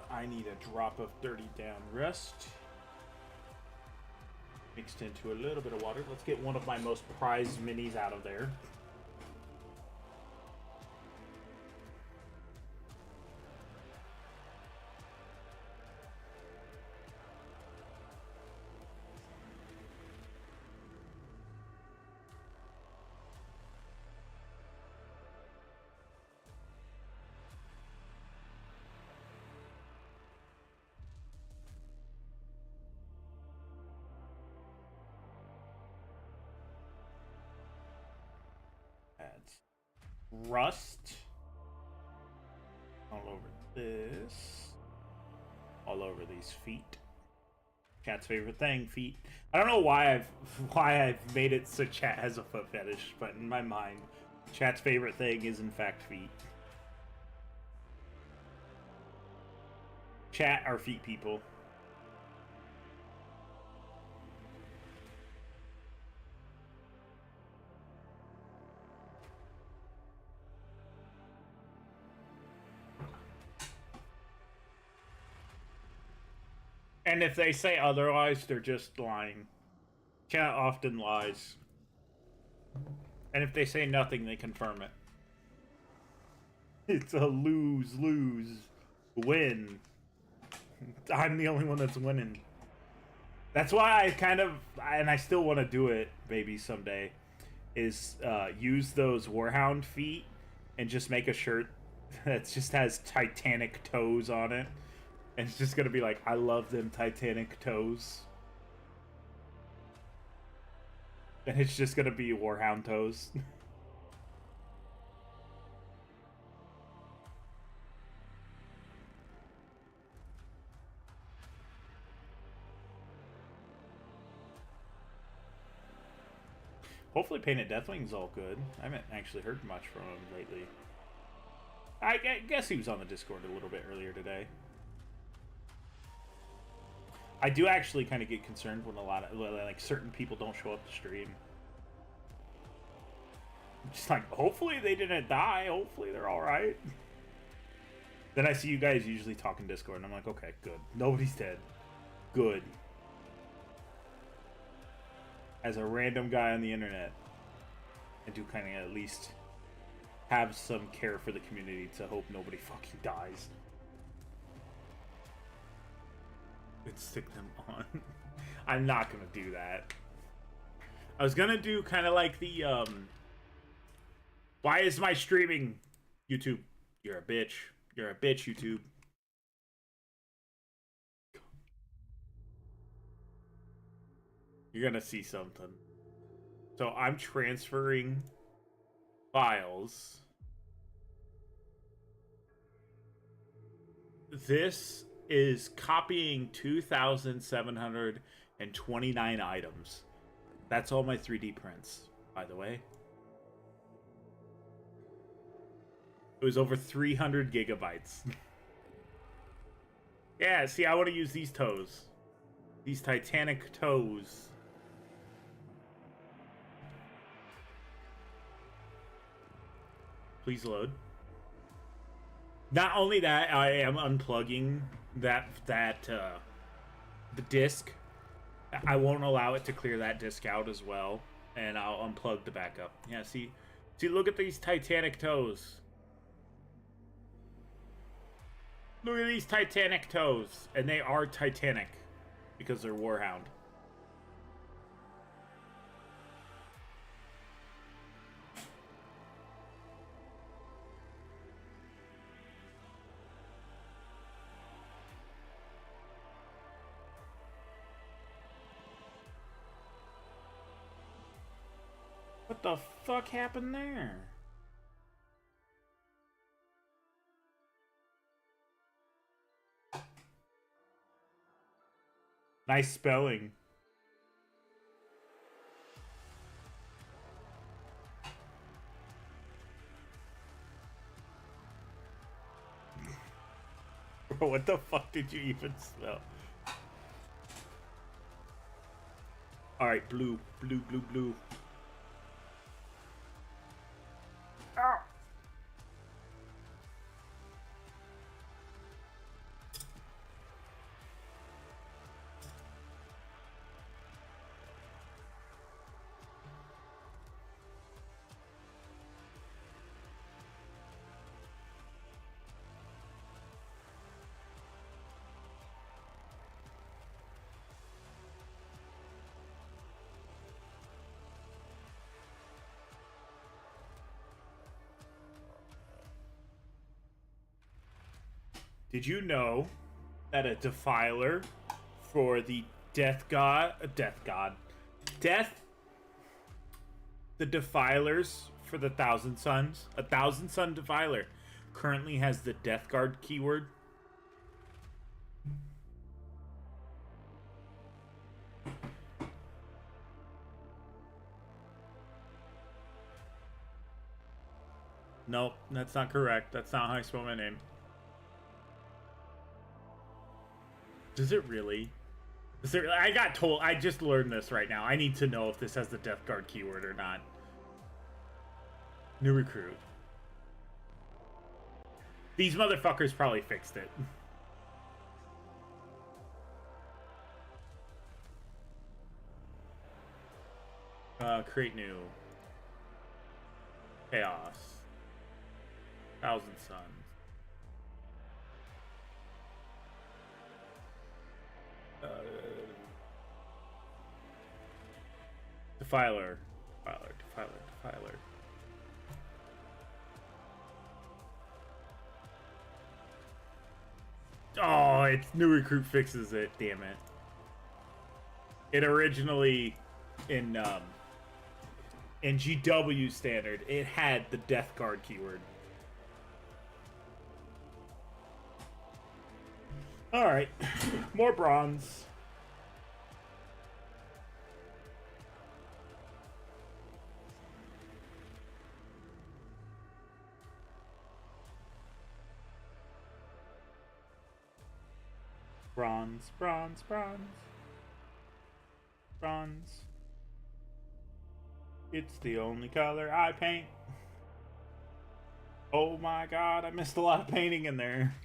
Speaker 1: I need a drop of dirty down rust mixed into a little bit of water. Let's get one of my most prized minis out of there. Rust all over this, all over these feet. Chat's favorite thing, feet. I don't know why I've made it so chat has a foot fetish, but in my mind, chat's favorite thing is in fact feet. Chat are feet people. And if they say otherwise, they're just lying. Chat often lies. And if they say nothing, they confirm it. It's a lose-lose win. I'm the only one that's winning. That's why I kind of, and I still want to do it, maybe someday, is use those Warhound feet and just make a shirt that just has Titanic toes on it. And it's just gonna be like, I love them Titanic toes. And it's just gonna be Warhound toes. Hopefully Painted Deathwing's all good. I haven't actually heard much from him lately. I guess he was on the Discord a little bit earlier today. I do actually kind of get concerned when a lot of, like, certain people don't show up to stream. I'm just like, hopefully they didn't die. Hopefully they're alright. Then I see you guys usually talk in Discord, and I'm like, okay, good. Nobody's dead. Good. As a random guy on the internet, I do kind of at least have some care for the community to hope nobody fucking dies. And stick them on. I'm not gonna do that. I was gonna do kind of like the, why is my streaming? YouTube, you're a bitch. You're a bitch, YouTube. You're gonna see something. So I'm transferring files. This is copying 2,729 items. That's all my 3D prints, by the way. It was over 300 gigabytes. Yeah, see, I want to use these toes. These Titanic toes. Please load. Not only that, I am unplugging the disc. I won't allow it to clear that disc out as well, and I'll unplug the backup. Yeah, see, look at these Titanic toes. Look at these Titanic toes, and they are Titanic because they're Warhound. What the fuck happened there? Nice spelling. Bro, what the fuck did you even spell? Alright, blue, blue, blue, blue. Ow! Did you know that a defiler for the the defilers for the Thousand Suns, a Thousand Sun defiler currently has the Death Guard keyword? Nope, that's not correct. That's not how I spell my name. Does it really? Is there, I got told, I just learned this right now. I need to know if this has the Death Guard keyword or not. New recruit. These motherfuckers probably fixed it. Create new. Chaos. Thousand Suns. Defiler. Defiler. Oh, it's new recruit fixes it, damn it. It originally in GW standard, it had the Death Guard keyword. Alright. More bronze. Bronze. It's the only color I paint. Oh my god, I missed a lot of painting in there.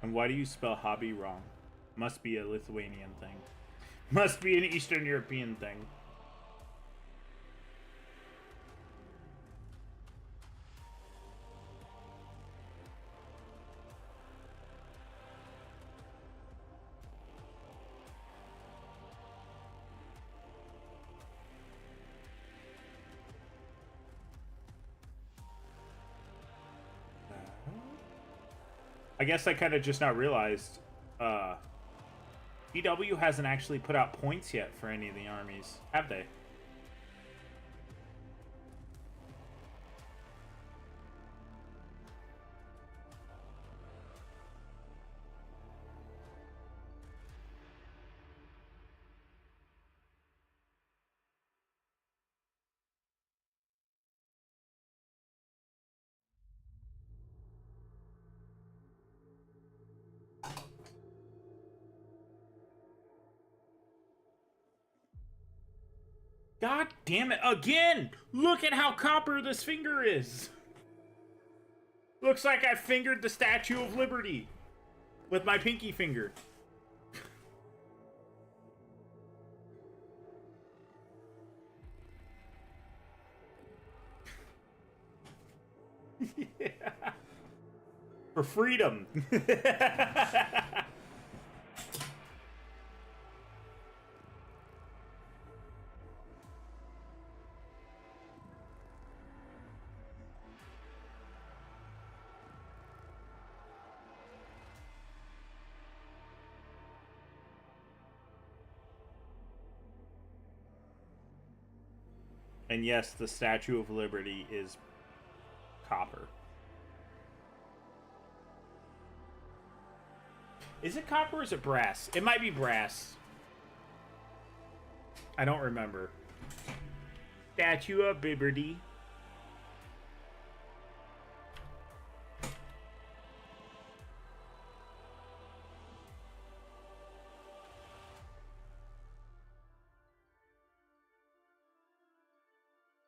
Speaker 1: And why do you spell hobby wrong? Must be a Lithuanian thing. Must be an Eastern European thing. I guess I kind of just now realized EW hasn't actually put out points yet for any of the armies, have they? God damn it, again! Look at how copper this finger is! Looks like I fingered the Statue of Liberty with my pinky finger. Yeah. For freedom. And yes, the Statue of Liberty is copper. Is it copper or is it brass? It might be brass. I don't remember. Statue of Liberty.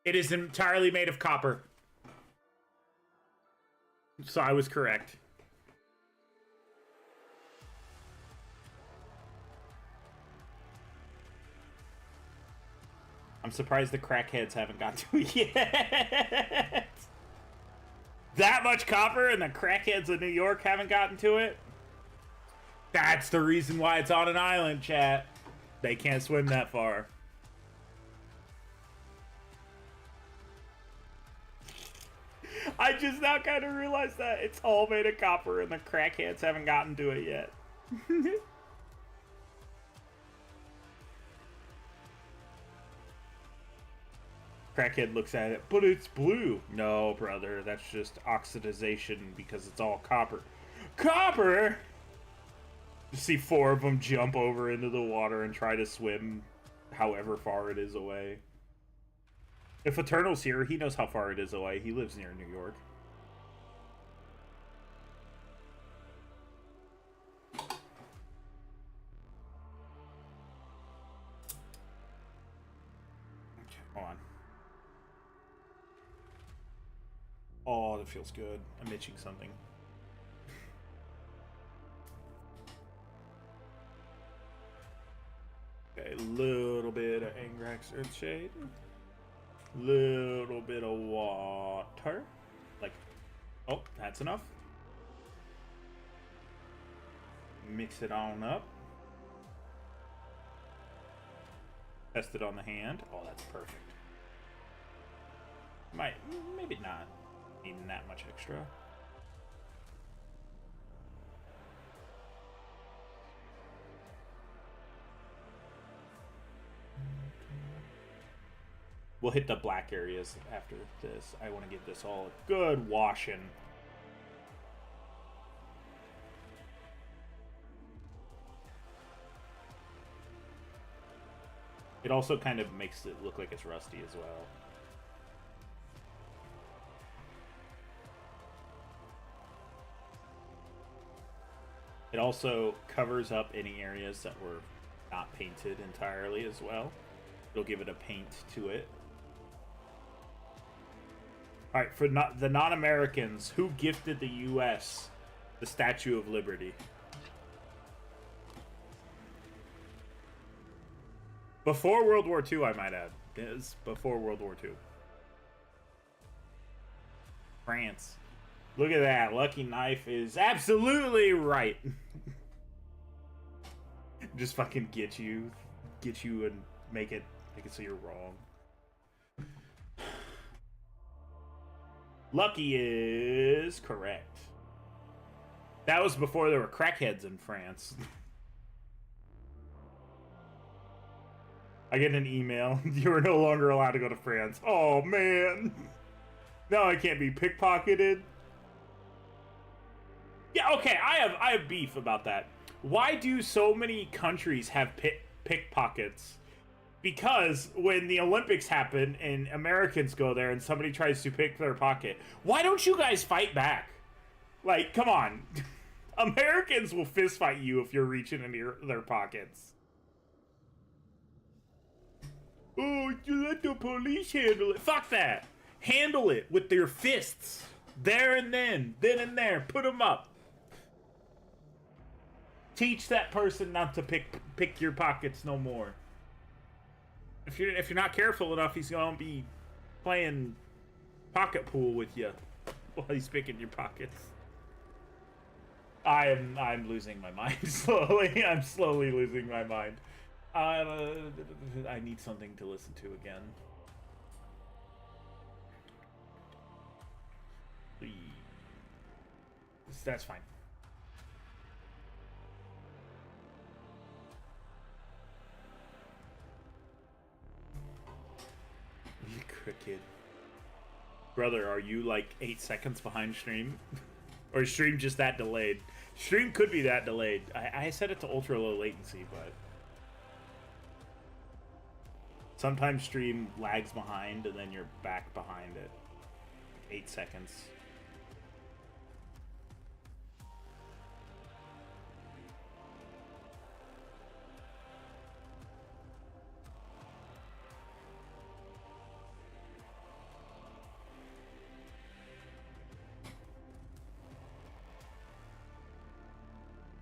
Speaker 1: It is entirely made of copper. So I was correct. I'm surprised the crackheads haven't got to it yet. That much copper and the crackheads of New York haven't gotten to it? That's the reason why it's on an island, chat. They can't swim that far. I just now kind of realized that it's all made of copper and the crackheads haven't gotten to it yet. Crackhead looks at it, but it's blue. No, brother, that's just oxidization because it's all copper. Copper? You see 4 of them jump over into the water and try to swim however far it is away. If Eternal's here, he knows how far it is away. He lives near New York. Okay, hold on. Oh, that feels good. I'm itching something. Okay, a little bit of Angrax Earthshade. Little bit of water. Like, oh, that's enough. Mix it on up. Test it on the hand. Oh, that's perfect. Maybe not needing that much extra. We'll hit the black areas after this. I want to give this all a good washing. It also kind of makes it look like it's rusty as well. It also covers up any areas that were not painted entirely as well. It'll give it a paint to it. All right, for the non-Americans, who gifted the U.S. The Statue of Liberty. Before World War II, I might add. It is before World War II. France. Look at that. Lucky Knife is absolutely right. Just fucking get you and make it so you're wrong. Lucky is correct. That was before there were crackheads in France. I get an email. You are no longer allowed to go to France. Oh, man. Now I can't be pickpocketed. Yeah, okay, I have beef about that. Why do so many countries have pickpockets? Because when the Olympics happen and Americans go there and somebody tries to pick their pocket, why don't you guys fight back? Like, come on. Americans will fist fight you if you're reaching into their pockets. Oh, you let the police handle it. Fuck that. Handle it with your fists. There and then and there. Put them up. Teach that person not to pick your pockets no more. If you're not careful enough, he's gonna be playing pocket pool with you while he's picking your pockets. I'm losing my mind slowly. I'm slowly losing my mind. I need something to listen to again. Please. That's fine. You crooked. Brother, are you like 8 seconds behind stream? Or is stream just that delayed? Stream could be that delayed. I set it to ultra low latency, but sometimes stream lags behind and then you're back behind it. 8 seconds.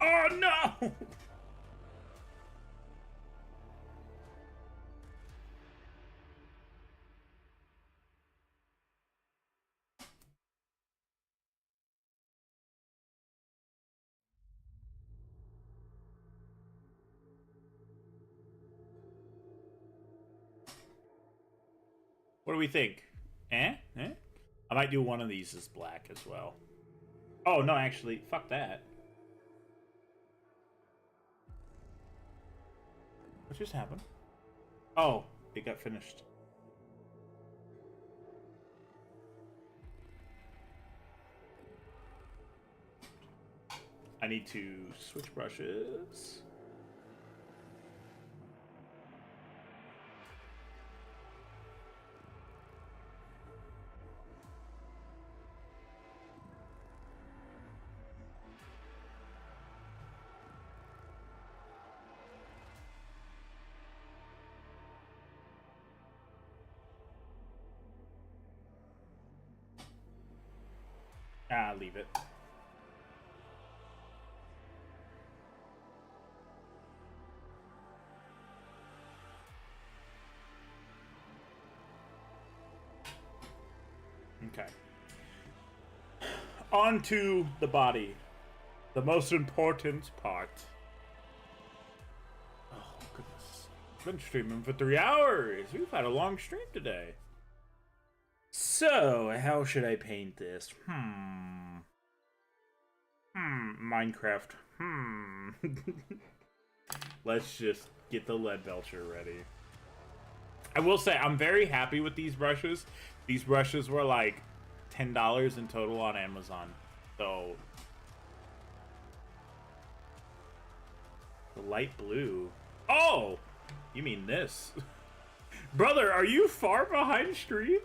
Speaker 1: Oh no! What do we think? Eh? I might do one of these as black as well. Oh, no, actually, fuck that. What just happened? Oh, it got finished. I need to switch brushes. Leave it. Okay. On to the body. The most important part. Oh, goodness. I've been streaming for 3 hours. We've had a long stream today. So, how should I paint this? Minecraft. Let's just get the lead belcher ready. I will say, I'm very happy with these brushes. These brushes were like $10 in total on Amazon. So, the light blue. Oh! You mean this? Brother, are you far behind stream?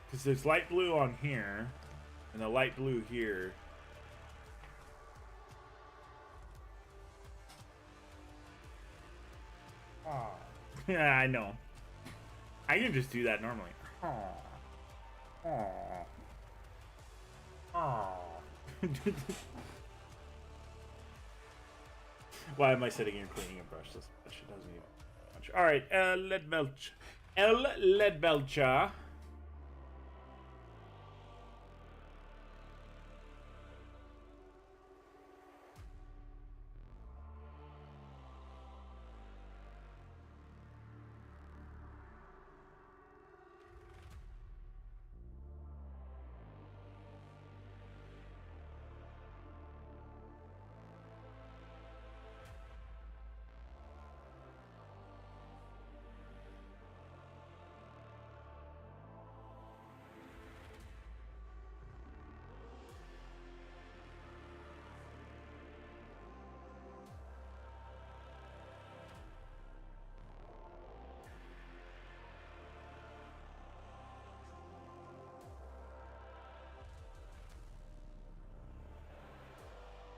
Speaker 1: Because there's light blue on here, and the light blue here. Oh. Yeah, I know. I can just do that normally. Oh. Aww. Aww. Why am I sitting here cleaning a brush? This shit doesn't even much. All right, lead belch. Lead belcher.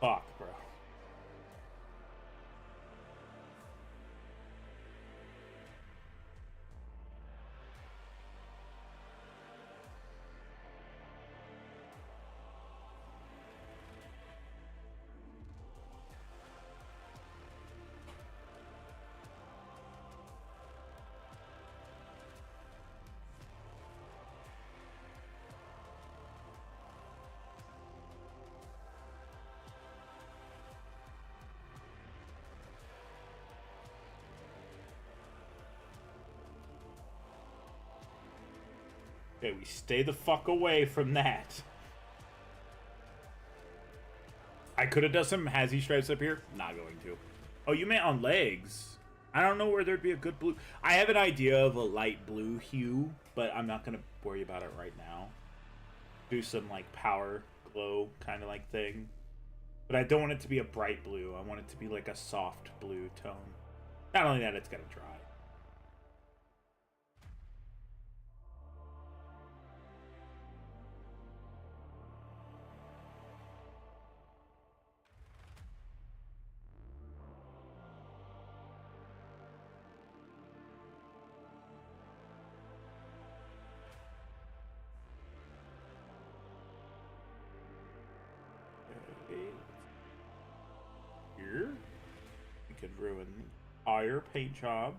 Speaker 1: Fuck, bro. Okay, we stay the fuck away from that. I could have done some hazy stripes up here. Not going to. Oh, you meant on legs. I don't know where there'd be a good blue. I have an idea of a light blue hue, but I'm not going to worry about it right now. Do some, like, power glow kind of like thing. But I don't want it to be a bright blue. I want it to be like a soft blue tone. Not only that, it's going to dry. Here, we could ruin the entire paint job.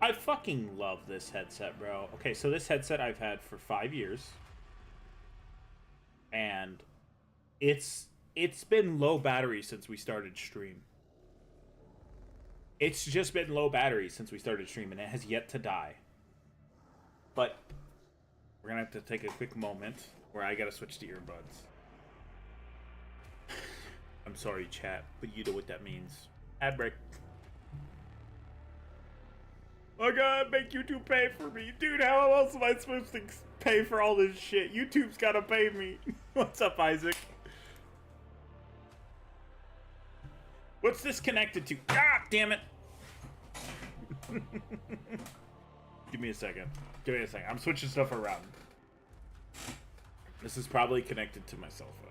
Speaker 1: I fucking love this headset, bro. Okay, so this headset I've had for 5 years, and it's been low battery since we started stream. It's just been low battery since we started stream, and it has yet to die. But we're gonna have to take a quick moment where I gotta switch to earbuds. I'm sorry, chat, but you know what that means. Ad break. I gotta make YouTube pay for me. Dude, how else am I supposed to pay for all this shit? YouTube's gotta pay me. What's up, Isaac? What's this connected to? God damn it! Give me a second. Give me a second. I'm switching stuff around. This is probably connected to my cell phone.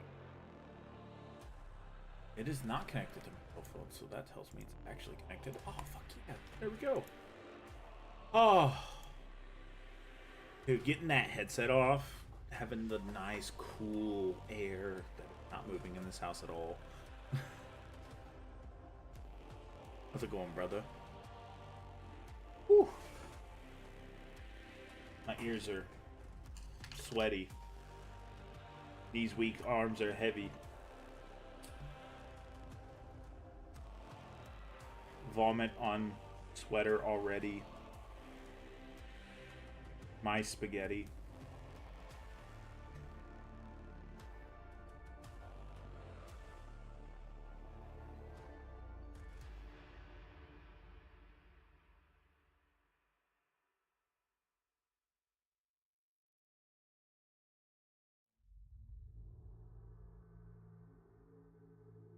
Speaker 1: It is not connected to my cell phone, so that tells me it's actually connected. Oh, fuck yeah. There we go. Oh. Dude, getting that headset off, having the nice, cool air that's not moving in this house at all. How's it going, brother? Whew. My ears are sweaty. These weak arms are heavy. Vomit on sweater already. My spaghetti.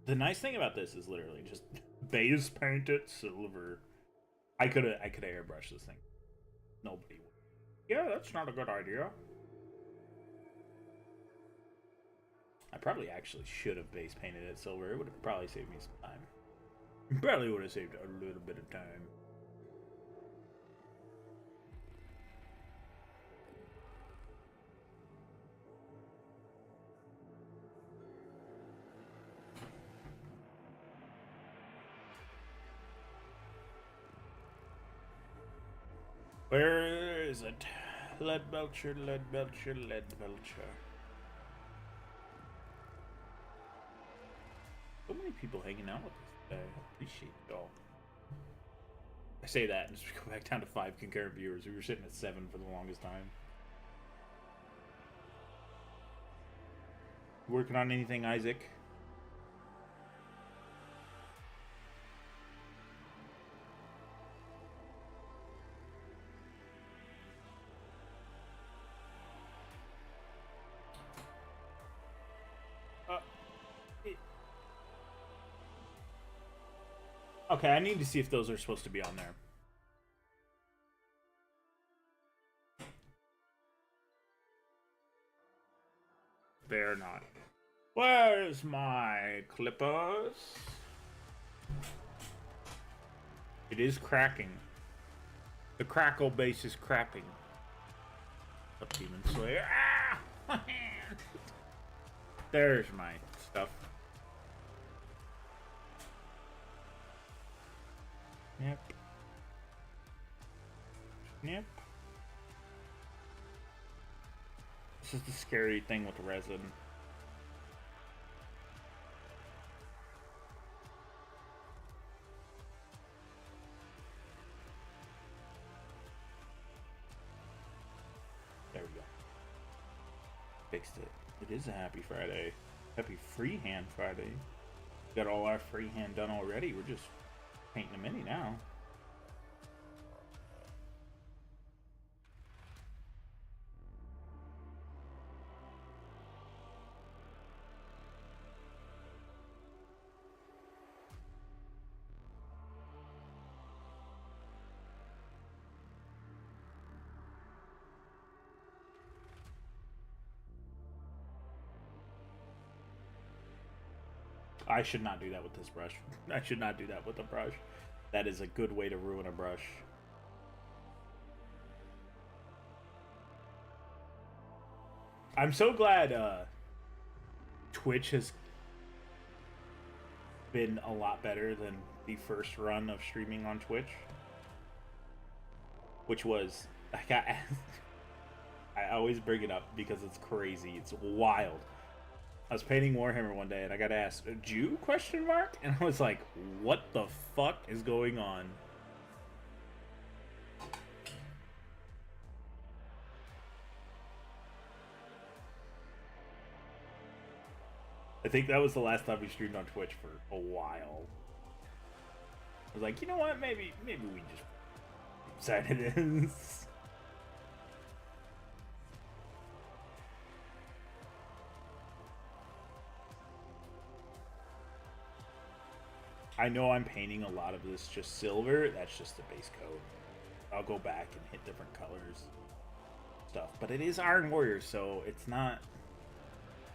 Speaker 1: The nice thing about this is literally just base paint it silver. I could airbrush this thing. Nobody would. Yeah, that's not a good idea. I probably actually should have base painted it silver. It would have probably saved me some time. Probably would have saved a little bit of time. Where is it? Lead belcher, lead belcher, lead belcher. So many people hanging out with us today. I appreciate y'all. I say that and just go back down to 5 concurrent viewers. We were sitting at 7 for the longest time. Working on anything, Isaac? Okay, I need to see if those are supposed to be on there. They're not. Where's my clippers? It is cracking. The crackle base is crapping. Up Demon Slayer. Ah! There's my stuff. Yep. Yep. This is the scary thing with resin. There we go. Fixed it. It is a happy Friday. Happy Freeehand Friday. Got all our freehand done already. We're just painting a mini now. I should not do that with this brush. I should not do that with a brush. That is a good way to ruin a brush. I'm so glad Twitch has been a lot better than the first run of streaming on Twitch. Which was, I always bring it up because it's crazy. It's wild. I was painting Warhammer one day and I got asked, Jew? Question mark? And I was like, what the fuck is going on? I think that was the last time we streamed on Twitch for a while. I was like, you know what? Maybe we just sign it in. I know I'm painting a lot of this just silver. That's just the base coat. I'll go back and hit different colors stuff. But it is Iron Warrior, so it's not...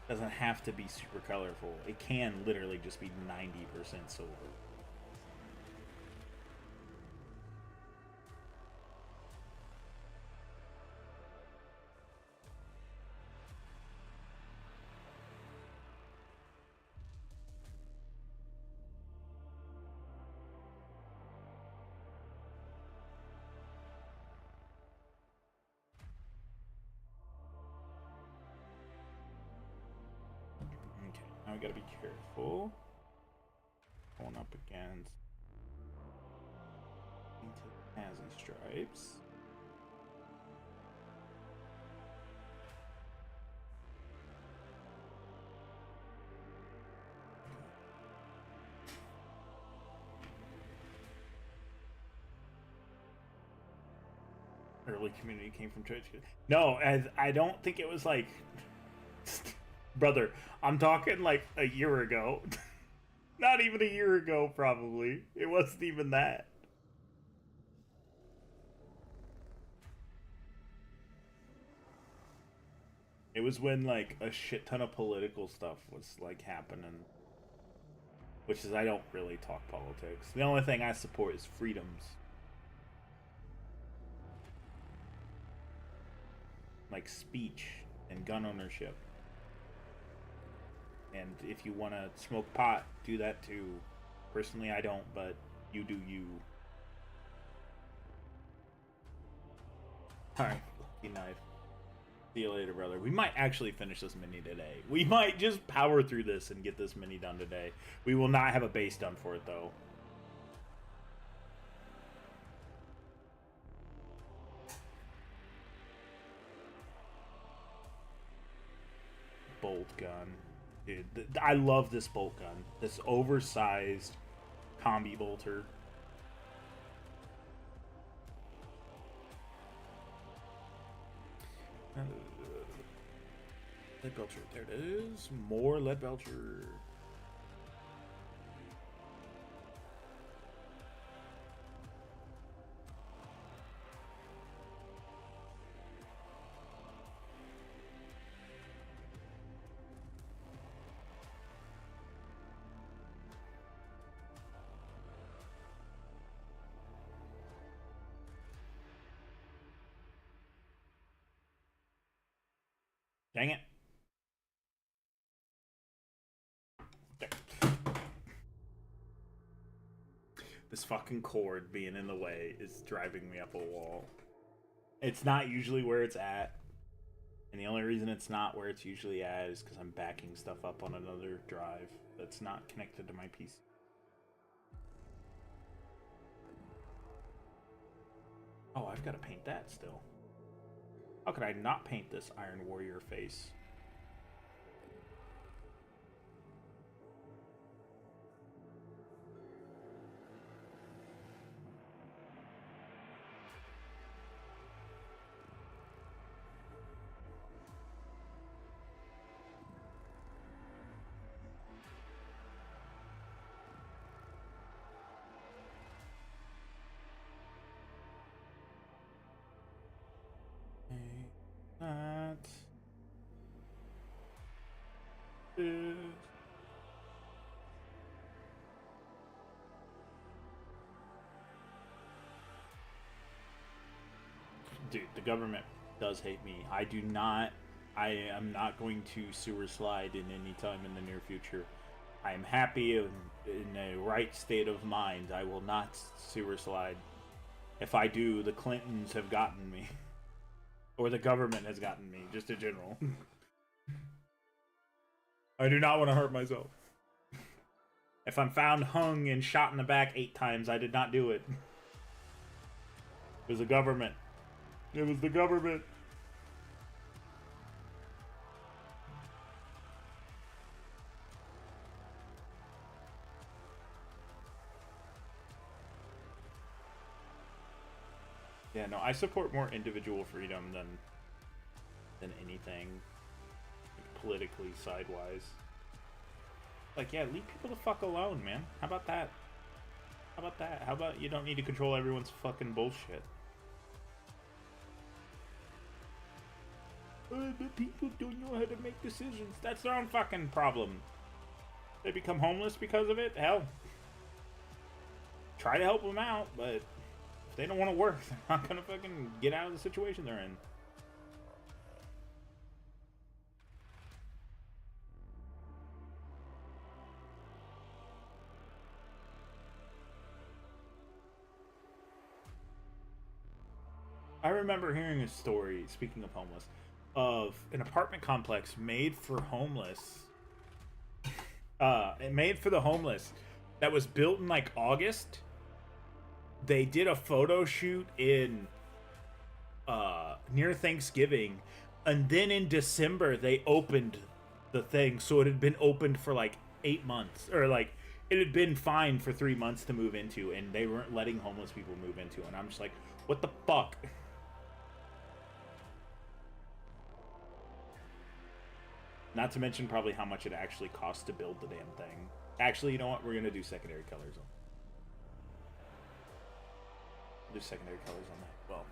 Speaker 1: doesn't have to be super colorful. It can literally just be 90% silver. Now we gotta be careful. Going up against Nazi stripes. Early community came from Twitch. No, as I don't think it was like brother, I'm talking like a year ago. Not even a year ago, probably. It wasn't even that. It was when like a shit ton of political stuff was like happening. Which is, I don't really talk politics. The only thing I support is freedoms. Like speech and gun ownership. And if you want to smoke pot, do that too. Personally, I don't, but you do you. Alright, lucky knife. See you later, brother. We might actually finish this mini today. We might just power through this and get this mini done today. We will not have a base done for it, though. Bolt gun. Dude, I love this bolt gun. This oversized combi bolter. Lead belcher. There it is. More lead belcher. Dang it. There. This fucking cord being in the way is driving me up a wall. It's not usually where it's at. And the only reason it's not where it's usually at is because I'm backing stuff up on another drive that's not connected to my PC. Oh, I've got to paint that still. How could I not paint this Iron Warrior face? That is... Dude, the government does hate me. I am not going to sewer slide in any time in the near future. I am happy in a right state of mind. I will not sewer slide. If I do, the Clintons have gotten me. Or the government has gotten me, just in general. I do not want to hurt myself. If I'm found hung and shot in the back 8 times, I did not do it. It was the government. It was the government. Yeah, no, I support more individual freedom than anything, like, politically sidewise. Like, yeah, leave people the fuck alone, man. How about that? How about that? How about you don't need to control everyone's fucking bullshit? The people don't know how to make decisions. That's their own fucking problem. They become homeless because of it? Hell. Try to help them out, but if they don't want to work, they're not gonna fucking get out of the situation they're in. I remember hearing a story, speaking of homeless, of an apartment complex made for homeless. Made for the homeless that was built in like August. They did a photo shoot in near Thanksgiving, and then in December they opened the thing, so it had been opened for like 8 months, or like it had been fine for 3 months to move into, and they weren't letting homeless people move into, and I'm just like, what the fuck? Not to mention probably how much it actually costs to build the damn thing. Actually, you know what? We're gonna do secondary colors on. Do secondary colors on that. Well,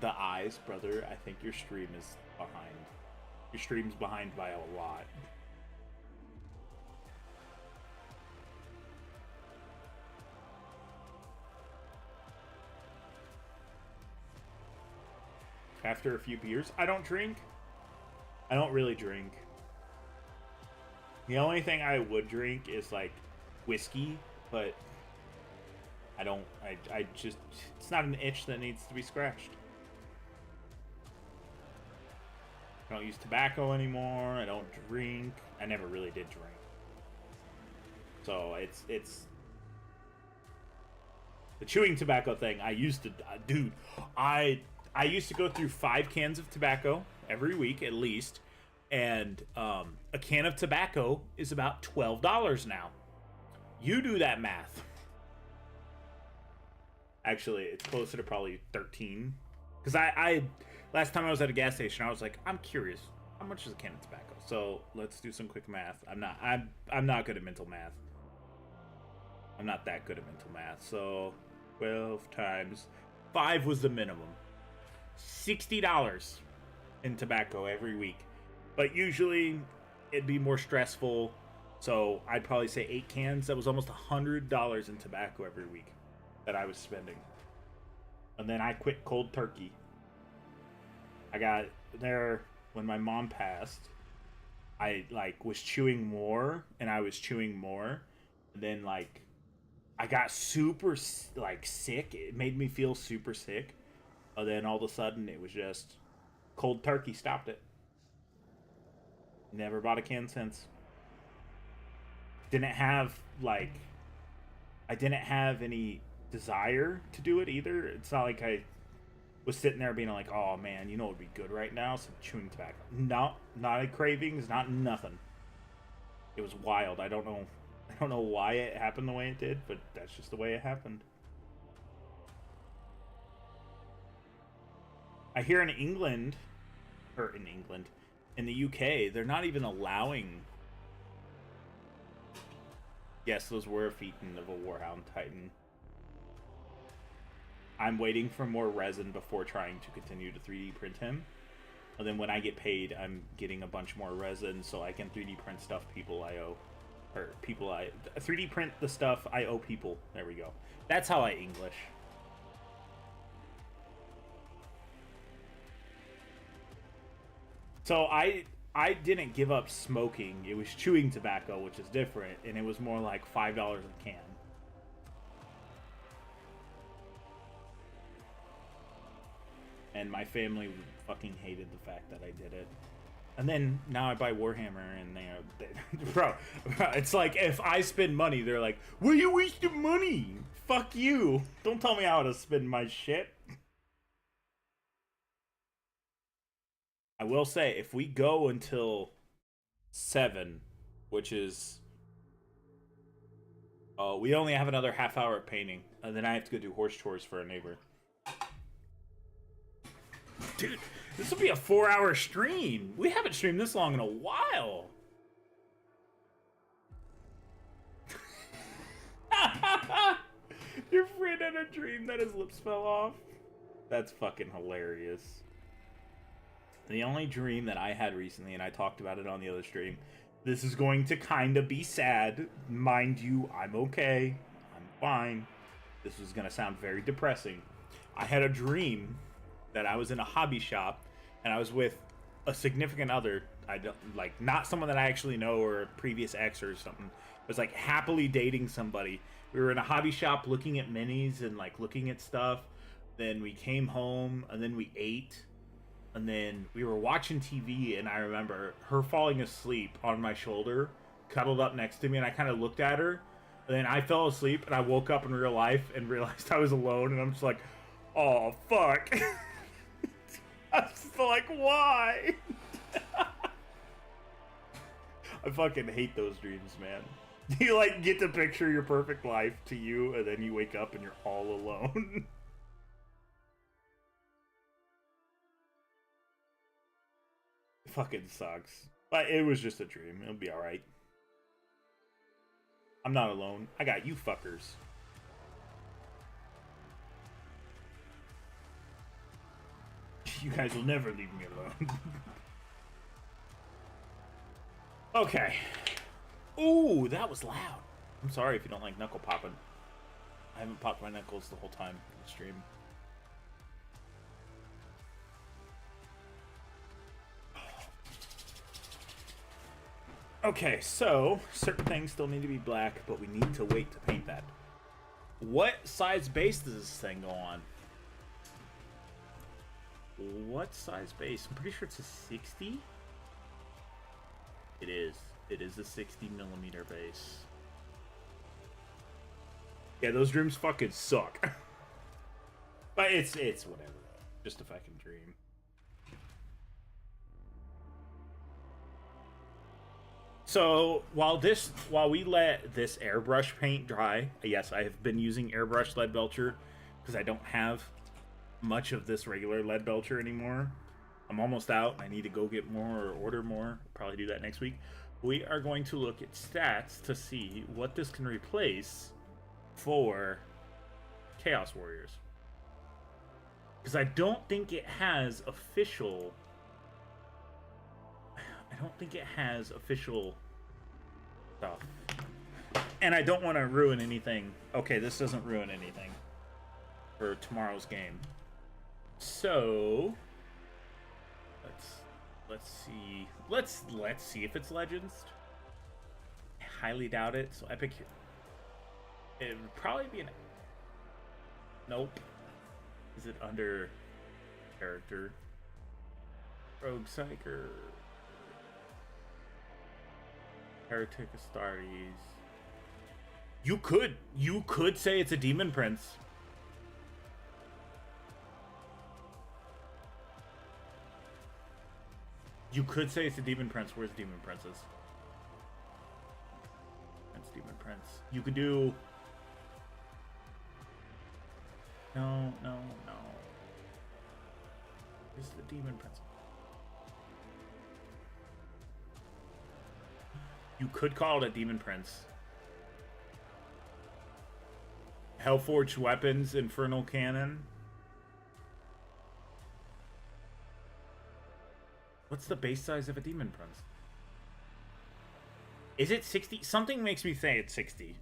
Speaker 1: the eyes, brother. I think your stream is behind. Your stream's behind by a lot. After a few beers, I don't drink. I don't really drink. The only thing I would drink is like whiskey but I don't. I just. It's not an itch that needs to be scratched. I don't use tobacco anymore. I don't drink. I never really did drink. So it's the chewing tobacco thing. I used to, dude. I used to go through 5 cans of tobacco every week at least, and a can of tobacco is about $12 now. You do that math. Actually, it's closer to probably 13. Because I last time I was at a gas station, I was like, I'm curious, how much is a can of tobacco? So let's do some quick math. I'm not good at mental math. I'm not that good at mental math. So 12 times 5 was the minimum. $60 in tobacco every week. But usually it'd be more stressful. So I'd probably say 8 cans. That was almost $100 in tobacco every week that I was spending. And then I quit cold turkey. I got there when my mom passed. I was chewing more, and I was chewing more. And then I got super sick. It made me feel super sick. And then all of a sudden it was just cold turkey stopped it. Never bought a can since. Didn't have I didn't have any desire to do it either. It's not like I was sitting there being like, oh man, you know what would be good right now? Some chewing tobacco. No, not a cravings, not nothing. It was wild. I don't know why it happened the way it did, but that's just the way it happened. I hear in England, in the UK, they're not even allowing. Yes, those were a phaeton of a Warhound Titan. I'm waiting for more resin before trying to continue to 3D print him. And then when I get paid, I'm getting a bunch more resin so I can 3D print stuff people I owe. Or people I... 3D print the stuff I owe people. There we go. That's how I English. So I didn't give up smoking. It was chewing tobacco, which is different. And it was more like $5 a can. And my family fucking hated the fact that I did it. And then now I buy Warhammer, and bro, it's like if I spend money, they're like, "Well, you wasted money. Fuck you. Don't tell me how to spend my shit." I will say, if we go until 7, which is, we only have another half hour of painting, and then I have to go do horse chores for a neighbor. Dude, this will be a 4-hour stream. We haven't streamed this long in a while. Your friend had a dream that his lips fell off. That's fucking hilarious. The only dream that I had recently, and I talked about it on the other stream, this is going to kind of be sad. Mind you, I'm okay. I'm fine. This was going to sound very depressing. I had a dream that I was in a hobby shop and I was with a significant other. I don't not someone that I actually know or a previous ex or something. It was happily dating somebody. We were in a hobby shop looking at minis and looking at stuff. Then we came home and then we ate and then we were watching TV, and I remember her falling asleep on my shoulder, cuddled up next to me, and I kind of looked at her, and then I fell asleep and I woke up in real life and realized I was alone, and I'm just like, oh fuck. I was just like, why? I fucking hate those dreams, man. You get to picture your perfect life to you, and then you wake up and you're all alone. It fucking sucks. But it was just a dream. It'll be alright. I'm not alone. I got you fuckers. You guys will never leave me alone. Okay. Ooh, that was loud. I'm sorry if you don't like knuckle popping. I haven't popped my knuckles the whole time in the stream. Okay, so certain things still need to be black, but we need to wait to paint that. What size base does this thing go on? What size base? I'm pretty sure it's a 60. It is. It is a 60mm base. Yeah, those dreams fucking suck. But it's whatever. Just a fucking dream. So while we let this airbrush paint dry, yes, I have been using airbrush lead belcher because I don't have much of this regular lead belcher anymore. I'm almost out. I need to go get more or order more. Probably do that next week. We are going to look at stats to see what this can replace for Chaos Warriors. Because I don't think it has official... I don't think it has official stuff. And I don't want to ruin anything. Okay, this doesn't ruin anything for tomorrow's game. So let's see. Let's see if it's Legends. I highly doubt it. So Epic, it would probably be an... Nope. Is it under character? Rogue Psyker. Heretic Astartes. You could say it's a Demon Prince. You could say it's a Demon Prince. Where's Demon Princes? That's Demon Prince. You could do... No. It's the Demon Prince. You could call it a Demon Prince. Hellforged Weapons, Infernal Cannon. What's the base size of a Demon Prince? Is it 60? Something makes me say it's 60.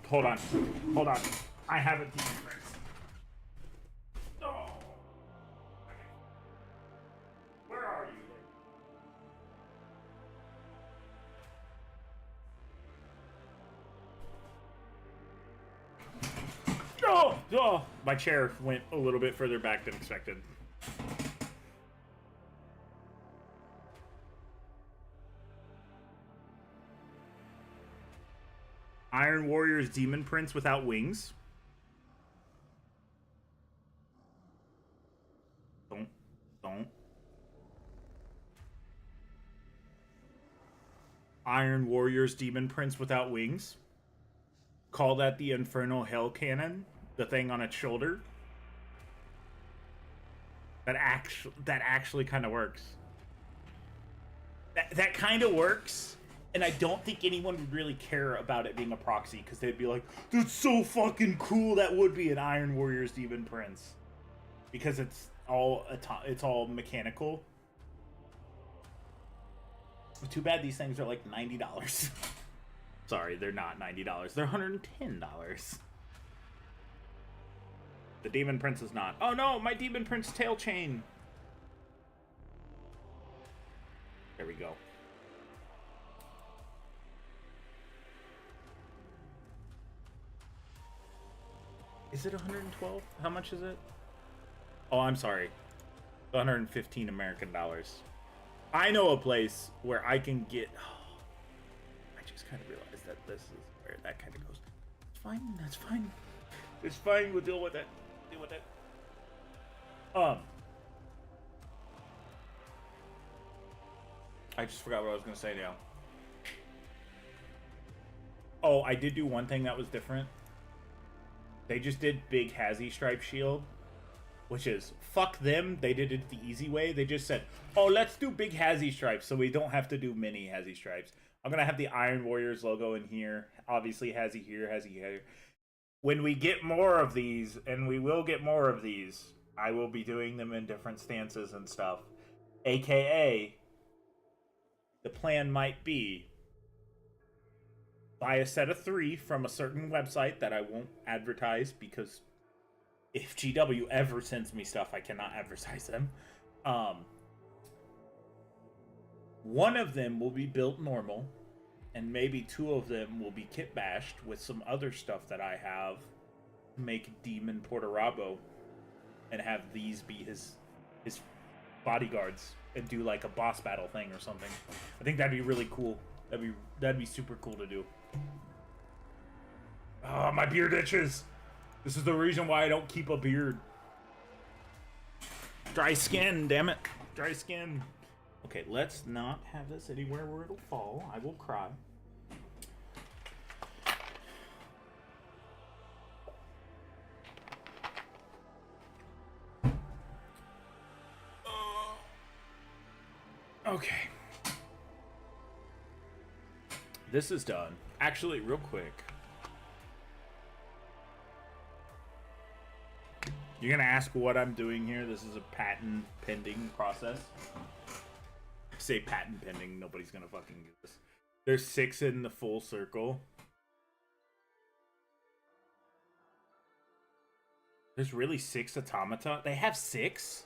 Speaker 1: Hold on. I have a Demon Prince. Oh. Where are you? Oh! My chair went a little bit further back than expected. Iron Warrior's Demon Prince without wings. Don't. Iron Warrior's Demon Prince without wings. Call that the Infernal Hell Cannon. The thing on its shoulder. That actually kind of works. That kind of works. And I don't think anyone would really care about it being a proxy, because they'd be like, that's so fucking cool, that would be an Iron Warrior's Demon Prince. Because it's all mechanical. Too bad these things are like $90. Sorry, they're not $90. They're $110. The Demon Prince is not. Oh no, my Demon Prince tail chain. There we go. Is it 112? How much is it? Oh, I'm sorry. 115 American dollars. I know a place where I can get... Oh, I just kind of realized that this is where that kind of goes. It's fine. That's fine. It's fine. We'll deal with it. Deal with it. I just forgot what I was going to say now. Oh, I did do one thing that was different. They just did big Hazy Stripe Shield, which is, fuck them. They did it the easy way. They just said, oh, let's do big Hazy Stripes so we don't have to do mini Hazy Stripes. I'm going to have the Iron Warriors logo in here. Obviously, Hazy here, Hazy here. When we get more of these, and we will get more of these, I will be doing them in different stances and stuff. AKA, the plan might be buy a set of 3 from a certain website that I won't advertise because if GW ever sends me stuff, I cannot advertise them. One of them will be built normal, and maybe 2 of them will be kit bashed with some other stuff that I have to make Demon Portarabo and have these be his bodyguards and do like a boss battle thing or something. I think that'd be really cool. That'd be super cool to do. Oh, my beard itches. This is the reason why I don't keep a beard. Dry skin, damn it. Dry skin. Okay, let's not have this anywhere where it'll fall. I will cry. Okay. This is done. Actually, real quick. You're gonna ask what I'm doing here. This is a patent pending process. I say patent pending, nobody's gonna fucking get this. There's 6 in the full circle. There's really 6 automata? They have 6?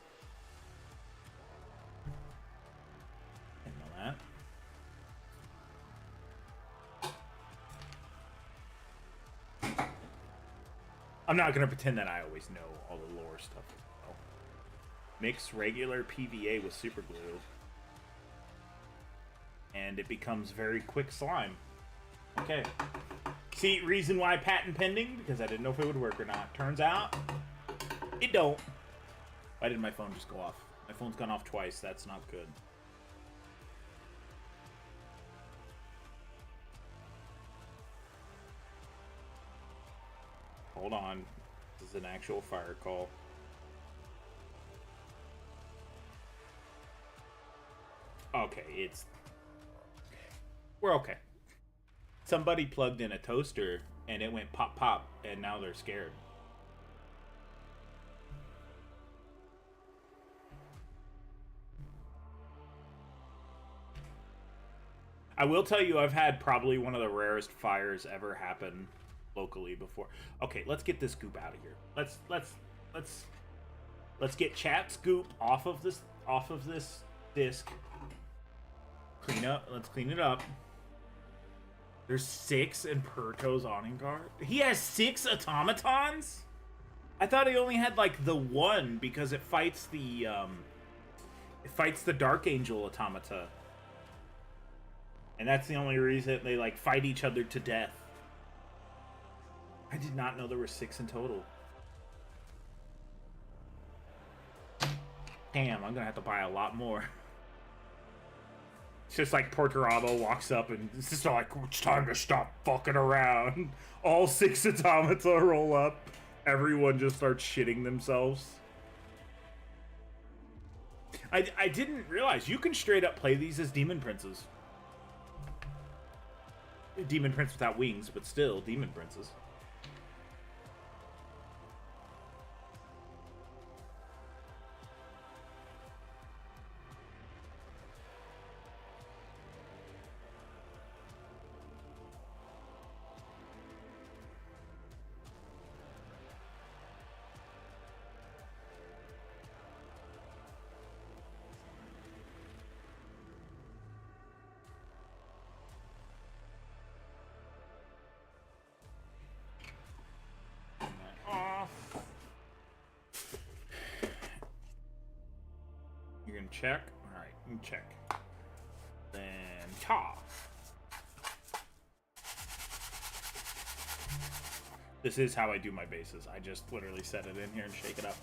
Speaker 1: I didn't know that. I'm not gonna pretend that I always know all the lore stuff as well. Mix regular PVA with super glue, and it becomes very quick slime. Okay. See, reason why patent pending? Because I didn't know if it would work or not. Turns out, it don't. Why did my phone just go off? My phone's gone off twice. That's not good. Hold on. This is an actual fire call. Okay, we're okay. Somebody plugged in a toaster and it went pop pop and now they're scared. I will tell you, I've had probably one of the rarest fires ever happen locally before. Okay, let's get this goop out of here. Let's get chat's goop off of this disc. Let's clean it up. There's 6 in Perto's awning guard. He has 6 automatons? I thought he only had like the 1 because it fights the Dark Angel automata. And that's the only reason they like fight each other to death. I did not know there were 6 in total. Damn, I'm gonna have to buy a lot more. It's just like Portarabo walks up and it's just like, it's time to stop fucking around. All 6 automata roll up. Everyone just starts shitting themselves. I didn't realize you can straight up play these as demon princes. Demon prince without wings, but still demon princes. You're gonna check? Alright, you check. Then ta. This is how I do my bases. I just literally set it in here and shake it up.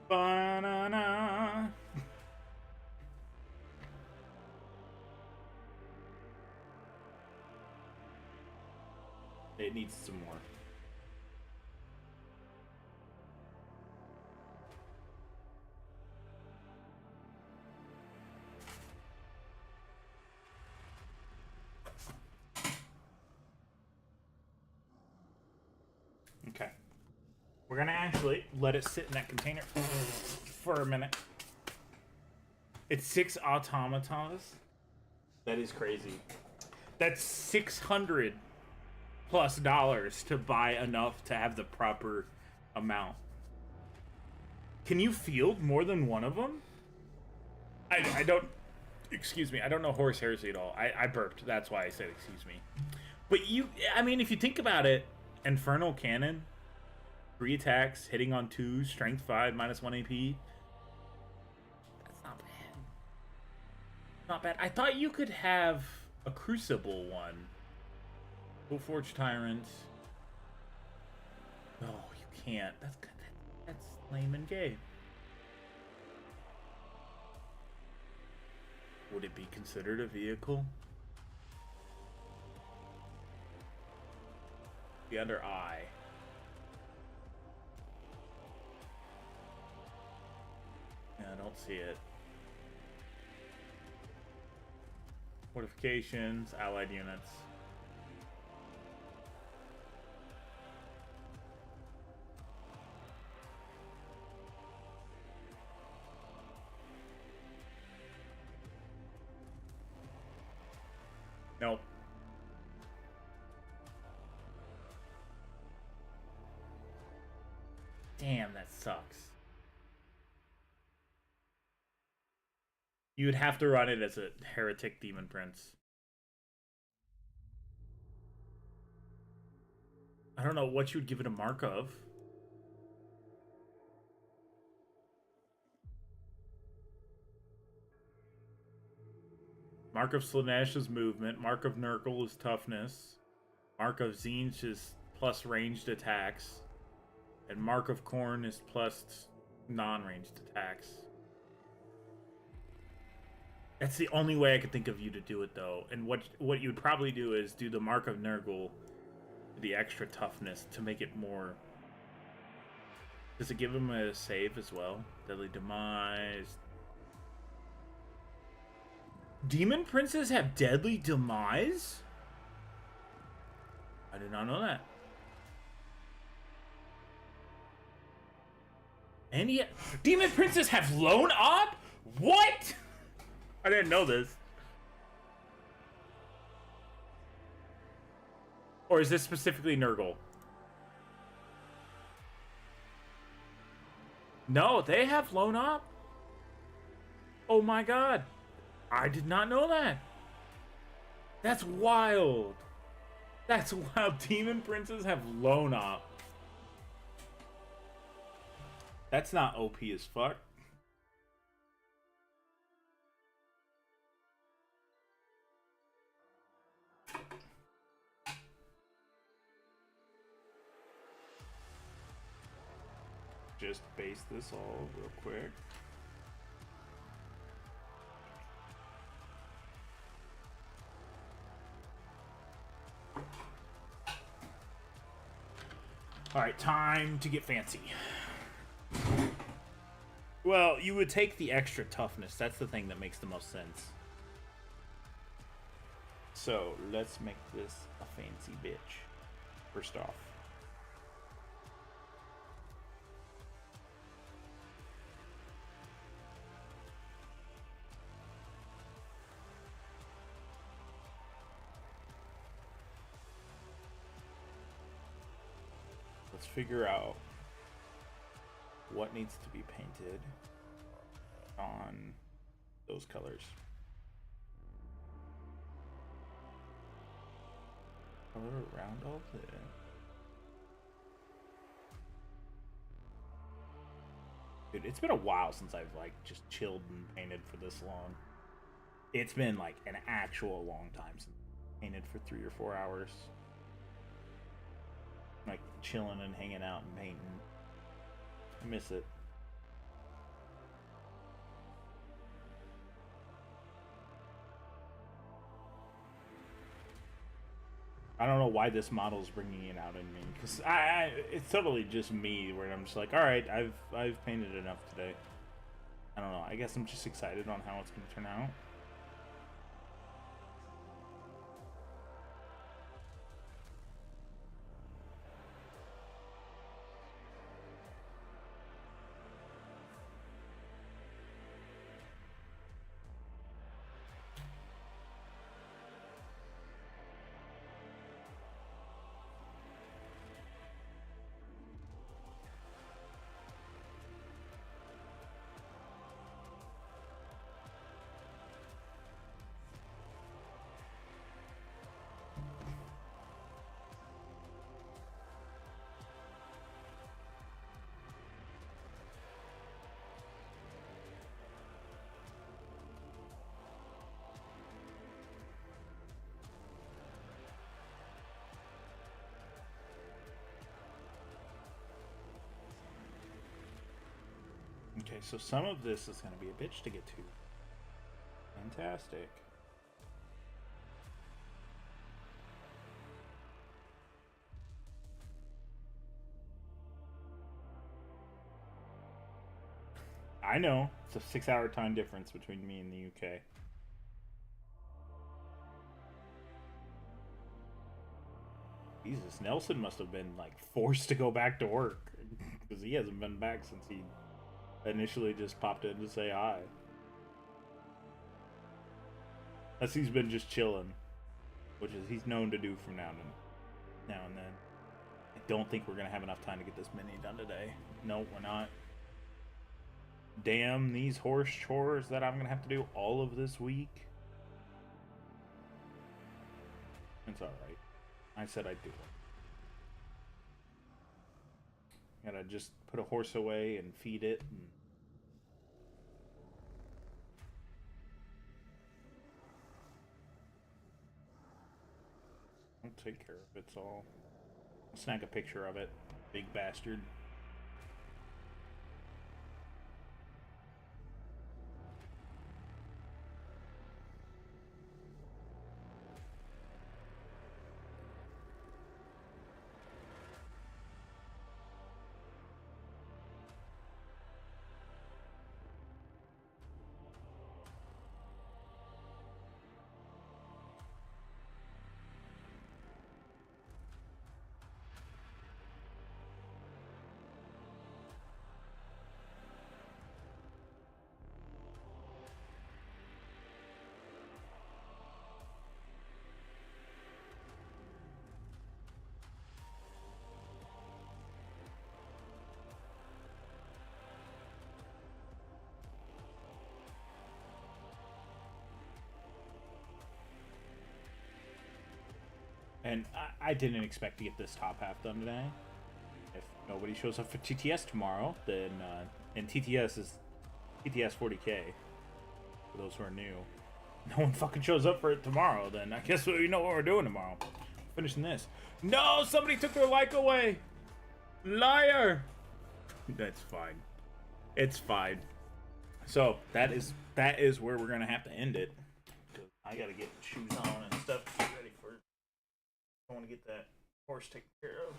Speaker 1: Banana. It needs some more. Okay. We're gonna actually let it sit in that container for a minute. It's 6 automatas? That is crazy. That's $600 plus to buy enough to have the proper amount. Can you field more than one of them? I don't... Excuse me, I don't know horse heresy at all. I burped, that's why I said excuse me. But I mean, if you think about it, Infernal Cannon, 3 attacks, hitting on 2, strength 5, minus 1 AP. That's not bad. Not bad. I thought you could have a Crucible one. Forge Tyrant. No, you can't. That's lame and gay. Would it be considered a vehicle? Be under I. Yeah, I don't see it. Fortifications, allied units. Nope. Damn, that sucks. You would have to run it as a heretic demon prince. I don't know what you would give it a mark of. Mark of Slaanesh is movement. Mark of Nurgle is toughness. Mark of Tzeentch is plus ranged attacks. And Mark of Khorne is plus non-ranged attacks. That's the only way I could think of you to do it, though. And what you would probably do is do the Mark of Nurgle, the extra toughness, to make it more... Does it give him a save as well? Deadly Demise... Demon Princes have Deadly Demise? I did not know that. And yet, Demon Princes have Lone Op? What? I didn't know this. Or is this specifically Nurgle? No, they have Lone Op. Oh my god. I did not know that. That's wild. That's wild. Demon Princes have Lone Op. That's not OP as fuck. Just base this all real quick. Alright, time to get fancy. Well, you would take the extra toughness. That's the thing that makes the most sense. So, let's make this a fancy bitch. First off. Let's figure out what needs to be painted on those colors. Color around all this. Dude, it's been a while since I've like just chilled and painted for this long. It's been like an actual long time since I painted for 3 or 4 hours. Like chilling and hanging out and painting. I miss it. I don't know why this model's bringing it out in me, because it's totally just me where I'm just like, all right, I've painted enough today. I don't know. I guess I'm just excited on how it's going to turn out. Okay, so some of this is going to be a bitch to get to. Fantastic. I know. It's a 6-hour time difference between me and the UK. Jesus, Nelson must have been, like, forced to go back to work. Because he hasn't been back since he initially just popped in to say hi. Unless he's been just chilling. Which is he's known to do from now and then. I don't think we're going to have enough time to get this mini done today. No, we're not. Damn these horse chores that I'm going to have to do all of this week. It's alright. I said I'd do it. Gotta just put a horse away and feed it. And I'll take care of it. I'll snag a picture of it. Big bastard. And I didn't expect to get this top half done today. If nobody shows up for TTS tomorrow, then and TTS is TTS 40K. For those who are new, no one fucking shows up for it tomorrow. Then I guess we know what we're doing tomorrow. Finishing this. No, somebody took their like away. Liar. That's fine. It's fine. So that is where we're gonna have to end it. I gotta get shoes on and stuff to get ready for. I want to get that horse taken care of.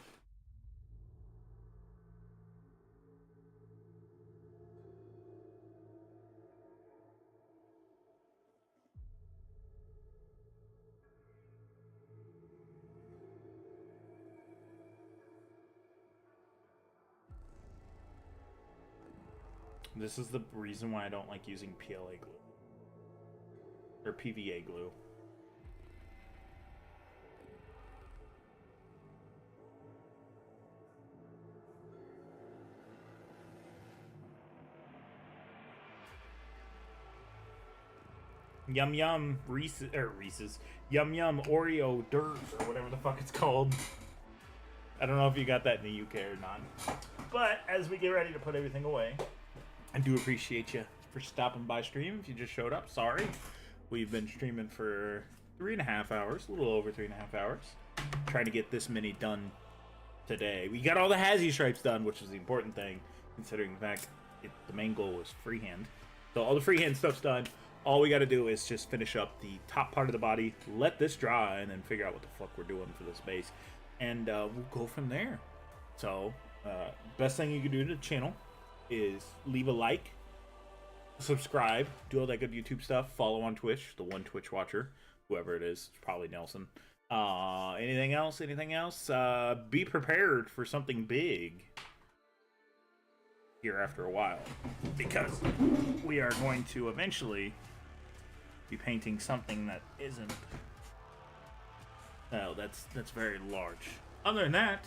Speaker 1: This is the reason why I don't like using PLA glue. Or PVA glue. Yum Yum Reese's Yum Yum Oreo Dirt or whatever the fuck it's called. I don't know if you got that in the UK or not. But as we get ready to put everything away, I do appreciate you for stopping by stream. If you just showed up, sorry. We've been streaming for 3.5 hours, a little over 3.5 hours. Trying to get this many done today. We got all the Hazzy stripes done, which is the important thing, considering the fact the main goal was freehand. So all the freehand stuff's done. All we got to do is just finish up the top part of the body, let this dry, and then figure out what the fuck we're doing for this base. And we'll go from there. So, best thing you can do to the channel is leave a like, subscribe, do all that good YouTube stuff, follow on Twitch, the one Twitch watcher, whoever it is, it's probably Nelson. Anything else? Be prepared for something big here after a while, because we are going to eventually be painting something that isn't. Oh, that's very large. Other than that,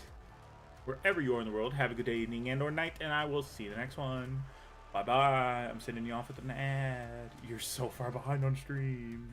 Speaker 1: wherever you are in the world, have a good day, evening, and or night, and I will see you the next one. Bye bye. I'm sending you off with an ad. You're so far behind on stream.